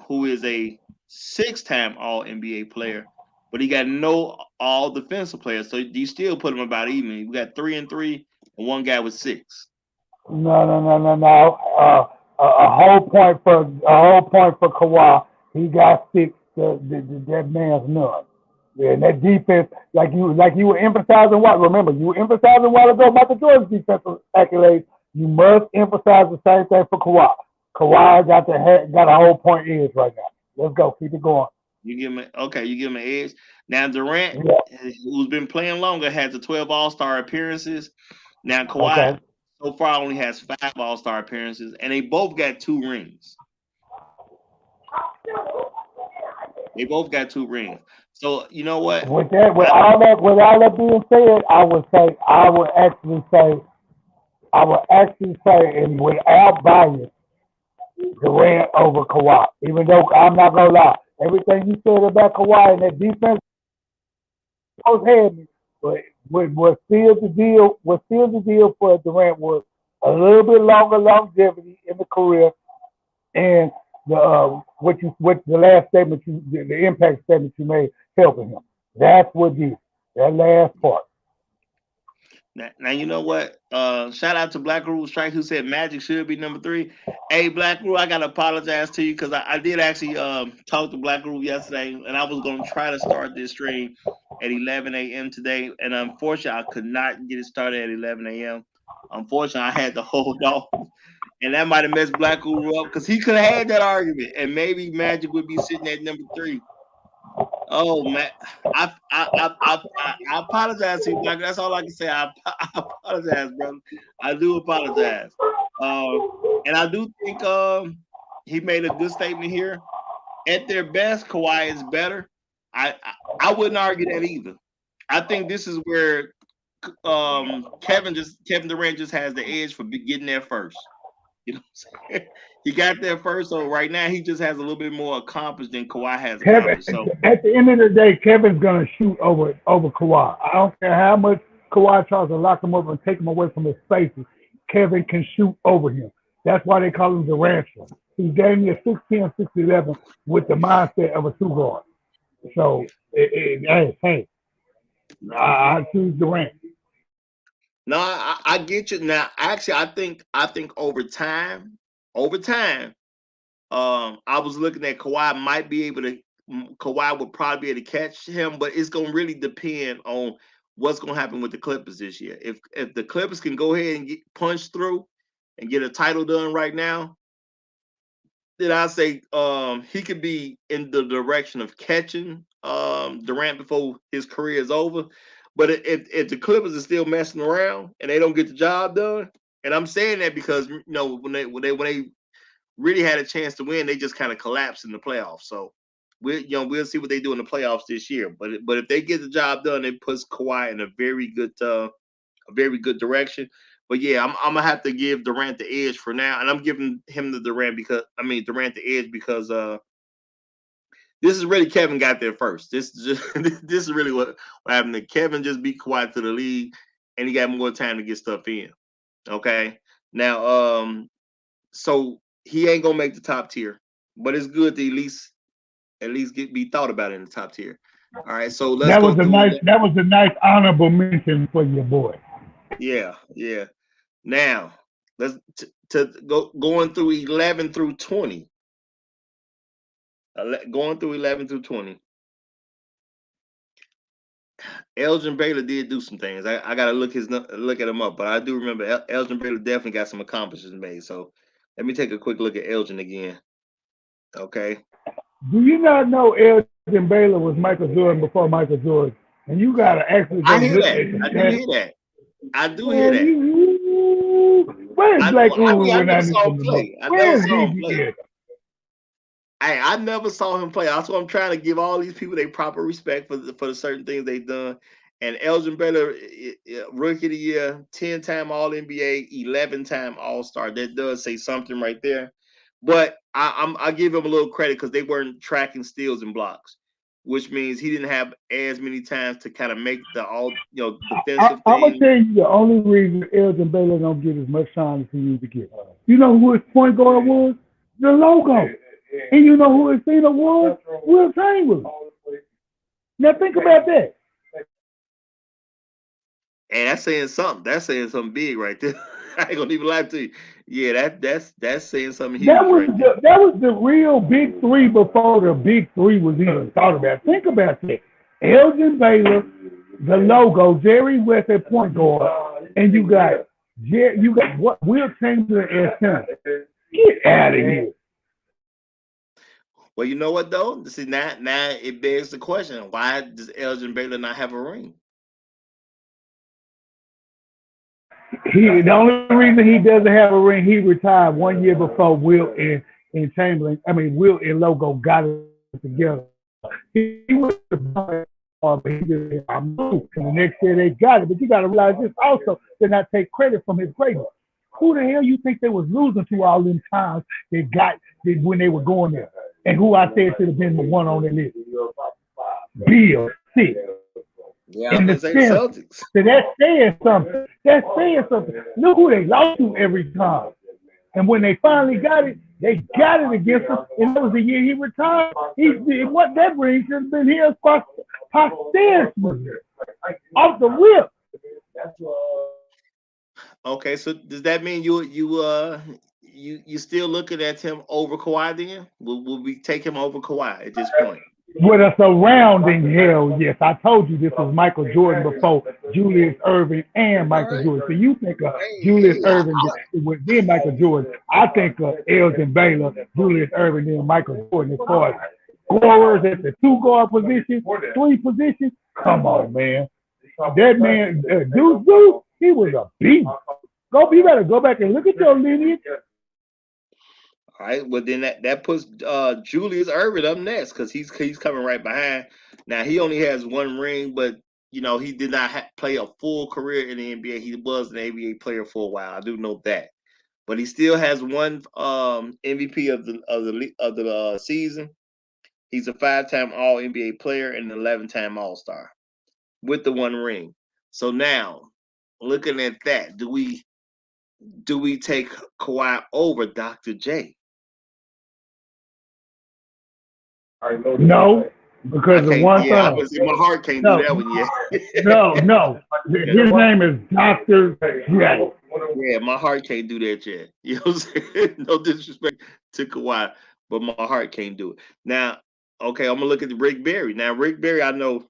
who is a 6-time All NBA player, but he got no All Defensive Player. So you still put him about even. We got 3 and 3, and one guy with 6. No. A whole point for Kawhi. He got 6. That man's none. Yeah, and that defense, like you were emphasizing remember, you were emphasizing a while ago Michael Jordan's defensive accolades. You must emphasize the same thing for Kawhi. Kawhi got a whole point edge right now. Let's go, keep it going. You give him an edge. Now Durant, who's been playing longer, has the 12 All-Star appearances. Now Kawhi so far only has 5 All-Star appearances, and they both got 2 rings. They both got 2 rings. So you know what? With all that being said, I would actually say, and without bias, Durant over Kawhi. Even though I'm not gonna lie, everything you said about Kawhi and that defense was heavy, but what sealed the deal for Durant was a little bit longer longevity in the career, and the last statement the impact statement you made helping him. That's what did that last part. Now you know what? Shout out to Black Rule Strike who said Magic should be number 3. Hey, Black Rule, I gotta apologize to you because I did actually talk to Black Rule yesterday, and I was gonna try to start this stream at 11 a.m. today, and unfortunately I could not get it started at 11 a.m. Unfortunately, I had to hold off, and that might have messed Black Rule up because he could have had that argument, and maybe Magic would be sitting at number 3. Oh man, I apologize to you, Black. That's all I can say. I apologize, brother. I do apologize. And I do think he made a good statement here. At their best, Kawhi is better. I wouldn't argue that either. I think this is where Kevin Durant just has the edge for getting there first. You know what I'm saying? He got there first, so right now he just has a little bit more accomplished than Kawhi has accomplished. So at the end of the day, Kevin's gonna shoot over Kawhi. I don't care how much Kawhi tries to lock him up and take him away from his spaces. Kevin can shoot over him. That's why they call him the rancher. He's damn near 6'10", 6'11" with the mindset of a 2 guard. So hey, I choose Durant. No, I get you. Now, actually, I think over time, I was looking at Kawhi would probably be able to catch him, but it's gonna really depend on what's gonna happen with the Clippers this year. If the Clippers can go ahead and get punched through and get a title done right now, then I say he could be in the direction of catching Durant before his career is over. But if the Clippers are still messing around and they don't get the job done, and I'm saying that because when they really had a chance to win, they just kind of collapsed in the playoffs. So we'll see what they do in the playoffs this year. But if they get the job done, it puts Kawhi in a very good direction. But yeah, I'm gonna have to give Durant the edge for now, and I'm giving him the Durant the edge because this is really Kevin got there first. This is just this is really what happened. Kevin just beat Kawhi to the league, and he got more time to get stuff in. Okay, now so he ain't gonna make the top tier, but it's good to at least be thought about in the top tier. All right, so let's That go was a through. nice honorable mention for your boy. Yeah, yeah. Now let's to go going through 11 through 20. Going through 11 through 20. Elgin Baylor did do some things. I gotta look at him up, but I do remember Elgin Baylor definitely got some accomplishments made. So let me take a quick look at Elgin again. Okay. Do you not know Elgin Baylor was Michael Jordan before Michael Jordan? And you gotta actually go I hear look that. at the I do stats. hear that. I do hear Man, that. where's Blake I Uber mean, I when I never need saw him him the most? play. I Where never was saw him play. BBS? I never saw him play. That's why I'm trying to give all these people their proper respect for the certain things they've done. And Elgin Baylor, rookie of the year, 10-time All NBA, 11-time All Star. That does say something right there. But I give him a little credit because they weren't tracking steals and blocks, which means he didn't have as many times to kind of make the defensive I'm gonna thing. tell you the only reason Elgin Baylor don't get as much shine as he used to get. You know who his point guard was? The logo. And you know who his center was? Will Chamberlain. Now think about that. And that's saying something. That's saying something big right there. I ain't gonna even lie to you. Yeah, that's saying something huge right there. That was the real big three before the big three was even thought about. Think about that. Elgin Baylor, the logo, Jerry West at point guard, and you got what Will Chamberlain as center. Get out of here. Well, you know what though? See, now it begs the question: why does Elgin Baylor not have a ring? The only reason he doesn't have a ring, he retired 1 year before Will and Chamberlain. I mean, Will and Logo got it together. He was the but he just moved. And the next year they got it. But you got to realize this also did not take credit from his greatness. Who the hell you think they was losing to all them times when they were going there? And who I said should have been the one on the list? Bill C. Yeah, I'm gonna say the Celtics. So that's saying something. That's saying something. Look who they lost to every time. And when they finally got it, they got it against him. And that was the year he retired. What that ring should have been his posterity off the whip. Okay, so does that mean you still looking at him over Kawhi then? Will we take him over Kawhi at this point? With a surrounding hell, yes. I told you this was Michael Jordan before Julius Erving and Michael Jordan. So you think of Julius Erving then Michael Jordan. I think of Elgin Baylor, Julius Erving, then Michael Jordan as far as scorers at the 2 guard position, 3 positions. Come on, man. That man, Deuce, he was a beast. You better go back and look at your lineage. All right, well then that puts Julius Erving up next because he's coming right behind. Now he only has 1 ring, but he did not play a full career in the NBA. He was an NBA player for a while. I do know that, but he still has 1 MVP of the season. He's a 5-time All NBA player and an 11-time All Star with the 1 ring. So now, looking at that, do we take Kawhi over Dr. J? No, because of one thing. My heart can't do that one yet. No. His name is Dr. J. Yeah, my heart can't do that yet. You know what I'm saying? No disrespect to Kawhi. but my heart can't do it. Now, okay, I'm gonna look at Rick Barry. Now, Rick Barry, I know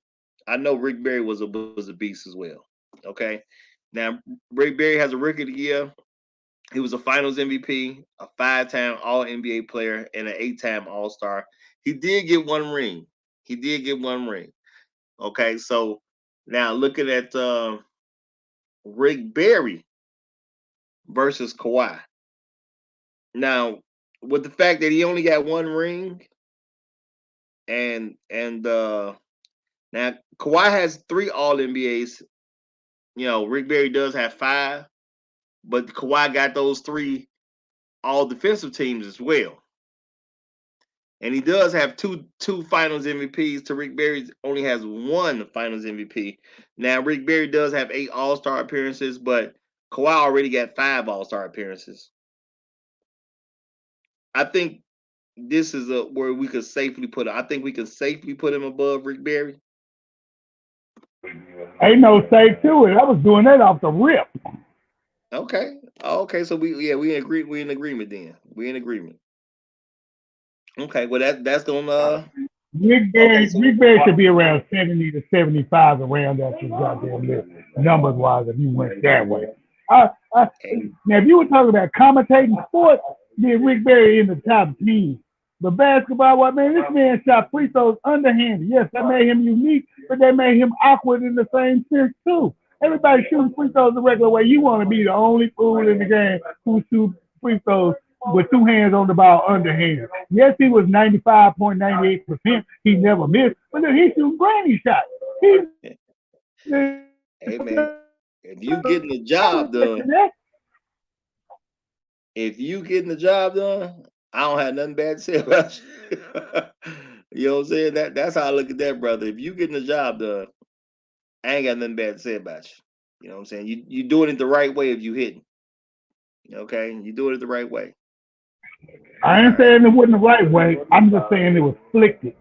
Rick Barry was a beast as well. Okay, now Rick Barry has a Rookie of the Year. He was a Finals MVP, a 5-time All NBA player, and an 8-time All Star. He did get one ring. He did get one ring. Okay, so now looking at Rick Barry versus Kawhi. Now, with the fact that he only got one ring, and now Kawhi has 3 All NBAs. Rick Barry does have 5, but Kawhi got those 3 All Defensive teams as well. And he does have two Finals MVPs. To Rick Barry only has 1 Finals MVP. Now Rick Barry does have 8 All-Star appearances, but Kawhi already got 5 All-Star appearances. I think this is where we could safely put him. I think we can safely put him above Rick Barry. Ain't no safe to it. I was doing that off the rip. Okay. So we agree. We in agreement then. We in agreement. Okay. Well, that's gonna. Rick Barry should be around 70 to 75 around that goddamn list, numbers wise, if you went that way. Now, if you were talking about commentating sports, then Rick Barry in the top 10. But basketball, this man shot free throws underhanded. Yes, that made him unique, but that made him awkward in the same sense too. Everybody shooting free throws the regular way. You want to be the only fool in the game who shoots free throws with 2 hands on the ball underhanded. Yes, he was 95.98%. He never missed, but look, he shooting granny shots. Hey man, if you getting the job done, I don't have nothing bad to say about you. You know what I'm saying? That's how I look at that, brother. If you getting the job done, I ain't got nothing bad to say about you. You know what I'm saying? You doing it the right way if you hitting. Okay, you doing it the right way. I ain't saying it wasn't the right way. I'm just saying it was flicked. All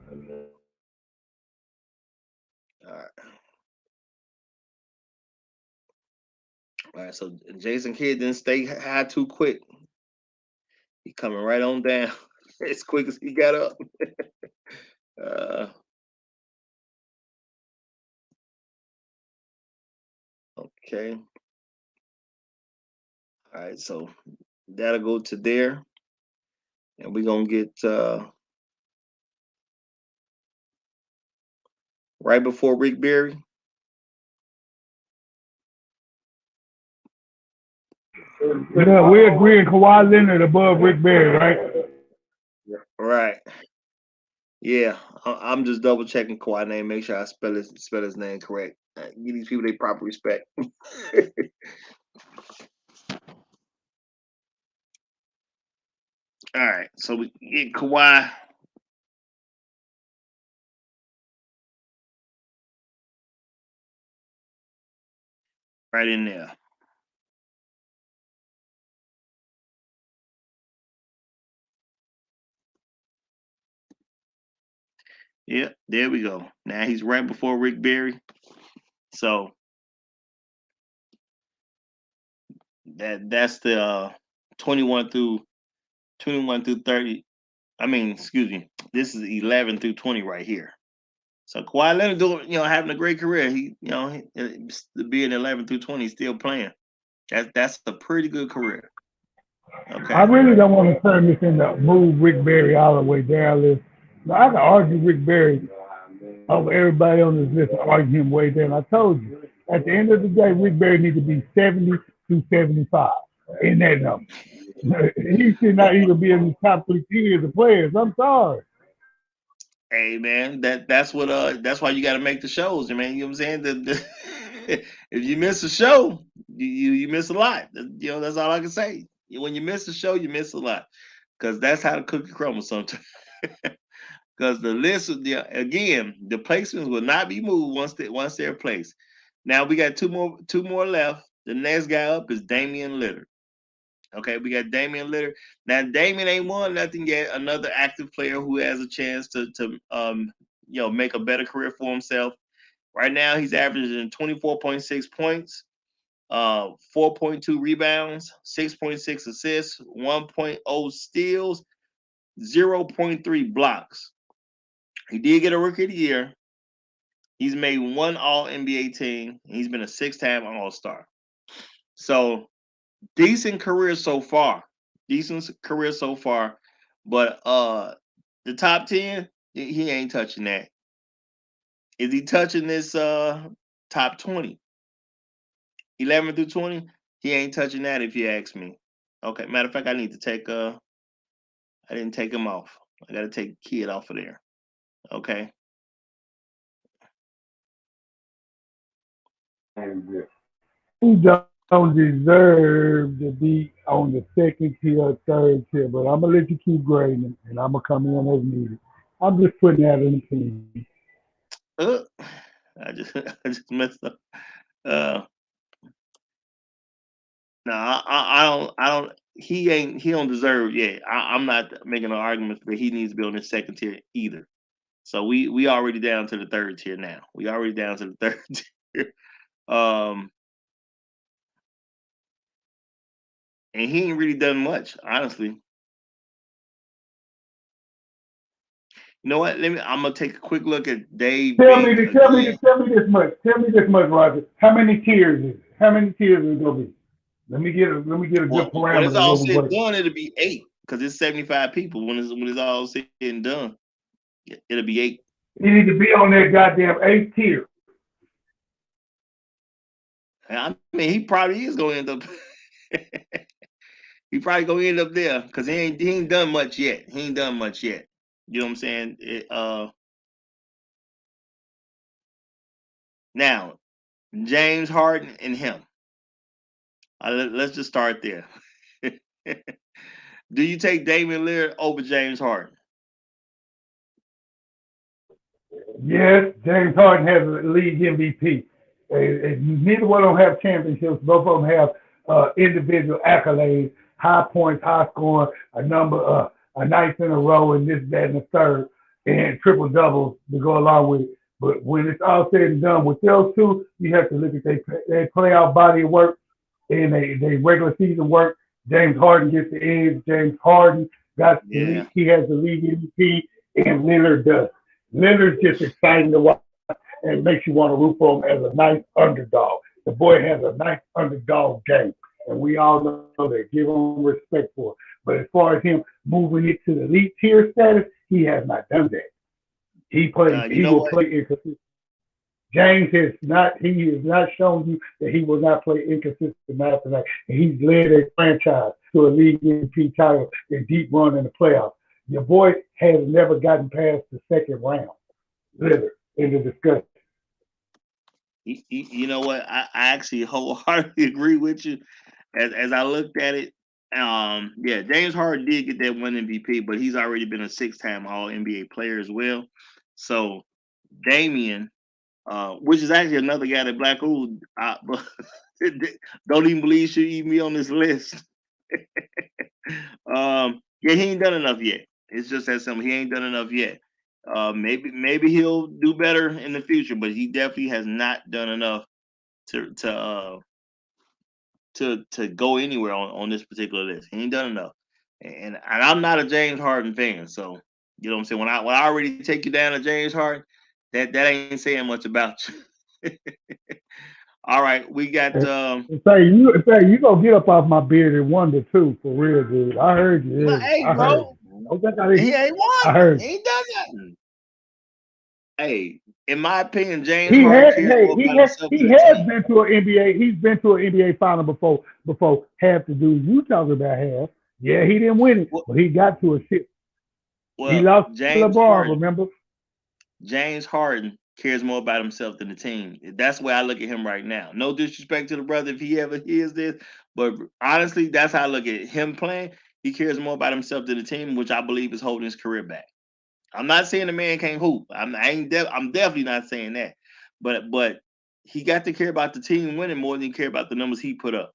right. All right. So Jason Kidd didn't stay high too quick. He coming right on down as quick as he got up. Okay. All right. So that'll go to there, and we're gonna get right before Rick Barry. Yeah, we agree Kawhi Leonard above Rick Barry, right? Right. Yeah, I'm just double checking Kawhi name, make sure I spell his name correct. Give these people their proper respect. All right, so we get Kawhi. Right in there. Yeah, there we go. Now he's right before Rick Barry. So that's the 21 through 30. I mean, excuse me. This is 11 through 20 right here. So Kawhi Leonard doing, having a great career. Being 11 through 20, still playing. That's a pretty good career. Okay. I really don't want to turn this into move Rick Barry all the way down list. Now, I can argue Rick Barry over everybody on this list and argue him way down. I told you, at the end of the day, Rick Barry needs to be 70 to 75 in that number. He should not even be in the top 3 tiers of players. I'm sorry. Hey man, that's why you got to make the shows, man. You know what I'm saying? If you miss a show, you miss a lot. That's all I can say. When you miss a show, you miss a lot, because that's how the cookie crumbles sometimes. Because the list, again, the placements will not be moved once they're placed. Now we got two more left. The next guy up is Damian Lillard. Okay, we got Damian Lillard. Now Damian ain't won nothing yet. Another active player who has a chance to make a better career for himself. Right now he's averaging 24.6 points, 4.2 rebounds, 6.6 assists, 1.0 steals, 0.3 blocks. He did get a Rookie of the Year. He's made one All NBA team. He's been a 6-time All Star. So decent career so far. Decent career so far. But the top 10, he ain't touching that. Is he touching this top 20? 11 through 20? He ain't touching that if you ask me. Okay, matter of fact, I need to take I didn't take him off. I gotta take Kid off of there. Okay. And he don't deserve to be on the second tier or third tier, but I'm gonna let you keep grading, and I'm gonna come in as needed. I'm just putting that in the opinion. Uh, I just messed up. Uh no, I don't he don't deserve yet. I'm not making an argument that he needs to be on the second tier either. So we already down to the third tier now. We already down to the third tier. Um and he ain't really done much, honestly. You know what? I'm gonna take a quick look at Dave Tell me, Bing tell me, again. tell me this much. Tell me this much, Roger. How many tiers is it? How many tiers is it gonna be? Let me get a good Well, when it's parameter all where we said and work. done, it'll be 8 because it's 75 people. When it's all said and done, it'll be 8. You need to be on that goddamn eighth tier. I mean, he probably is gonna end up. He probably gonna end up there because he ain't done much yet. He ain't done much yet. You know what I'm saying? Now James Harden and him. Let's just start there. Do you take Damian Lillard over James Harden? Yes, James Harden has a league MVP. Neither one of them have championships. Both of them have individual accolades, high points, high scoring, a nights in a row, and this, that, and the third, and triple doubles to go along with it. But when it's all said and done with those two, you have to look at their playoff body of work and they regular season work. James Harden gets the edge. James Harden got the Yeah. league. He has the league MVP, and Lillard does. Lillard's just exciting to watch and makes you want to root for him as a nice underdog. The boy has a nice underdog game, and we all know that. Give him respect for it. But as far as him moving it to the elite tier status, he has not done that. He plays. You He know will what? play inconsistent. James has not. He has not shown you that he will not play inconsistent after that. He's led a franchise to a league MVP title and deep run in the playoffs. Your boy has never gotten past the second round. Lillard in the discussion. You know what? I actually wholeheartedly agree with you. As I looked at it, yeah, James Harden did get that one MVP, but he's already been a 6-time All NBA player as well. So Damian, which is actually another guy that Black Ood don't even believe should even be on this list. Yeah, he ain't done enough yet. It's just that simple. He ain't done enough yet. Maybe he'll do better in the future, but he definitely has not done enough to to uh to go anywhere on this particular list. He ain't done enough. And I'm not a James Harden fan, so you know what I'm saying. When I already take you down to James Harden, that ain't saying much about you. All right, we got Say you gonna get up off my bearded wonder too, for real, dude. I heard you. hey I heard bro, you. Don't think I didn't. he ain't I won. heard He you. ain't done nothing. Hey, in my opinion, James He Harden had. cares Hey, more about himself he than the has team. been to an NBA. He's been to an NBA final before half the dudes you talking about half. Yeah, he didn't win it, Well, but he got to a shit. He well, lost to LeBron. Remember? James Harden cares more about himself than the team. That's the way I look at him right now. No disrespect to the brother if he ever hears this, but honestly, that's how I look at him playing. He cares more about himself than the team, which I believe is holding his career back. I'm not saying the man can't hoop. I'm definitely not saying that. But he got to care about the team winning more than he care about the numbers he put up.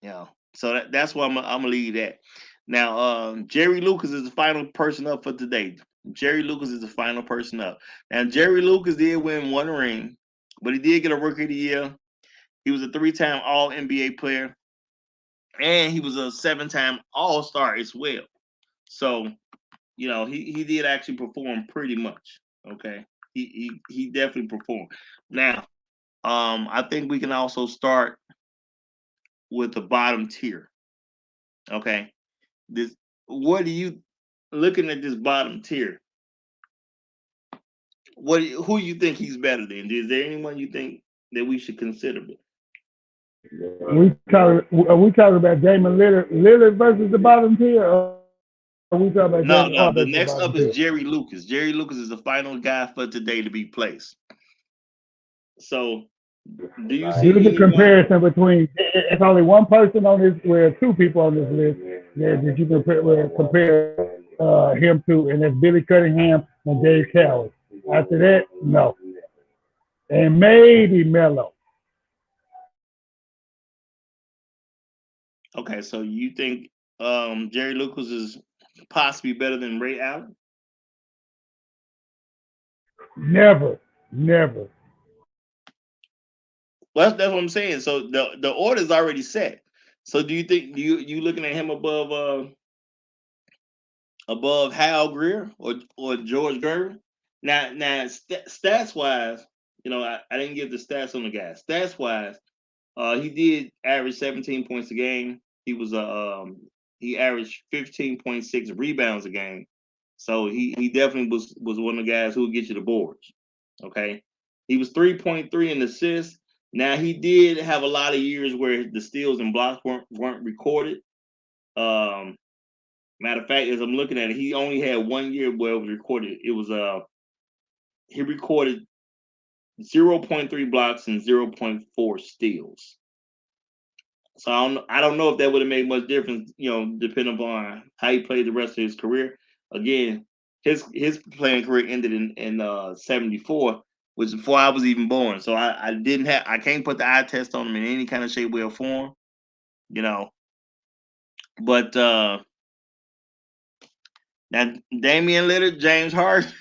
You know, so that's why I'm gonna leave that. Now, Jerry Lucas is the final person up for today. Jerry Lucas is the final person up. Now, Jerry Lucas did win one ring, but he did get a Rookie of the Year. He was a 3-time All NBA player, and he was a 7-time All Star as well. So, he did actually perform pretty much. Okay. He definitely performed. Now, I think we can also start with the bottom tier. Okay. This what do you looking at this bottom tier? Who you think he's better than? Is there anyone you think that we should consider? Are we talking about Damon Lillard versus the bottom tier, or are we talking about No, James no. Harden The versus the next bottom up is tier? Jerry Lucas. Jerry Lucas is the final guy for today to be placed. So, do you Do see the anyone? comparison between it's only one person on this, where two people on this list that you compare him to, and that's Billy Cunningham and Dave Coward. After that, no, and maybe Melo. Okay, so you think Jerry Lucas is possibly better than Ray Allen? Never, never. Well, that's what I'm saying. So the order is already set. So do you think you looking at him above Hal Greer or George Gervin? Now stats wise, I didn't give the stats on the guy. Stats wise, he did average 17 points a game. He averaged 15.6 rebounds a game. So he definitely was one of the guys who would get you the boards. Okay. He was 3.3 in assists. Now he did have a lot of years where the steals and blocks weren't recorded. Matter of fact, as I'm looking at it, he only had 1 year where it was recorded. It was he recorded 0.3 blocks and 0.4 steals. So I don't know if that would have made much difference, depending upon how he played the rest of his career. Again, his playing career ended in '74, which is before I was even born. So I can't put the eye test on him in any kind of shape, way, or form, you know. But now Damian Lillard, James Harden,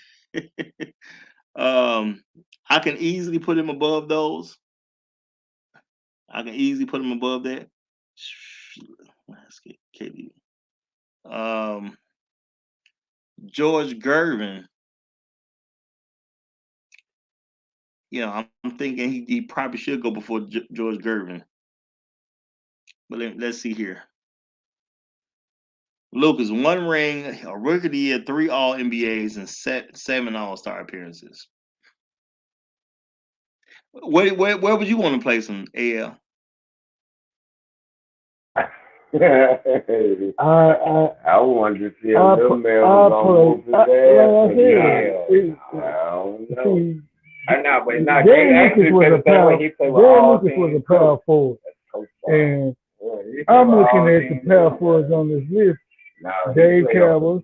I can easily put him above those. I can easily put him above that. Let's get KD. Um, George Gervin, I'm thinking he probably should go before George Gervin. But let's see here. Lucas, 1 ring, a rookie of the year, 3 All NBAs, and 7 All Star appearances. Where would you want to place him, AL? I wanted to see a little man was on his ass. I don't know. I know, but not Jerry Lucas was a power forward, and I'm looking at the power forwards on this list. Dave Cowell,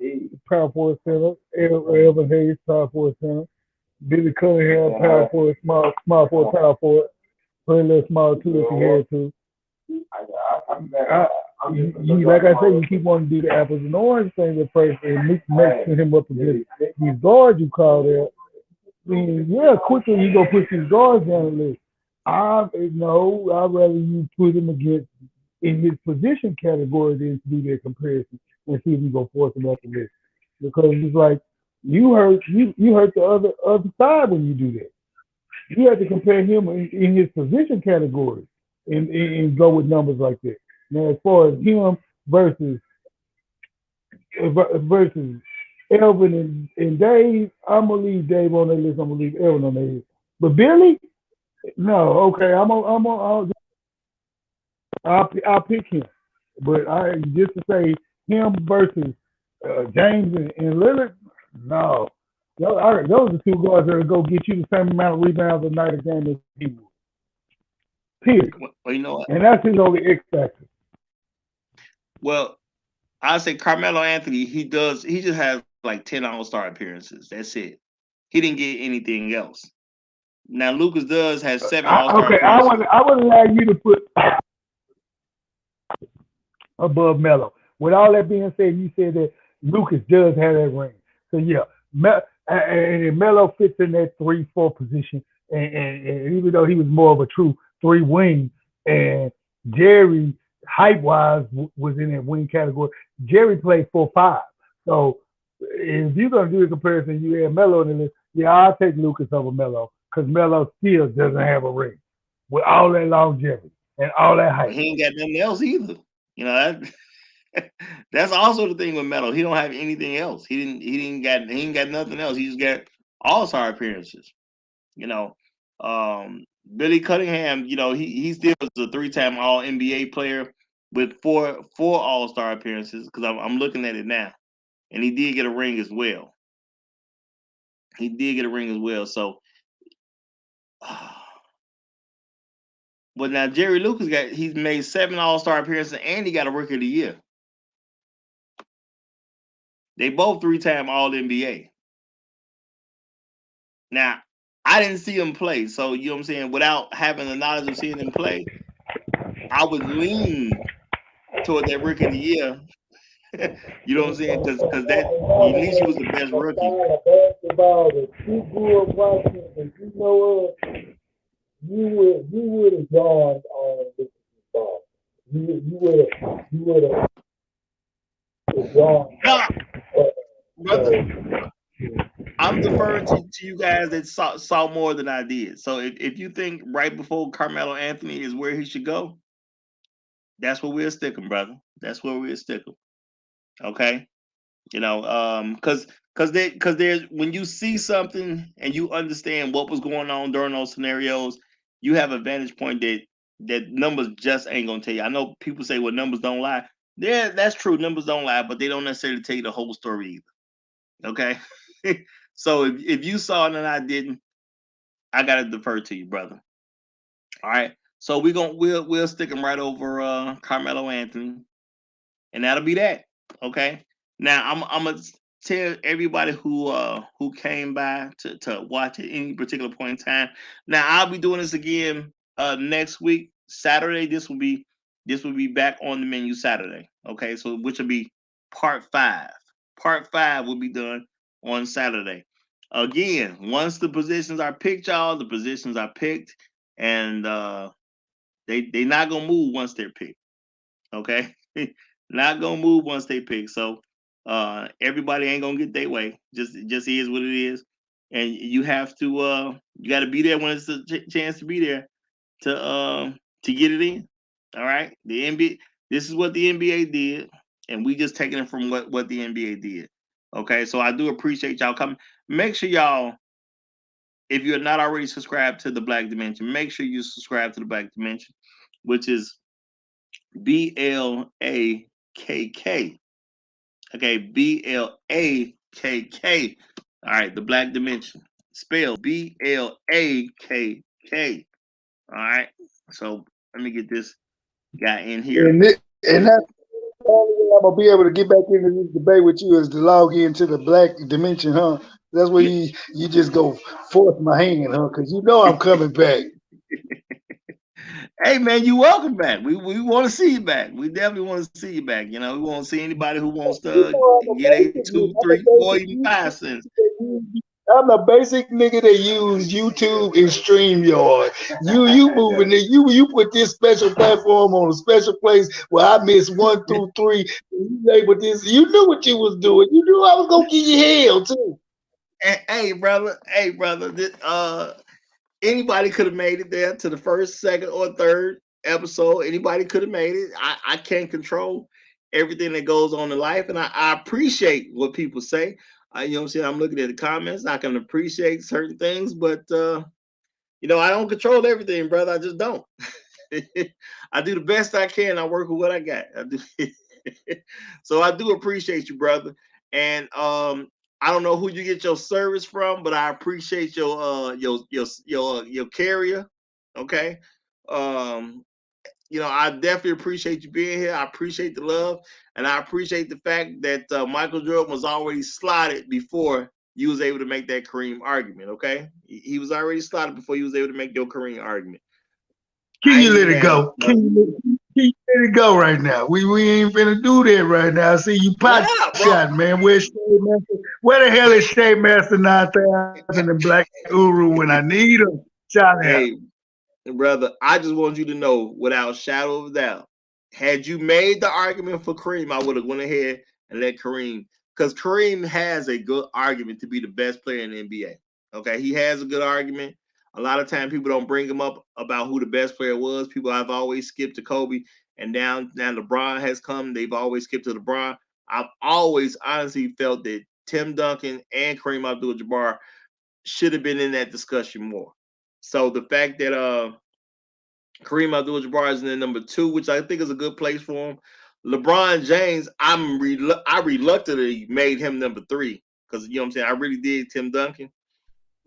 power forward center. Elvin Hayes, power forward center. Billy Cunningham, power forward, small forward, power forward. Play a little small too if you had to. Like I said, you keep wanting to do the apples and oranges thing at first, and mixing him up against these guards you call there. I mean, yeah, quickly you go push these guards down the list. I'd rather you put him against in his position category than to do that comparison and see if you go force him up the list. Because it's like you hurt the other side when you do that. You have to compare him in his position category and go with numbers like that. Now, as far as him versus Elvin and Dave, I'm gonna leave Dave on that list. I'm gonna leave Elvin on that list. But Billy, no, okay, I'll pick him. But I just to say him versus James and Lillard, no. Those are two guys that will go get you the same amount of rebounds a night a game as he would. Period. Well, you know what? And that's his only X factor. Well, I say Carmelo Anthony. He just has like 10 All-Star appearances. That's it. He didn't get anything else. Now Lucas does have 7 All-Star appearances. I would allow you to put above Melo. With all that being said, you said that Lucas does have that ring. So yeah, and Melo fits in that 3-4 position. And even though he was more of a true 3 wing, and Jerry height wise was in that wing category. Jerry played 4-5. So if you're gonna do a comparison, you add Melo in the list. Yeah, I'll take Lucas over Melo because Melo still doesn't have a ring with all that longevity and all that hype. He ain't got nothing else either. You know that's also the thing with Melo. He don't have anything else. He ain't got nothing else. He just got all-star appearances. You know, Billy Cunningham. You know, he still is a 3-time All NBA player with four all-star appearances. Because I'm looking at it now, and he did get a ring as well. So, but now Jerry Lucas he's made 7 all-star appearances and he got a Rookie of the Year. They both 3-time All NBA. Now, I didn't see him play, so you know what I'm saying. Without having the knowledge of seeing him play, I would lean toward that Rookie of the Year. You know what I'm saying? Because that at least he was the best rookie. Basketball that you grew up watching, and you know you would have gone on this ball. You would have gone. Brother, I'm deferring to you guys that saw more than I did. So if you think right before Carmelo Anthony is where he should go, that's where we'll stick him, brother. That's where we'll stick him. Okay, you know, because there's when you see something and you understand what was going on during those scenarios, you have a vantage point that numbers just ain't gonna tell you. I know people say, well, numbers don't lie. Yeah, that's true. Numbers don't lie, but they don't necessarily tell you the whole story either. Okay, so if you saw it and I didn't, I gotta defer to you, brother. All right. So we'll stick him right over Carmelo Anthony, and that'll be that. Okay. Now I'm gonna tell everybody who came by to watch at any particular point in time. Now I'll be doing this again next week, Saturday. This will be back on the menu Saturday. Okay, so which will be part 5. Part 5 will be done on Saturday. Again, once the positions are picked, y'all, the positions are picked, and they not gonna move once they're picked. Okay, not gonna move once they pick. So everybody ain't gonna get their way. Just is what it is, and you have to you got to be there when it's a chance to be there to get it in. All right, the NBA. This is what the NBA did, and we just taking it from what the NBA did. Okay, so I do appreciate y'all coming. Make sure y'all, if you're not already subscribed to the Black Dimension, make sure you subscribe to the Black Dimension, which is BLAKK. Okay, BLAKK. All right, the Black Dimension. Spelled BLAKK. All right. So let me get this guy in here. And that's the only way I'm gonna be able to get back into this debate with you is to log into the Black Dimension, huh? That's where you just go force my hand, huh? Because you know I'm coming back. Hey man, you welcome back. We want to see you back. We definitely want to see you back. You know, we want to see anybody who wants to get a 2, 3, 4, even 5 cents. I'm a basic nigga that use YouTube and StreamYard. You moving it. You put this special platform on a special place where I miss 1, 2, 3. You label this. You knew what you was doing. You knew I was gonna give you hell too. Hey brother. Anybody could have made it there to the first, second, or third episode. Anybody could have made it. I can't control everything that goes on in life, and I appreciate what people say. You know what I'm saying? I'm looking at the comments. I can appreciate certain things, but you know, I don't control everything, brother. I just don't. I do the best I can. I work with what I got. I do. So I do appreciate you, brother. And I don't know who you get your service from, but I appreciate your carrier. Okay. You know, I definitely appreciate you being here. I appreciate the love, and I appreciate the fact that Michael Jordan was already slotted before you was able to make that Kareem argument. Okay, he was already slotted before you was able to make your Kareem argument. Can you let it go? Can you let it go right now? We ain't finna do that right now. I see you pot shot, man. Where the hell is Shea Master 9000 and Black Uru when I need him? Shout out. Hey, brother, I just want you to know, without a shadow of a doubt, had you made the argument for Kareem, I would have went ahead and let Kareem because Kareem has a good argument to be the best player in the NBA. Okay, he has a good argument. A lot of times people don't bring him up about who the best player was. People have always skipped to Kobe, and now LeBron has come. They've always skipped to LeBron. I've always honestly felt that Tim Duncan and Kareem Abdul-Jabbar should have been in that discussion more. So the fact that Kareem Abdul-Jabbar is in number 2, which I think is a good place for him. LeBron James, I reluctantly made him number 3 because you know what I'm saying. I really did Tim Duncan.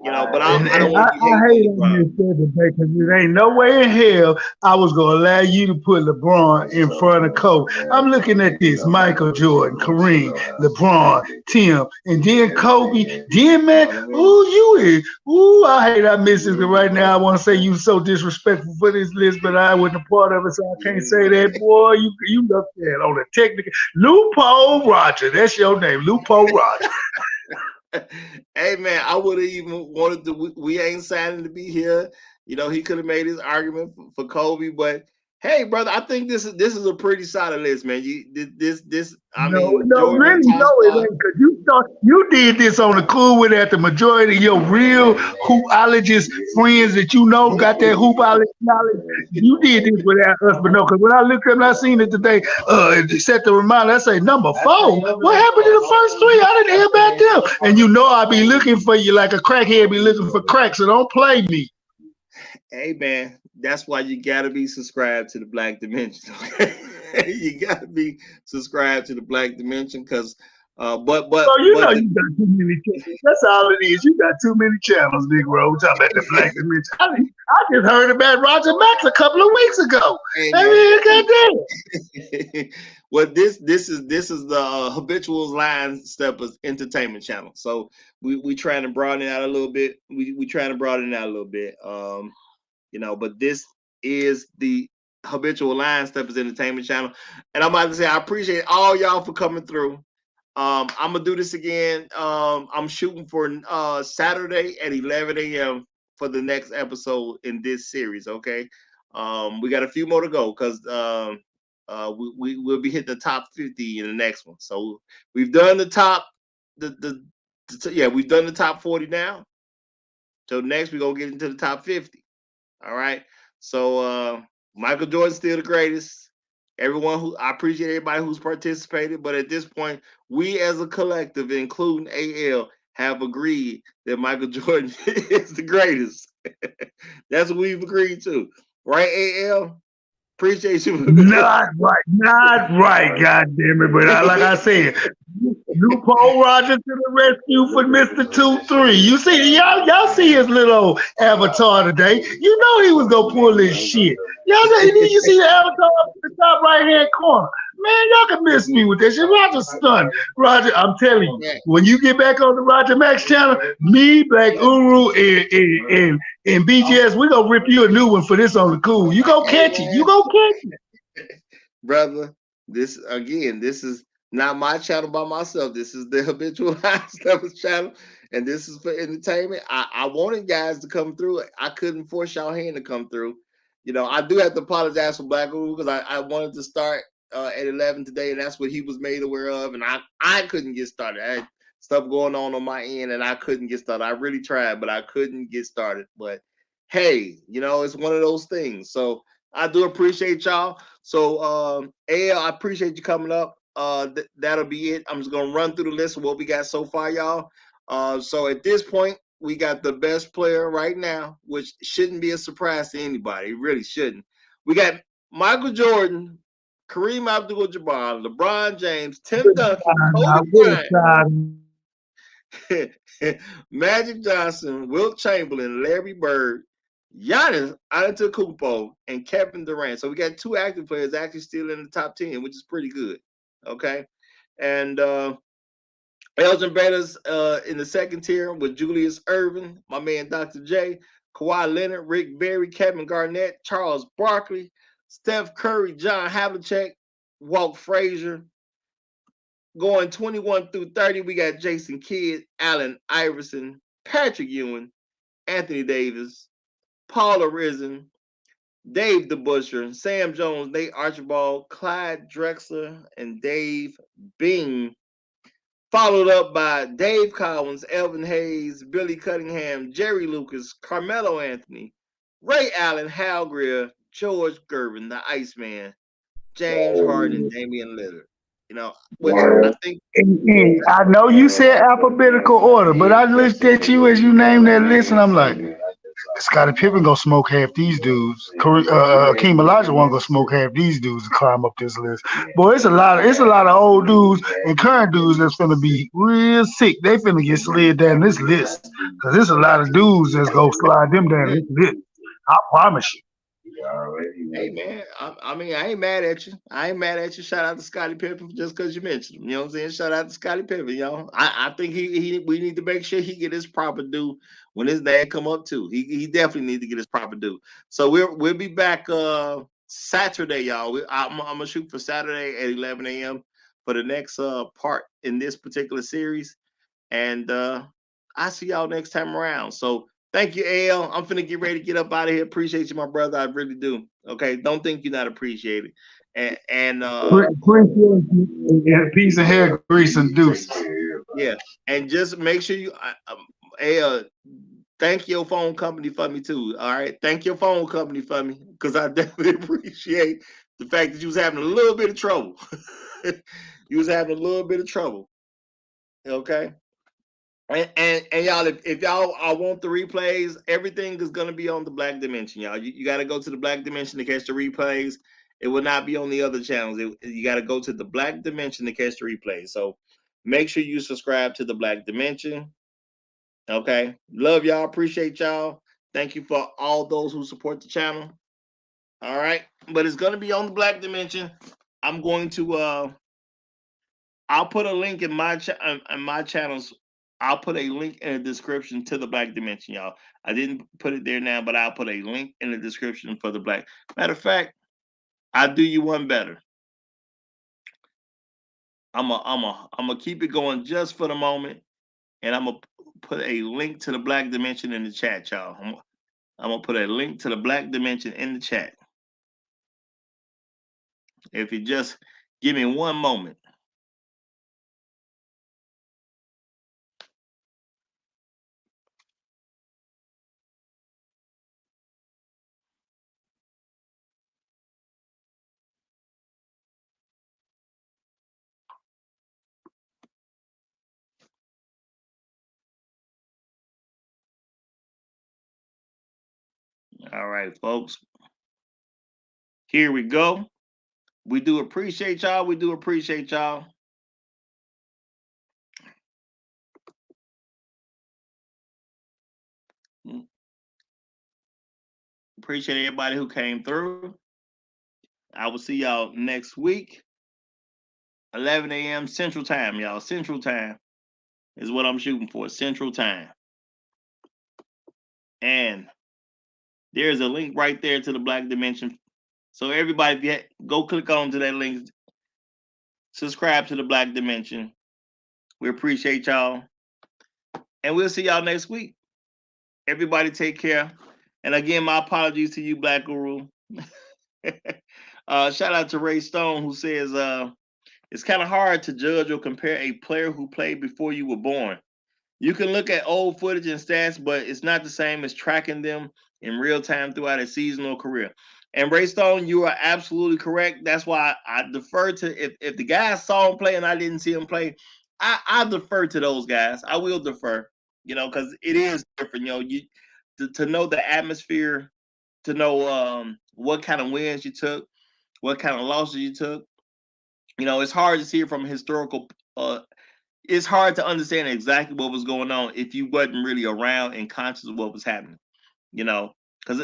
You know, but I don't want to be I hate on this debate because there ain't no way in hell I was going to allow you to put LeBron in front of Kobe. I'm looking at this: Michael Jordan, Kareem, LeBron, Tim, and then Kobe. Then man, who you is? Ooh, I hate I miss this. Right now, I want to say you so disrespectful for this list, but I wasn't a part of it, so I can't say that. Boy, you look at on the technical Loophole Roger. That's your name, Loophole Roger. Hey man, I would have even wanted to. We ain't signing to be here. You know, he could have made his argument for Kobe, but hey, brother, I think this is a pretty solid list, man. I mean, Jordan, really, no, it ain't because you did this on the cool with that the majority of your real hoopologist friends that you know got that hoopologist knowledge. You did this without us, but no, because when I looked up and I seen it today, set the reminder, I say number 4. What happened to the first 3? I didn't hear back there. And you know I be looking for you like a crackhead be looking for crack, so don't play me. Hey man, that's why you gotta be subscribed to the Black Dimension. Okay? You gotta be subscribed to the Black Dimension because but so you got too many channels. That's all it is. You got too many channels, Negro. We're talking about the Black Dimension. I just heard about Roger Max a couple of weeks ago. Goddamn. Well, this is the Habituals Line Steppers Entertainment Channel. So we trying to broaden it out a little bit. We trying to broaden it out a little bit. You know, but this is the Habitual Line Steppers Entertainment Channel. And I'm about to say I appreciate all y'all for coming through. I'm gonna do this again. I'm shooting for Saturday at 11 a.m. for the next episode in this series. Okay, we got a few more to go because we'll be hitting the top 50 in the next one. So we've done the top we've done the top 40 now. So next we're gonna get into the top 50. All right. So Michael Jordan's still the greatest. I appreciate everybody who's participated, but at this point, we as a collective, including AL, have agreed that Michael Jordan is the greatest. That's what we've agreed to. Right, AL? Appreciate you. Not right, God damn it. But like I said, Loophole Roger to the rescue for Mr. 2-3. You see, y'all see his little avatar today. You know he was gonna pull this shit. You see the avatar up in the top right hand corner. Man, y'all can miss me with this shit. Roger's stunned. Roger, I'm telling you, when you get back on the Roger Max channel, me, Black Uru, and BGS, we gonna rip you a new one for this on the cool. You go catch it. You go catch it. Brother, this is not my channel by myself. This is the Habitual Line Steppers channel, and this is for entertainment. I wanted guys to come through. I couldn't force y'all hand to come through. You know, I do have to apologize for Black Uru because I wanted to start at 11 today, and that's what he was made aware of, and I couldn't get started. I had stuff going on my end, and I couldn't get started. I really tried, but I couldn't get started. But hey, you know, it's one of those things. So I do appreciate y'all. So AL, I appreciate you coming up. That'll be it. I'm just gonna run through the list of what we got so far, y'all. So at this point, we got the best player right now, which shouldn't be a surprise to anybody. It really shouldn't. We got Michael Jordan, Kareem Abdul-Jabbar, LeBron James, Tim Duncan, Kobe Bryant, Magic Johnson, Wilt Chamberlain, Larry Bird, Giannis Antetokounmpo, and Kevin Durant. So we got 2 active players actually still in the top 10, which is pretty good. Okay, and Elgin Baylor's in the second tier with Julius Erving, my man Dr. J, Kawhi Leonard, Rick Barry, Kevin Garnett, Charles Barkley, Steph Curry, John Havlicek, Walt Frazier. Going 21 through 30, we got Jason Kidd, Allen Iverson, Patrick Ewing, Anthony Davis, Paul Arizin, Dave DeBusschere, Sam Jones, Nate Archibald, Clyde Drexler, and Dave Bing. Followed up by Dave Collins, Elvin Hayes, Billy Cunningham, Jerry Lucas, Carmelo Anthony, Ray Allen, Hal Greer, George Gervin, the Iceman, James Harden, and Damian Lillard. You know, which I think. And I know you said alphabetical order, but I looked at you as you named that list, and I'm like, Scottie Pippen gonna smoke half these dudes. Hakeem Olajuwon gonna smoke half these dudes to climb up this list. Boy, it's a lot of old dudes and current dudes that's gonna be real sick. They finna get slid down this list because there's a lot of dudes that's gonna slide them down this list. I promise you. Hey man, I mean, I ain't mad at you. I ain't mad at you. Shout out to Scottie Pippen just because you mentioned him. You know what I'm saying? Shout out to Scottie Pippen. Y'all. I think we need to make sure he get his proper due when his dad come up too. He definitely need to get his proper due. So we'll be back Saturday, y'all. I'm gonna shoot for Saturday at 11 a.m. for the next part in this particular series, and I see y'all next time around. So. Thank you, AL. I'm finna get ready to get up out of here. Appreciate you, my brother. I really do. Okay, don't think you're not appreciated. And appreciate you. Piece of hair grease and deuce. Yeah, and just make sure you, AL, thank your phone company for me too. All right, thank your phone company for me because I definitely appreciate the fact that you was having a little bit of trouble. You was having a little bit of trouble. Okay. And y'all, if y'all want the replays, everything is gonna be on the Black Dimension, y'all. You got to go to the Black Dimension to catch the replays. It will not be on the other channels. You got to go to the Black Dimension to catch the replays. So make sure you subscribe to the Black Dimension. Okay, love y'all, appreciate y'all. Thank you for all those who support the channel. All right, but it's gonna be on the Black Dimension. I'm going to I'll put a link in my channels. I'll put a link in the description to the Black Dimension, y'all. I didn't put it there now, but I'll put a link in the description for the Black. Matter of fact, I'll do you one better. I'm gonna keep it going just for the moment, and I'm gonna put a link to the Black Dimension in the chat, y'all. I'm gonna put a link to the Black Dimension in the chat. If you just give me one moment. All right, folks. Here we go. We do appreciate y'all. We do appreciate y'all. Appreciate everybody who came through. I will see y'all next week. 11 a.m. Central Time, y'all. Central Time is what I'm shooting for. Central Time. And there's a link right there to the Black Dimension. So everybody, if you go click on to that link, subscribe to the Black Dimension. We appreciate y'all. And we'll see y'all next week. Everybody take care. And again, my apologies to you, Black Guru. Shout out to Ray Stone, who says, it's kind of hard to judge or compare a player who played before you were born. You can look at old footage and stats, but it's not the same as tracking them in real time throughout a seasonal career. And Ray Stone, you are absolutely correct. That's why I defer to, if the guys saw him play and I didn't see him play, I defer to those guys. I will defer, because it is different. To know the atmosphere, to know what kind of wins you took, what kind of losses you took. It's hard to see it from a historical. It's hard to understand exactly what was going on if you wasn't really around and conscious of what was happening. Because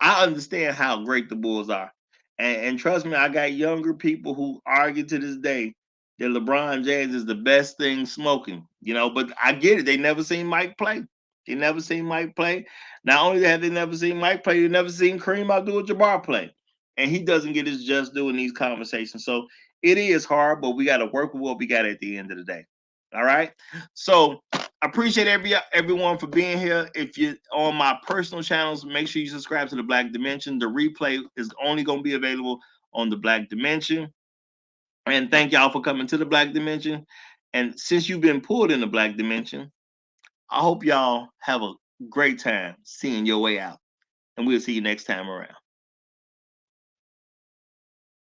I understand how great the Bulls are, and trust me, I got younger people who argue to this day that LeBron James is the best thing smoking. But I get it. They never seen Mike play. They never seen Mike play. Not only have they never seen Mike play, they never seen Kareem Abdul-Jabbar play, and he doesn't get his just due in these conversations. So it is hard, but we got to work with what we got at the end of the day. All right. So I appreciate everyone for being here. If you're on my personal channels, make sure you subscribe to the Black Dimension. The replay is only going to be available on the Black Dimension. And thank y'all for coming to the Black Dimension. And since you've been pulled in the Black Dimension, I hope y'all have a great time seeing your way out. And we'll see you next time around.